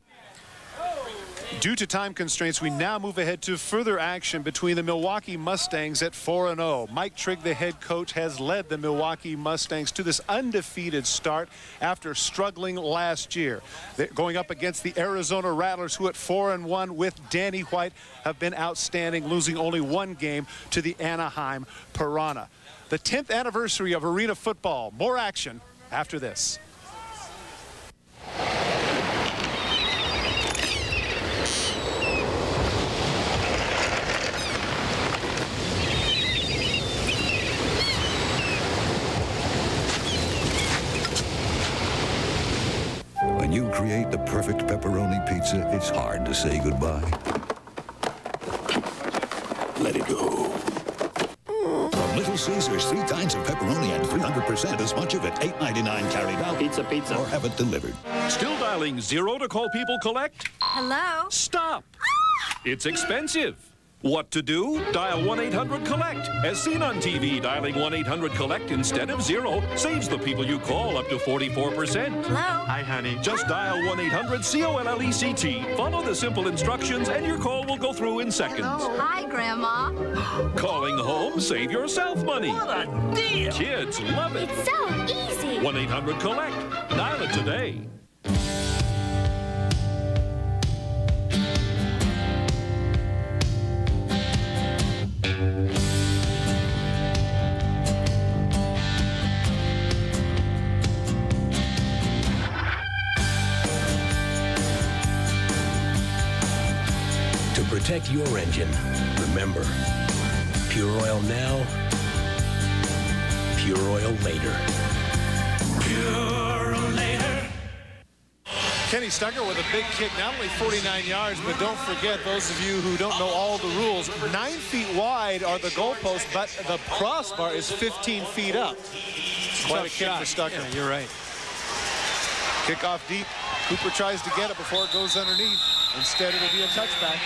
Due to time constraints, we now move ahead to further action between the Milwaukee Mustangs at 4-0. Mike Trigg, the head coach, has led the Milwaukee Mustangs to this undefeated start after struggling last year. They're going up against the Arizona Rattlers, who at 4-1 with Danny White have been outstanding, losing only one game to the Anaheim Piranha. The 10th anniversary of arena football. More action after this. When you create the perfect pepperoni pizza, it's hard to say goodbye. Let it go. From Little Caesars, 3 kinds of pepperoni and 300% as much of it. $8.99 carried out. Pizza, pizza. Or have it delivered. Still dialing 0 to call people collect? Hello? Stop! It's expensive. What to do? Dial 1-800-COLLECT. As seen on TV, dialing 1-800-COLLECT instead of 0 saves the people you call up to 44%. Hello? Hi, honey. Just dial 1-800-COLLECT. Follow the simple instructions and your call will go through in seconds. Hi, Grandma. Calling home, save yourself money. What a deal! Kids love it. It's so easy. 1-800-COLLECT. Dial it today. To protect your engine, remember, Pure Oil now, Pure Oil later. Pure later. Kenny Stucker with a big kick, not only 49 yards, but don't forget, those of you who don't know all the rules, 9 feet wide are the goalposts, but the crossbar is 15 feet up. Quite a kick for Stucker. Yeah, you're right. Kick off deep. Cooper tries to get it before it goes underneath. Instead, it'll be a touchback.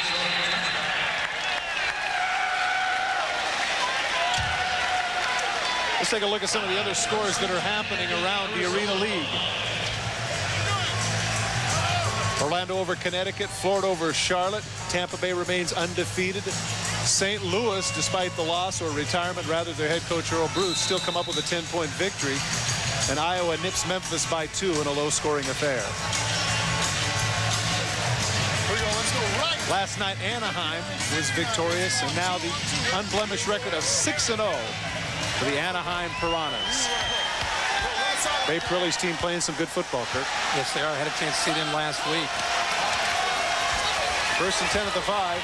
Let's take a look at some of the other scores that are happening around the Arena League. Orlando over Connecticut, Florida over Charlotte. Tampa Bay remains undefeated. St. Louis, despite the loss or retirement, rather, their head coach Earl Bruce still come up with a 10-point victory. And Iowa nips Memphis by 2 in a low-scoring affair. Last night, Anaheim was victorious, and now the unblemished record of 6-0 for the Anaheim Piranhas. Ray Perilli's team playing some good football, Kirk. Yes, they are. I had a chance to see them last week. 1st and 10 at the 5.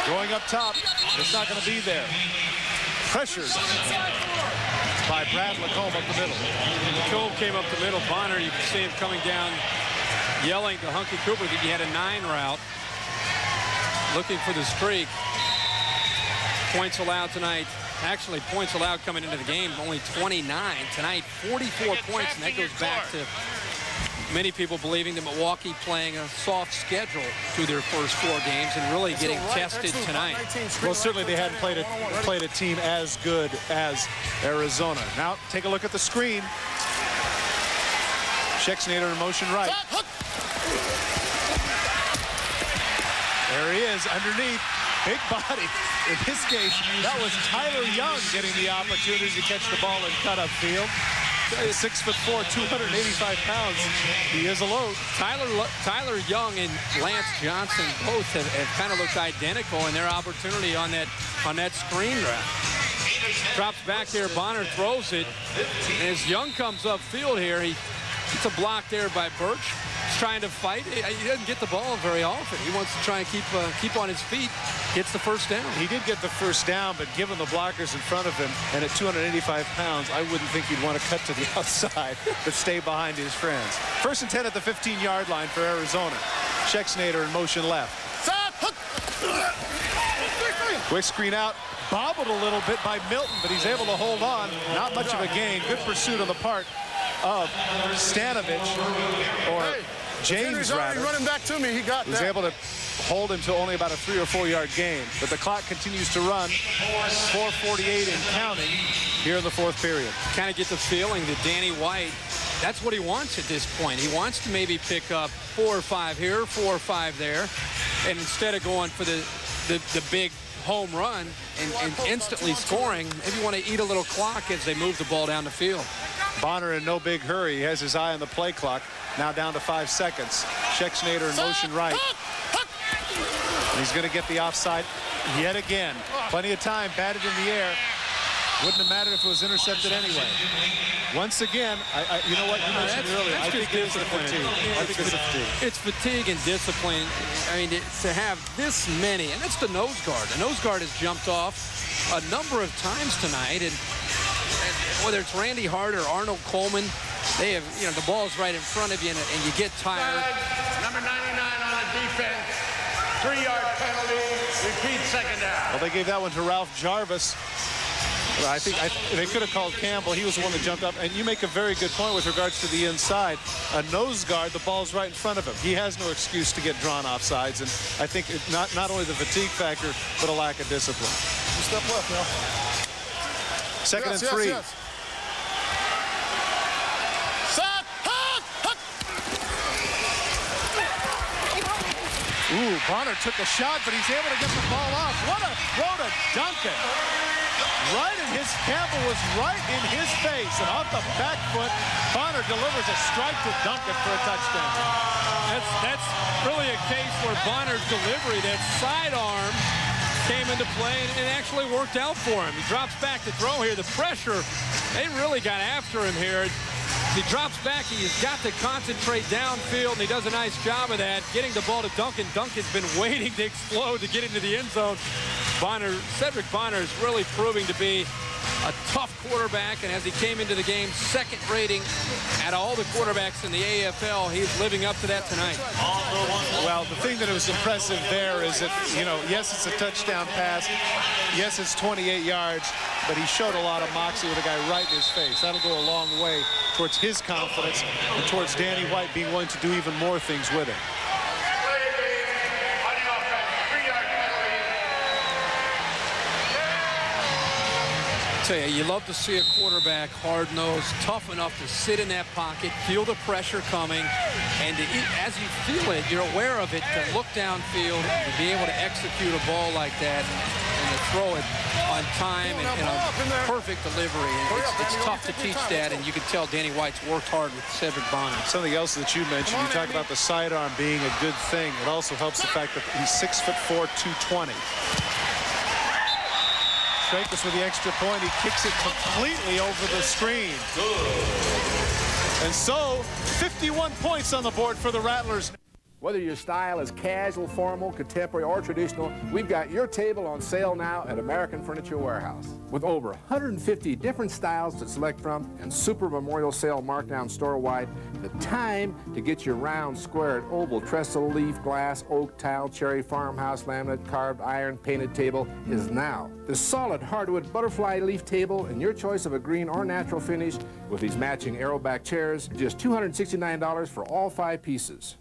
Going up top. It's not going to be there. Pressured by Brad Lacombe up the middle. Lacombe came up the middle. Bonner, you can see him coming down, yelling to Hunky Cooper that he had a 9 route. Looking for the streak. Points allowed tonight. Actually, points allowed coming into the game, only 29. Tonight, 44 points, and that goes back to many people believing that Milwaukee playing a soft schedule through their first 4 games and really getting tested tonight. Well, certainly they hadn't played a team as good as Arizona. Now, take a look at the screen. Schexnayder in motion right. There he is, underneath. Big body. In this case, that was Tyler Young getting the opportunity to catch the ball and cut upfield. 6'4", 285 pounds. He is a load. Tyler Young and Lance Johnson both have kind of looked identical in their opportunity on that screen route. Drops back there, Bonner throws it. And as Young comes upfield here, he gets a block there by Birch. He's trying to fight. He doesn't get the ball very often. He wants to try and keep on his feet. Gets the first down. He did get the first down, but given the blockers in front of him, and at 285 pounds, I wouldn't think he'd want to cut to the outside, but stay behind his friends. 1st and 10 at the 15-yard line for Arizona. Schexnayder in motion left. Quick screen out. Bobbled a little bit by Milton, but he's able to hold on. Not much of a gain. Good pursuit on the part of Stanovich, or James rather. Running back to me. He got that. He was able to hold him to only about a 3 or 4 yard gain, but the clock continues to run. 4:48 and counting here in the 4th period. Kind of get the feeling that Danny White, that's what he wants at this point. He wants to maybe pick up 4 or 5 here, 4 or 5 there, and instead of going for the big home run and instantly scoring, maybe want to eat a little clock as they move the ball down the field. Bonner in no big hurry. He has his eye on the play clock. Now down to 5 seconds. Schexnayder in motion right. And he's going to get the offside yet again. Plenty of time, batted in the air. Wouldn't have mattered if it was intercepted anyway. Once again, you know what you mentioned earlier. I think it is the fatigue. I think it's the fatigue. It's fatigue and discipline. I mean, to have this many, and that's the nose guard. The nose guard has jumped off a number of times tonight, and whether it's Randy Hart or Arnold Coleman, they have, the ball's right in front of you, and you get tired. Number 99 on the defense. 3-yard penalty. Repeat second down. Well, they gave that one to Ralph Jarvis. Well, I think they could have called Campbell. He was the one that jumped up. And you make a very good point with regards to the inside. A nose guard, the ball's right in front of him. He has no excuse to get drawn off sides. And I think not only the fatigue factor, but a lack of discipline. Step left now. 2nd and 3. Yes. Ooh, Bonner took a shot, but he's able to get the ball off. What a throw to Duncan. Right in his, Campbell was right in his face, and off the back foot, Bonner delivers a strike to Duncan for a touchdown. That's really a case where Bonner's delivery, that sidearm, came into play and actually worked out for him. He drops back to throw here. The pressure, they really got after him here. He drops back. He's got to concentrate downfield, and he does a nice job of that, getting the ball to Duncan. Duncan's been waiting to explode to get into the end zone. Cedric Bonner is really proving to be a tough quarterback, and as he came into the game, 2nd rating at all the quarterbacks in the AFL. He's living up to that tonight. Well, the thing that was impressive there is that, yes, it's a touchdown pass. Yes, it's 28 yards, but he showed a lot of moxie with a guy right in his face. That'll go a long way towards his confidence and towards Danny White being willing to do even more things with it. Tell you, you love to see a quarterback hard-nosed, tough enough to sit in that pocket, feel the pressure coming, and to, as you feel it, you're aware of it, to look downfield, to be able to execute a ball like that, and to throw it on time and a perfect delivery. And it's tough to teach that, and you can tell Danny White's worked hard with Cedric Bonner. Something else that you mentioned, you talk about the sidearm being a good thing. It also helps the fact that he's 6'4", 220. Straikus with the extra point. He kicks it completely over the screen. And so, 51 points on the board for the Rattlers. Whether your style is casual, formal, contemporary, or traditional, we've got your table on sale now at American Furniture Warehouse. With over 150 different styles to select from and super memorial sale markdown store-wide, the time to get your round, square, oval, trestle, leaf, glass, oak, tile, cherry, farmhouse, laminate, carved iron, painted table is now. The solid hardwood butterfly leaf table and your choice of a green or natural finish with these matching arrow back chairs, just $269 for all 5 pieces.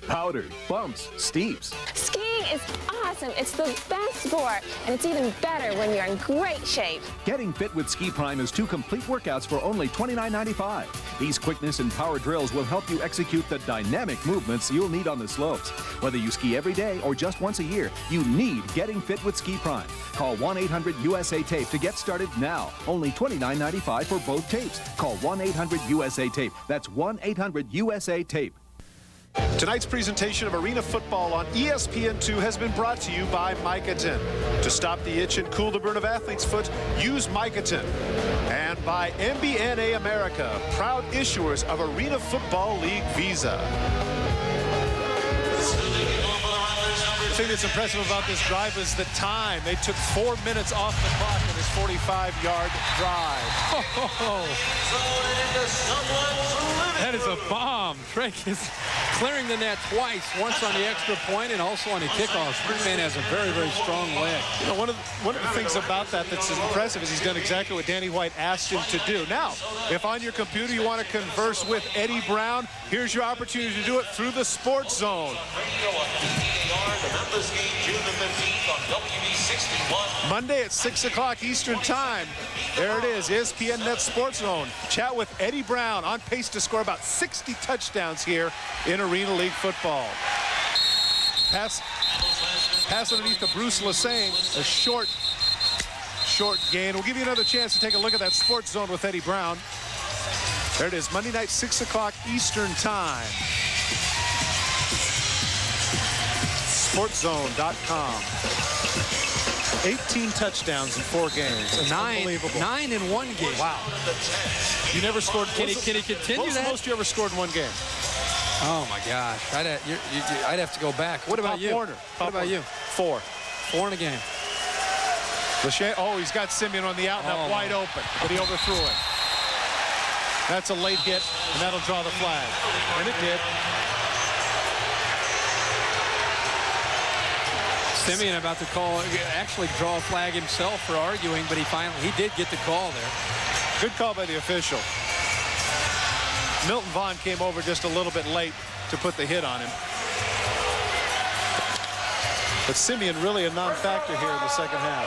Powders, bumps, steeps. Skiing is awesome. It's the best sport, and it's even better when you're in great shape. Getting fit with Ski Prime is 2 complete workouts for only $29.95. These quickness and power drills will help you execute the dynamic movements you'll need on the slopes. Whether you ski every day or just once a year, you need Getting Fit with Ski Prime. Call 1-800-USA-TAPE to get started now. Only $29.95 for both tapes. Call 1-800-USA-TAPE. That's 1-800-USA-TAPE. Tonight's presentation of Arena Football on ESPN2 has been brought to you by Micotin. To stop the itch and cool the burn of athlete's foot, use Micotin. And by MBNA America, proud issuers of Arena Football League Visa. The thing that's impressive about this drive is the time. They took 4 minutes off the clock in this 45-yard drive. That is a bomb. Drake is clearing the net twice, once on the extra point and also on the kickoff. This man has a very, very strong leg. You know, one of the things about that that's impressive is he's done exactly what Danny White asked him to do. Now, if on your computer you want to converse with Eddie Brown, here's your opportunity to do it through the Sports Zone. Monday at 6 o'clock Eastern Time. There it is, ESPN Net Sports Zone. Chat with Eddie Brown, on pace to score about 60 touchdowns here in Arena League football. Pass underneath to Bruce Lassane, a short gain. We'll give you another chance to take a look at that Sports Zone with Eddie Brown. There it is, Monday night, 6 o'clock Eastern Time. SportsZone.com. 18 touchdowns in 4 games. It's unbelievable. 9 in 1 game. Wow. You never scored. Can he continue what was that? the most you ever scored in 1 game? Oh my gosh. I'd have to go back. What about you? Warner. What about you? 4. 4 in a game. Oh, he's got Simeon on the out and up wide open, but he overthrew it. That's a late hit, and that'll draw the flag. And it did. Simeon about to actually draw a flag himself for arguing, but he did get the call there. Good call by the official. Milton Vaughn came over just a little bit late to put the hit on him. But Simeon really a non-factor here in the second half.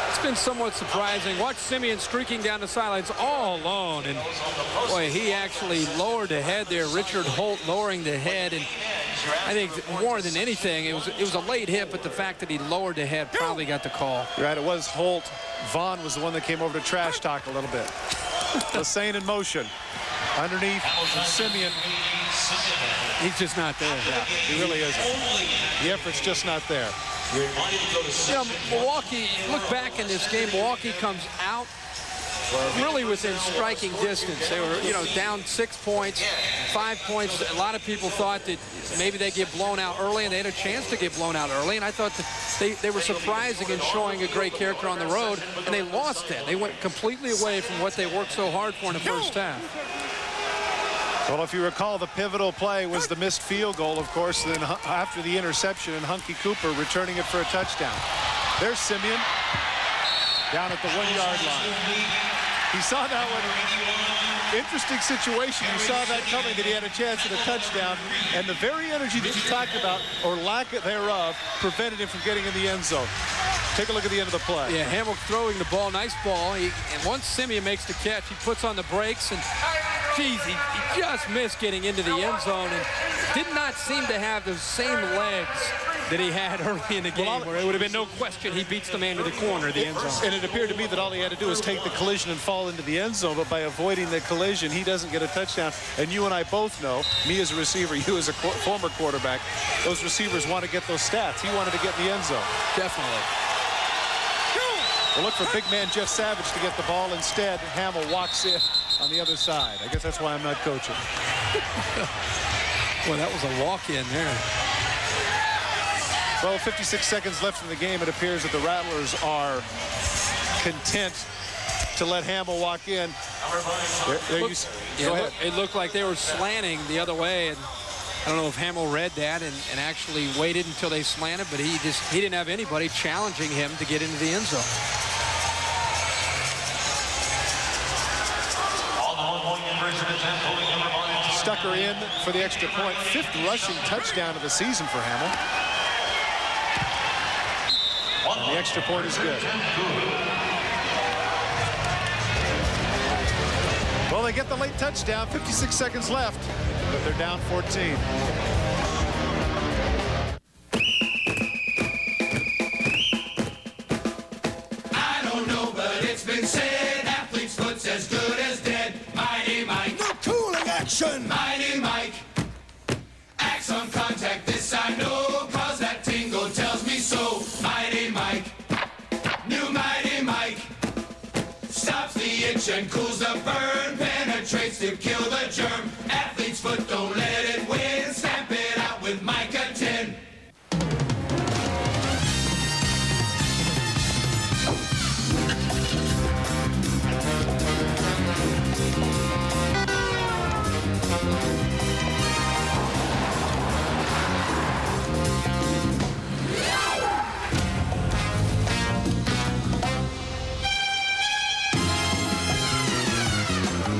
It's been somewhat surprising. Watch Simeon streaking down the sidelines all alone, and boy, he actually lowered the head there. Richard Holt lowering the head, and I think more than anything, it was a late hit, but the fact that he lowered the head probably got the call. You're right, it was Holt. Vaughn was the one that came over to trash talk a little bit. Lassane in motion. Underneath from Simeon. He's just not there. Yeah, he really isn't. The effort's just not there. You know, Milwaukee, look back in this game, Milwaukee comes out really within striking distance. They were, down 6 points, 5 points. A lot of people thought that maybe they get blown out early, and they had a chance to get blown out early. And I thought that they were surprising in showing a great character on the road, and they lost that. They went completely away from what they worked so hard for in the first half. Well, if you recall, the pivotal play was the missed field goal, of course, then after the interception, and Hunky Cooper returning it for a touchdown. There's Simeon down at the 1-yard line. He saw that one. Interesting situation. You saw that coming, that he had a chance at a touchdown, and the very energy that you talked about, or lack thereof, prevented him from getting in the end zone. Take a look at the end of the play. Yeah, Hamill throwing the ball, nice ball. And once Simeon makes the catch, he puts on the brakes, and geez, he just missed getting into the end zone and did not seem to have those same legs that he had early in the game, where it would have been no question he beats the man to the corner of the end zone. And it appeared to me that all he had to do was take the collision and fall into the end zone, but by avoiding the collision, he doesn't get a touchdown. And you and I both know, me as a receiver, you as a former quarterback, those receivers want to get those stats. He wanted to get in the end zone. Definitely. We'll look for big man Jeff Savage to get the ball. Instead, Hamill walks in on the other side. I guess that's why I'm not coaching. Boy, that was a walk-in there. Well, 56 seconds left in the game. It appears that the Rattlers are content to let Hamill walk in. Go ahead. It looked like they were slanting the other way, and I don't know if Hamill read that and actually waited until they slanted, but he didn't have anybody challenging him to get into the end zone. Stuck her in for the extra point. 5th rushing touchdown of the season for Hamill. And the extra point is good. Well, they get the late touchdown. 56 seconds left, but they're down 14. I don't know, but it's been said, athlete's foot's as good as dead. Mighty Mike. No cooling action. Mighty Mike. Axe on contact, this I know, cause that tingle tells me so. Mighty Mike. New Mighty Mike. Stops the itch and cools the burn. Penetrates to kill the germ. Athlete's foot, don't let it win. Stamp it out with Micah 10.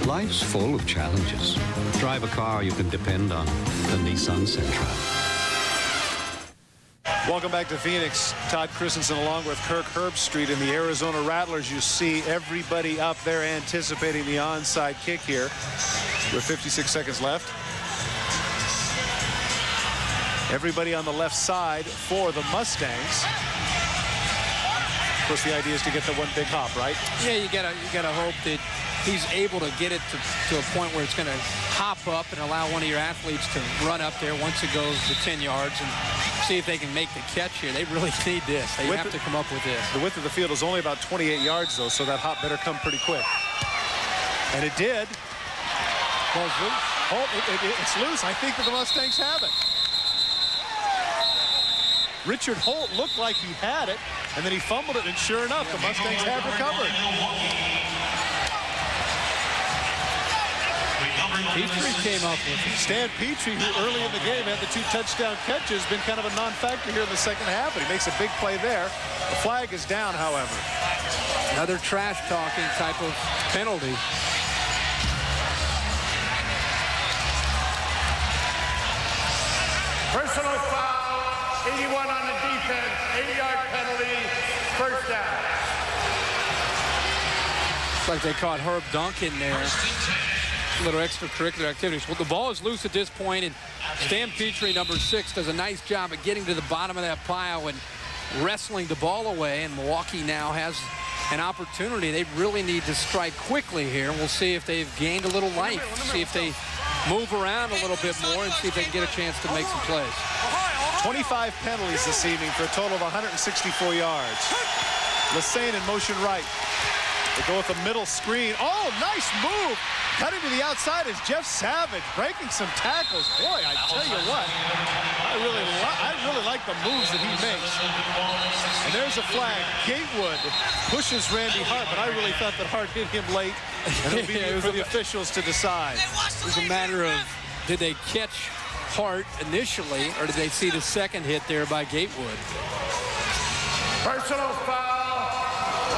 Life's full of challenges. Drive a car you can depend on. The Nissan Sentra. Welcome back to Phoenix. Todd Christensen along with Kirk Herbstreit in the Arizona Rattlers. You see everybody up there anticipating the onside kick here with 56 seconds left. Everybody on the left side for the Mustangs. Of course, the idea is to get the one big hop, right? Yeah, you gotta hope that he's able to get it to a point where it's going to hop up and allow one of your athletes to run up there once it goes to 10 yards and see if they can make the catch here. They really need this. They have to come up with this. The width of the field is only about 28 yards, though, so that hop better come pretty quick. And it did. Ball's loose. Oh, it's loose. I think that the Mustangs have it. Richard Holt looked like he had it, and then he fumbled it, and sure enough, the Mustangs have recovered. Petrie came up with it. Stan Petrie, who early in the game had the 2 touchdown catches, been kind of a non-factor here in the second half, but he makes a big play there. The flag is down, however. Another trash-talking type of penalty. Personal foul, 81 on the defense, 80-yard penalty, first down. Looks like they caught Herb Duncan there. A little extracurricular activities. Well, the ball is loose at this point, and Stan Petrie, number 6, does a nice job of getting to the bottom of that pile and wrestling the ball away, and Milwaukee now has an opportunity. They really need to strike quickly here. We'll see if they've gained a little life, see if they move around a little bit more, and see if they can get a chance to make some plays. 25 penalties this evening for a total of 164 yards. Lassane in motion right. They go with the middle screen. Oh, nice move. Cutting to the outside is Jeff Savage, breaking some tackles. Boy, I tell you what, I really like the moves that he makes. And there's a flag. Gatewood pushes Randy Hart, but I really thought that Hart hit him late, and it'll be for the officials to decide. It was a matter of, did they catch Hart initially, or did they see the second hit there by Gatewood? Personal foul.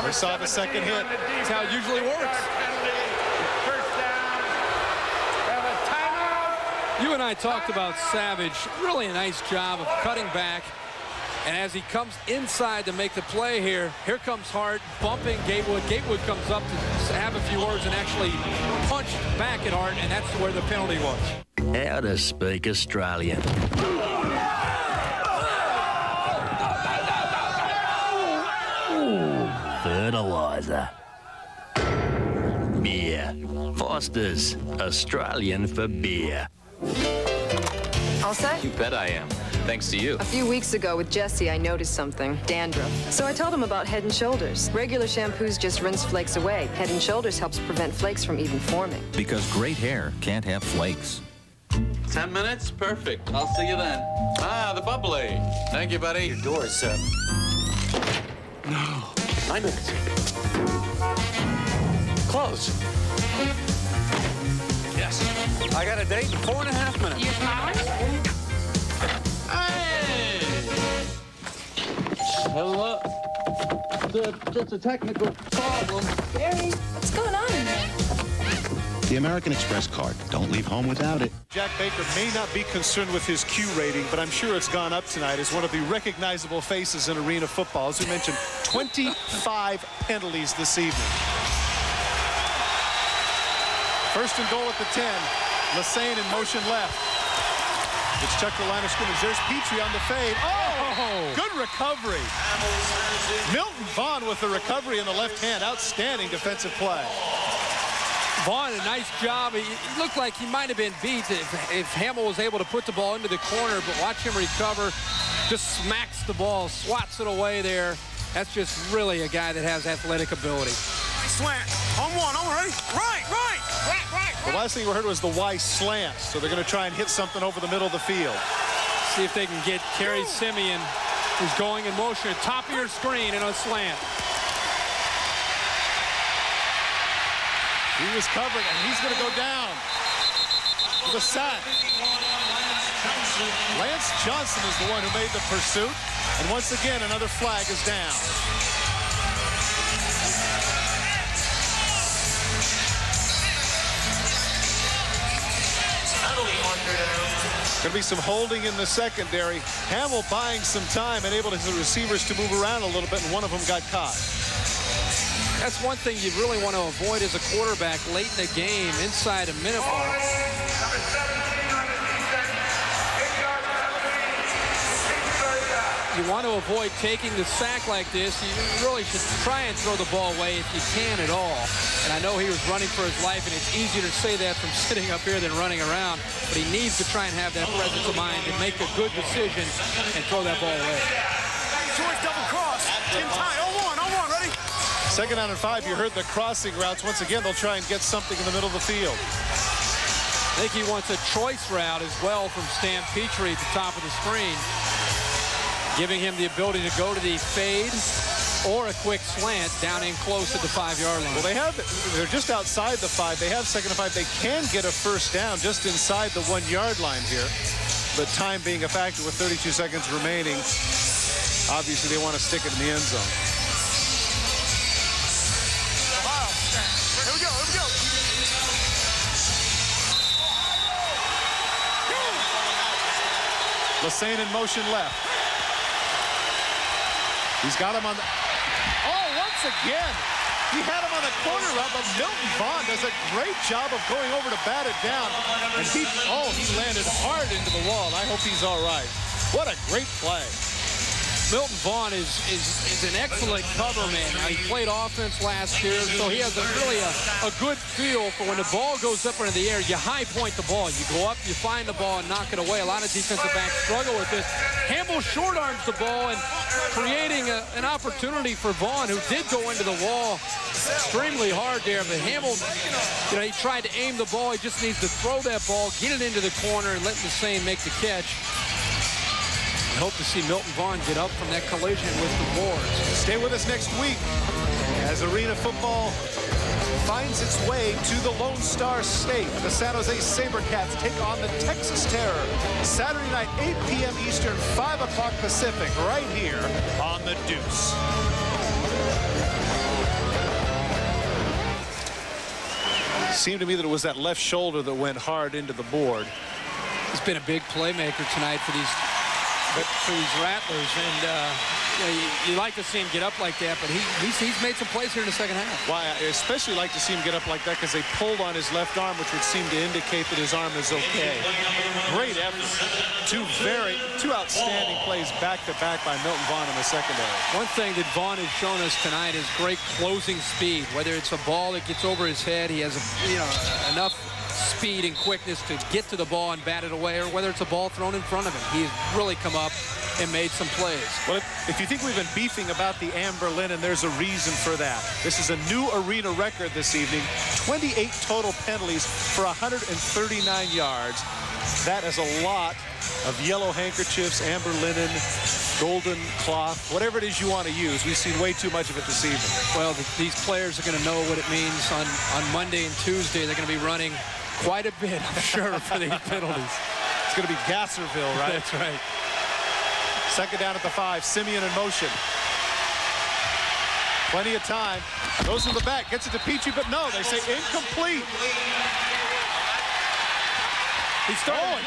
We saw the second hit. That's how it usually works. First down, You and I talked about Savage. Really a nice job of cutting back. And as he comes inside to make the play here comes Hart bumping Gatewood. Gatewood comes up to have a few words and actually punched back at Hart, and that's where the penalty was. How to speak Australian. Fertilizer. Beer. Foster's. Australian for beer. All set? You bet I am. Thanks to you. A few weeks ago with Jesse, I noticed something. Dandruff. So I told him about Head & Shoulders. Regular shampoos just rinse flakes away. Head & Shoulders helps prevent flakes from even forming. Because great hair can't have flakes. 10 minutes? Perfect. I'll see you then. Ah, the bubbly. Thank you, buddy. Your door's set. No. 9 minutes. Close. Yes. I got a date in 4.5 minutes. Your flowers? Hey! Hello. Just a technical problem. Barry, what's going on? The American Express card. Don't leave home without it. Jack Baker may not be concerned with his Q rating, but I'm sure it's gone up tonight as one of the recognizable faces in arena football. As we mentioned, 25 penalties this evening. First and goal at the 10. Lassane in motion left. It's checked the line of scrimmage. There's Petrie on the fade. Oh, good recovery. Milton Vaughn with the recovery in the left hand. Outstanding defensive play. Vaughn, a nice job. He looked like he might have been beat if Hamill was able to put the ball into the corner, but watch him recover. Just smacks the ball, swats it away there. That's just really a guy that has athletic ability. Slant. On one. Ready? Right. The last thing we heard was the Y slant, so they're going to try and hit something over the middle of the field. See if they can get Kerry Simeon, who's going in motion, top of your screen in a slant. He was covered, and he's going to go down with a sack. Lance Johnson is the one who made the pursuit, and once again, another flag is down. Going to be some holding in the secondary. Hamill buying some time and able to the receivers to move around a little bit, and one of them got caught. That's one thing you really want to avoid as a quarterback late in the game, inside a minute mark. You want to avoid taking the sack like this. You really should try and throw the ball away if you can at all. And I know he was running for his life, and it's easier to say that from sitting up here than running around. But he needs to try and have that presence of mind and make a good decision and throw that ball away. George double cross. Tim Ty. On one. Ready? Second down and 5. You heard the crossing routes. Once again, they'll try and get something in the middle of the field. I think he wants a choice route as well from Stan Petrie at the top of the screen, giving him the ability to go to the fade or a quick slant down in close at the 5-yard line. Well, they're just outside the 5. They have second and 5. They can get a first down just inside the 1-yard line here. But time being a factor with 32 seconds remaining, obviously they want to stick it in the end zone. Here we go. Lassane in motion left. He's got him on the... Oh, once again, he had him on the corner route, but Milton Vaughn does a great job of going over to bat it down. And he landed hard into the wall. I hope he's all right. What a great play. Milton Vaughn is an excellent cover man. He played offense last year, so he has really a good feel for when the ball goes up into the air, you high point the ball. You go up, you find the ball, and knock it away. A lot of defensive backs struggle with this. Hamill short arms the ball and creating an opportunity for Vaughn, who did go into the wall extremely hard there. But Hamill, he tried to aim the ball. He just needs to throw that ball, get it into the corner, and let Lassane make the catch. I hope to see Milton Vaughn get up from that collision with the boards. Stay with us next week as arena football finds its way to the Lone Star State. The San Jose SaberCats take on the Texas Terror. Saturday night, 8 p.m. Eastern, 5 o'clock Pacific, right here on the Deuce. Seemed to me that it was that left shoulder that went hard into the board. He's been a big playmaker tonight for these Rattlers, and you like to see him get up like that, but he's made some plays here in the second half. Well, I especially like to see him get up like that because they pulled on his left arm, which would seem to indicate that his arm is okay. Great effort. Two outstanding plays back-to-back by Milton Vaughn in the secondary. One thing that Vaughn has shown us tonight is great closing speed. Whether it's a ball that gets over his head, he has enough speed and quickness to get to the ball and bat it away, or whether it's a ball thrown in front of him. He's really come up and made some plays. Well, if you think we've been beefing about the amber linen, there's a reason for that. This is a new arena record this evening. 28 total penalties for 139 yards. That is a lot of yellow handkerchiefs, amber linen, golden cloth, whatever it is you want to use. We've seen way too much of it this evening. Well, these players are going to know what it means on Monday and Tuesday. They're going to be running quite a bit, I'm sure, for these penalties. It's going to be Gasserville, right? That's right. Second down at the 5. Simeon in motion. Plenty of time. Goes in the back. Gets it to Petrie, but no, they say incomplete. And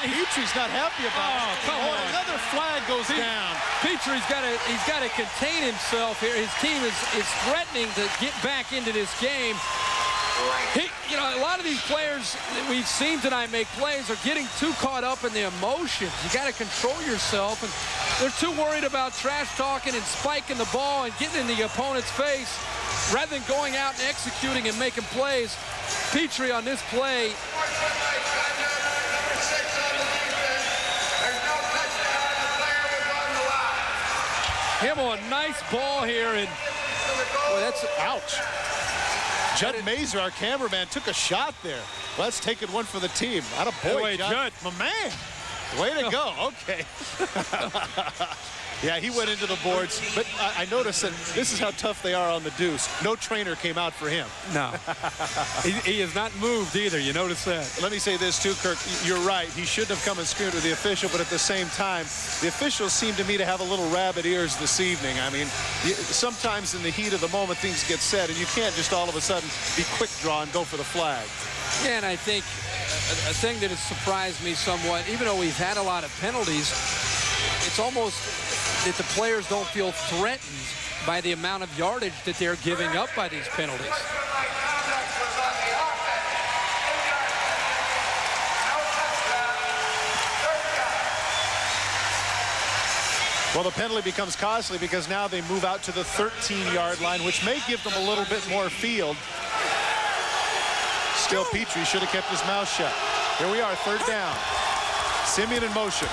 Petrie's not happy about it. Come on. Another flag goes down. Petrie's got to contain himself here. His team is threatening to get back into this game. A lot of these players that we've seen tonight make plays are getting too caught up in the emotions. You got to control yourself, and they're too worried about trash talking and spiking the ball and getting in the opponent's face rather than going out and executing and making plays. Petrie on this play. Himmel, a nice ball here, and boy, that's ouch. Judd Mazer, our cameraman, took a shot there. Well, that's taking one for the team. Attaboy, Judd. My man. Way to go. Okay. Yeah, he went into the boards. But I noticed that this is how tough they are on the deuce. No trainer came out for him. No. he has not moved either. You notice that. Let me say this, too, Kirk. You're right. He shouldn't have come and screamed with the official, but at the same time, the officials seem to me to have a little rabbit ears this evening. I mean, sometimes in the heat of the moment, things get said, and you can't just all of a sudden be quick draw and go for the flag. Yeah, and I think a thing that has surprised me somewhat, even though we've had a lot of penalties, it's almost that the players don't feel threatened by the amount of yardage that they're giving up by these penalties. Well, the penalty becomes costly because now they move out to the 13-yard line, which may give them a little bit more field. Still, Petrie should have kept his mouth shut. Here we are, third down. Simeon in motion.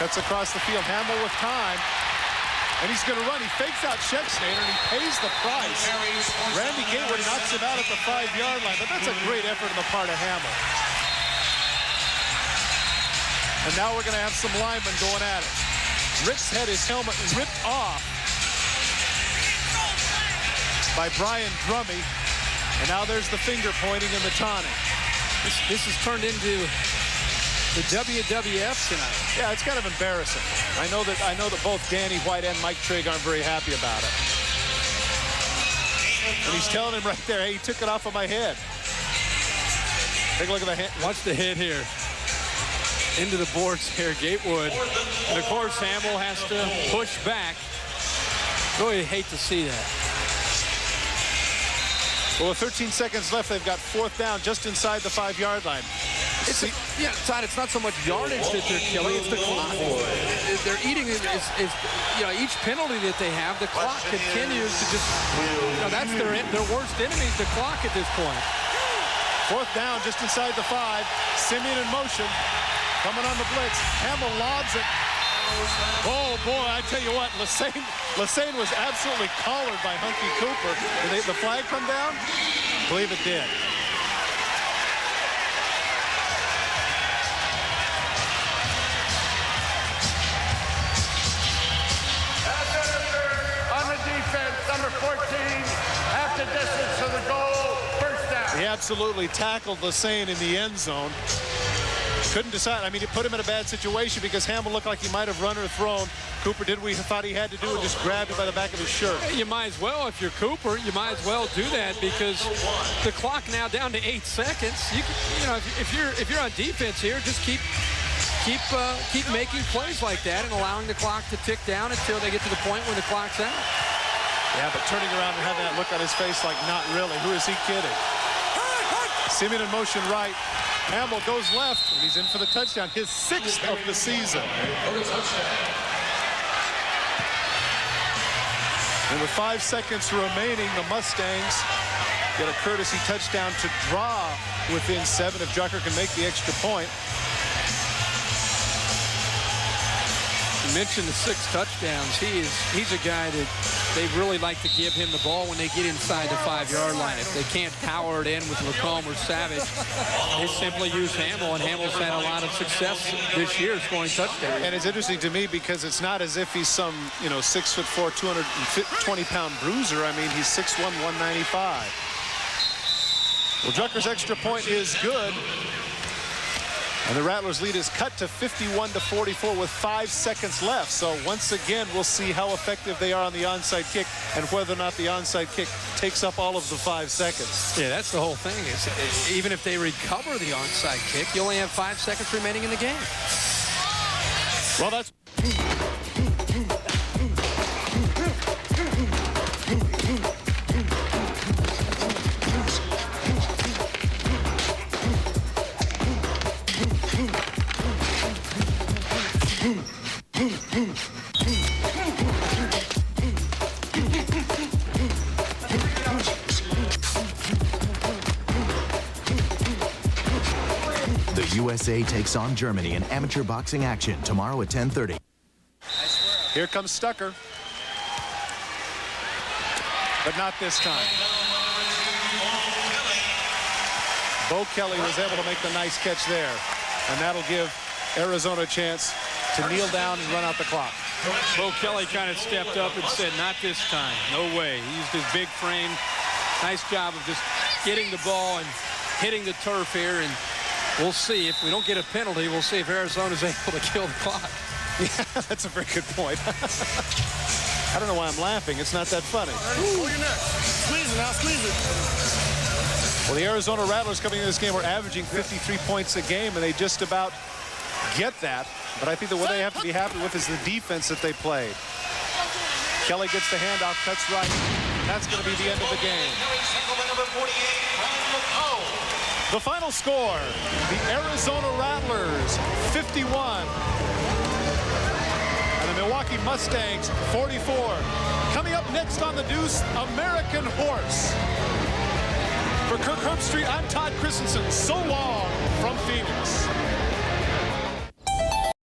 Cuts across the field. Hamill with time. And he's going to run. He fakes out Schexnayder, and he pays the price. Randy Gateway knocks him out at the 5-yard line, but that's a great effort on the part of Hamill. And now we're going to have some linemen going at it. Rick's had his helmet ripped off by Brian Drummey. And now there's the finger pointing and the taunting. This has turned into the WWF tonight. Yeah, it's kind of embarrassing. I know that both Danny White and Mike Trigg aren't very happy about it. And he's telling him right there, hey, he took it off of my head. Take a look at the hit. Watch the hit here. Into the boards here, Gatewood. And of course, Hamill has to push back. Really hate to see that. Well, with 13 seconds left, they've got fourth down just inside the 5-yard line. Todd, it's not so much yardage that they're killing, it's the clock. They're eating, each penalty that they have, the clock continues to just, that's their worst enemies, the clock at this point. Fourth down just inside the 5. Simeon in motion. Coming on the blitz. Hamill lobs it. Oh, boy, I tell you what, Lassane was absolutely collared by Hunky Cooper. Did the flag come down? I believe it did. On the defense, number 14, half the distance to the goal, first down. He absolutely tackled Lassane in the end zone. Couldn't decide. I mean, it put him in a bad situation because Hamill looked like he might have run or thrown. Cooper did what he thought he had to do and just grabbed him by the back of his shirt. You might as well, if you're Cooper, you might as well do that because the clock now down to 8 seconds. If you're on defense here, just keep keep making plays like that and allowing the clock to tick down until they get to the point where the clock's out. Yeah, but turning around and having that look on his face like, not really. Who is he kidding? Simeon in motion right. Hamill goes left, and he's in for the touchdown. His 6th of the season. And with 5 seconds remaining, the Mustangs get a courtesy touchdown to draw within 7 if Drucker can make the extra point. You mentioned the 6 touchdowns. He's a guy that they really like to give him the ball when they get inside the 5-yard line. If they can't power it in with Lacombe or Savage, they simply use Hamill, and Hamill's had a lot of success this year scoring touchdowns. And it's interesting to me because it's not as if he's some, 6'4", 220-pound bruiser. I mean, he's 6'1", 195. Well, Drucker's extra point is good. And the Rattlers' lead is cut to 51-44 with 5 seconds left. So once again, we'll see how effective they are on the onside kick and whether or not the onside kick takes up all of the 5 seconds. Yeah, that's the whole thing. Even if they recover the onside kick, you only have 5 seconds remaining in the game. Well, that's... The USA takes on Germany in amateur boxing action tomorrow at 10:30. Here comes Stucker. But not this time. Bo Kelly was able to make the nice catch there. And that'll give Arizona a chance to kneel down and run out the clock. Bo Kelly kind of stepped up and said, not this time. No way. He used his big frame. Nice job of just getting the ball and hitting the turf here. And we'll see. If we don't get a penalty, we'll see if Arizona's able to kill the clock. Yeah, that's a very good point. I don't know why I'm laughing. It's not that funny. Pull your neck. Squeeze it now. Squeeze it. Well, the Arizona Rattlers coming into this game were averaging 53 points a game, and they just about get that. But I think that what they have to be happy with is the defense that they played. Kelly gets the handoff, cuts right. That's going to be the end of the game. The final score, the Arizona Rattlers 51 and the Milwaukee Mustangs 44. Coming up next on the Deuce, American Horse. For Kirk Herbstreit, I'm Todd Christensen. So long from Phoenix.